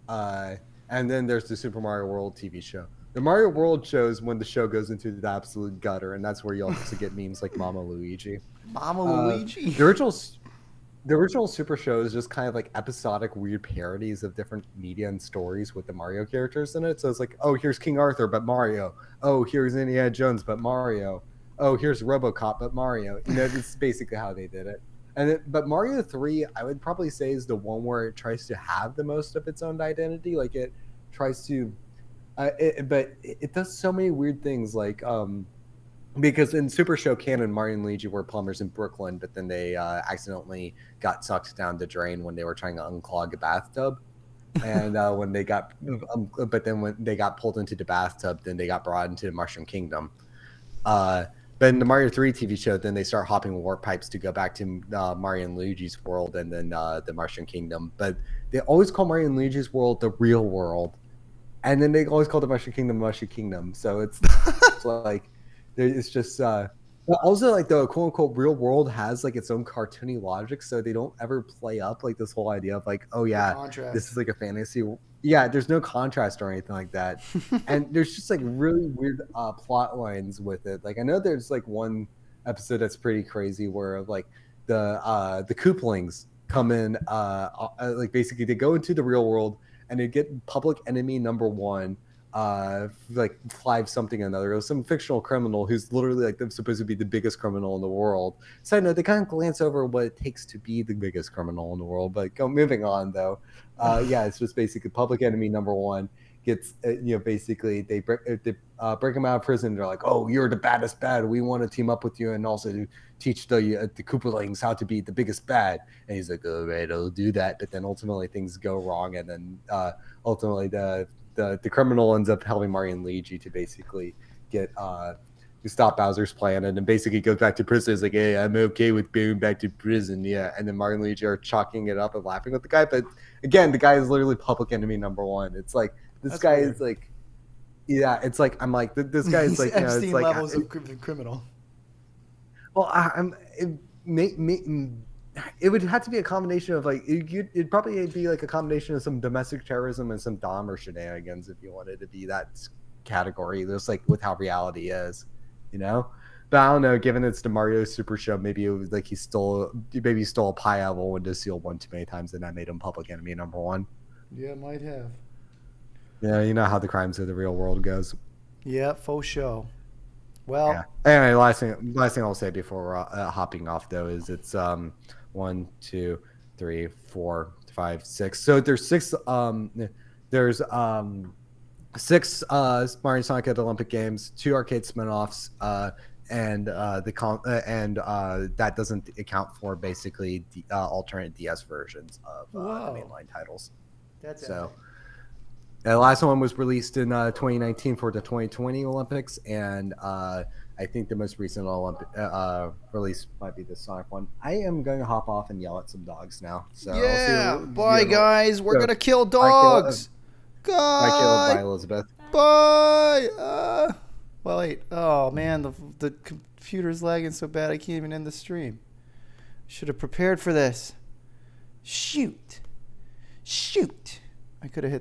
And then there's the Super Mario World TV show. The Mario World shows when the show goes into the absolute gutter, and that's where you also get memes like Mama Luigi. Mama Luigi. The original Super Show is just kind of like episodic weird parodies of different media and stories with the Mario characters in it. So it's like, oh, here's King Arthur, but Mario. Oh, here's Indiana Jones, but Mario. Oh, here's RoboCop, but Mario. You know, this is basically how they did it. But Mario 3, I would probably say, is the one where it tries to have the most of its own identity. Like it tries to, but it does so many weird things. Like because in Super Show canon, Mario and Luigi were plumbers in Brooklyn, but then they accidentally got sucked down the drain when they were trying to unclog a bathtub. And when they got, but then when they got pulled into the bathtub, then they got brought into the Mushroom Kingdom. But in the Mario 3 TV show, then they start hopping warp pipes to go back to Mario and Luigi's world and then the Mushroom Kingdom. But they always call Mario and Luigi's world the real world. And then they always call the Mushroom Kingdom. So it's like, it's just... but also, like, the quote-unquote real world has, like, its own cartoony logic, so they don't ever play up, like, this whole idea of, like, oh, yeah, this is, like, a fantasy... Yeah, there's no contrast or anything like that. And there's just, like, really weird plot lines with it. Like, I know there's, like, one episode that's pretty crazy where, like, the Koopalings come in, like, basically, they go into the real world, and they get public enemy number 1, like Clive something or another. It was some fictional criminal who's literally like supposed to be the biggest criminal in the world. Side note, they kind of glance over what it takes to be the biggest criminal in the world. But moving on though, yeah, it's just basically public enemy number 1 gets basically they break him out of prison. They're like, oh, you're the baddest bad. We want to team up with you and also teach the Koopalings how to be the biggest bad. And he's like, all right, I'll do that. But then ultimately things go wrong, and then ultimately the criminal ends up helping Mario and Luigi to basically get to stop Bowser's plan, and then basically goes back to prison. It's like, hey, I'm okay with going back to prison, yeah. And then Mario and Luigi are chalking it up and laughing with the guy, but again, the guy is literally public enemy number 1. It's like this guy is like, yeah, it's like I'm like this guy is like Epstein it's like levels of criminal. Well, it would have to be a combination of like it'd probably be like a combination of some domestic terrorism and some Dahmer shenanigans if you wanted to be that category. Just like with how reality is, you know. But I don't know. Given it's the Mario Super Show, maybe it was like he stole a pie out of a window seal one too many times, and that made him public enemy number 1. Yeah, might have. Yeah, you know how the crimes of the real world goes. Yeah, faux show. Well, yeah. Anyway, last thing I'll say before hopping off though is it's 1, 2, 3, 4, 5, 6. So there's 6. There's 6 Mario and Sonic at the Olympic Games, 2 arcade spin-offs, and that doesn't account for basically the alternate DS versions of the mainline titles. That's so. The last one was released in 2019 for the 2020 Olympics, and I think the most recent Olympic release might be the Sonic one. I am going to hop off and yell at some dogs now. So yeah, bye guys. We're gonna kill dogs. Bye, Elizabeth. Bye. Well, wait. Oh man, the computer's lagging so bad I can't even end the stream. Should have prepared for this. Shoot. I could have hit.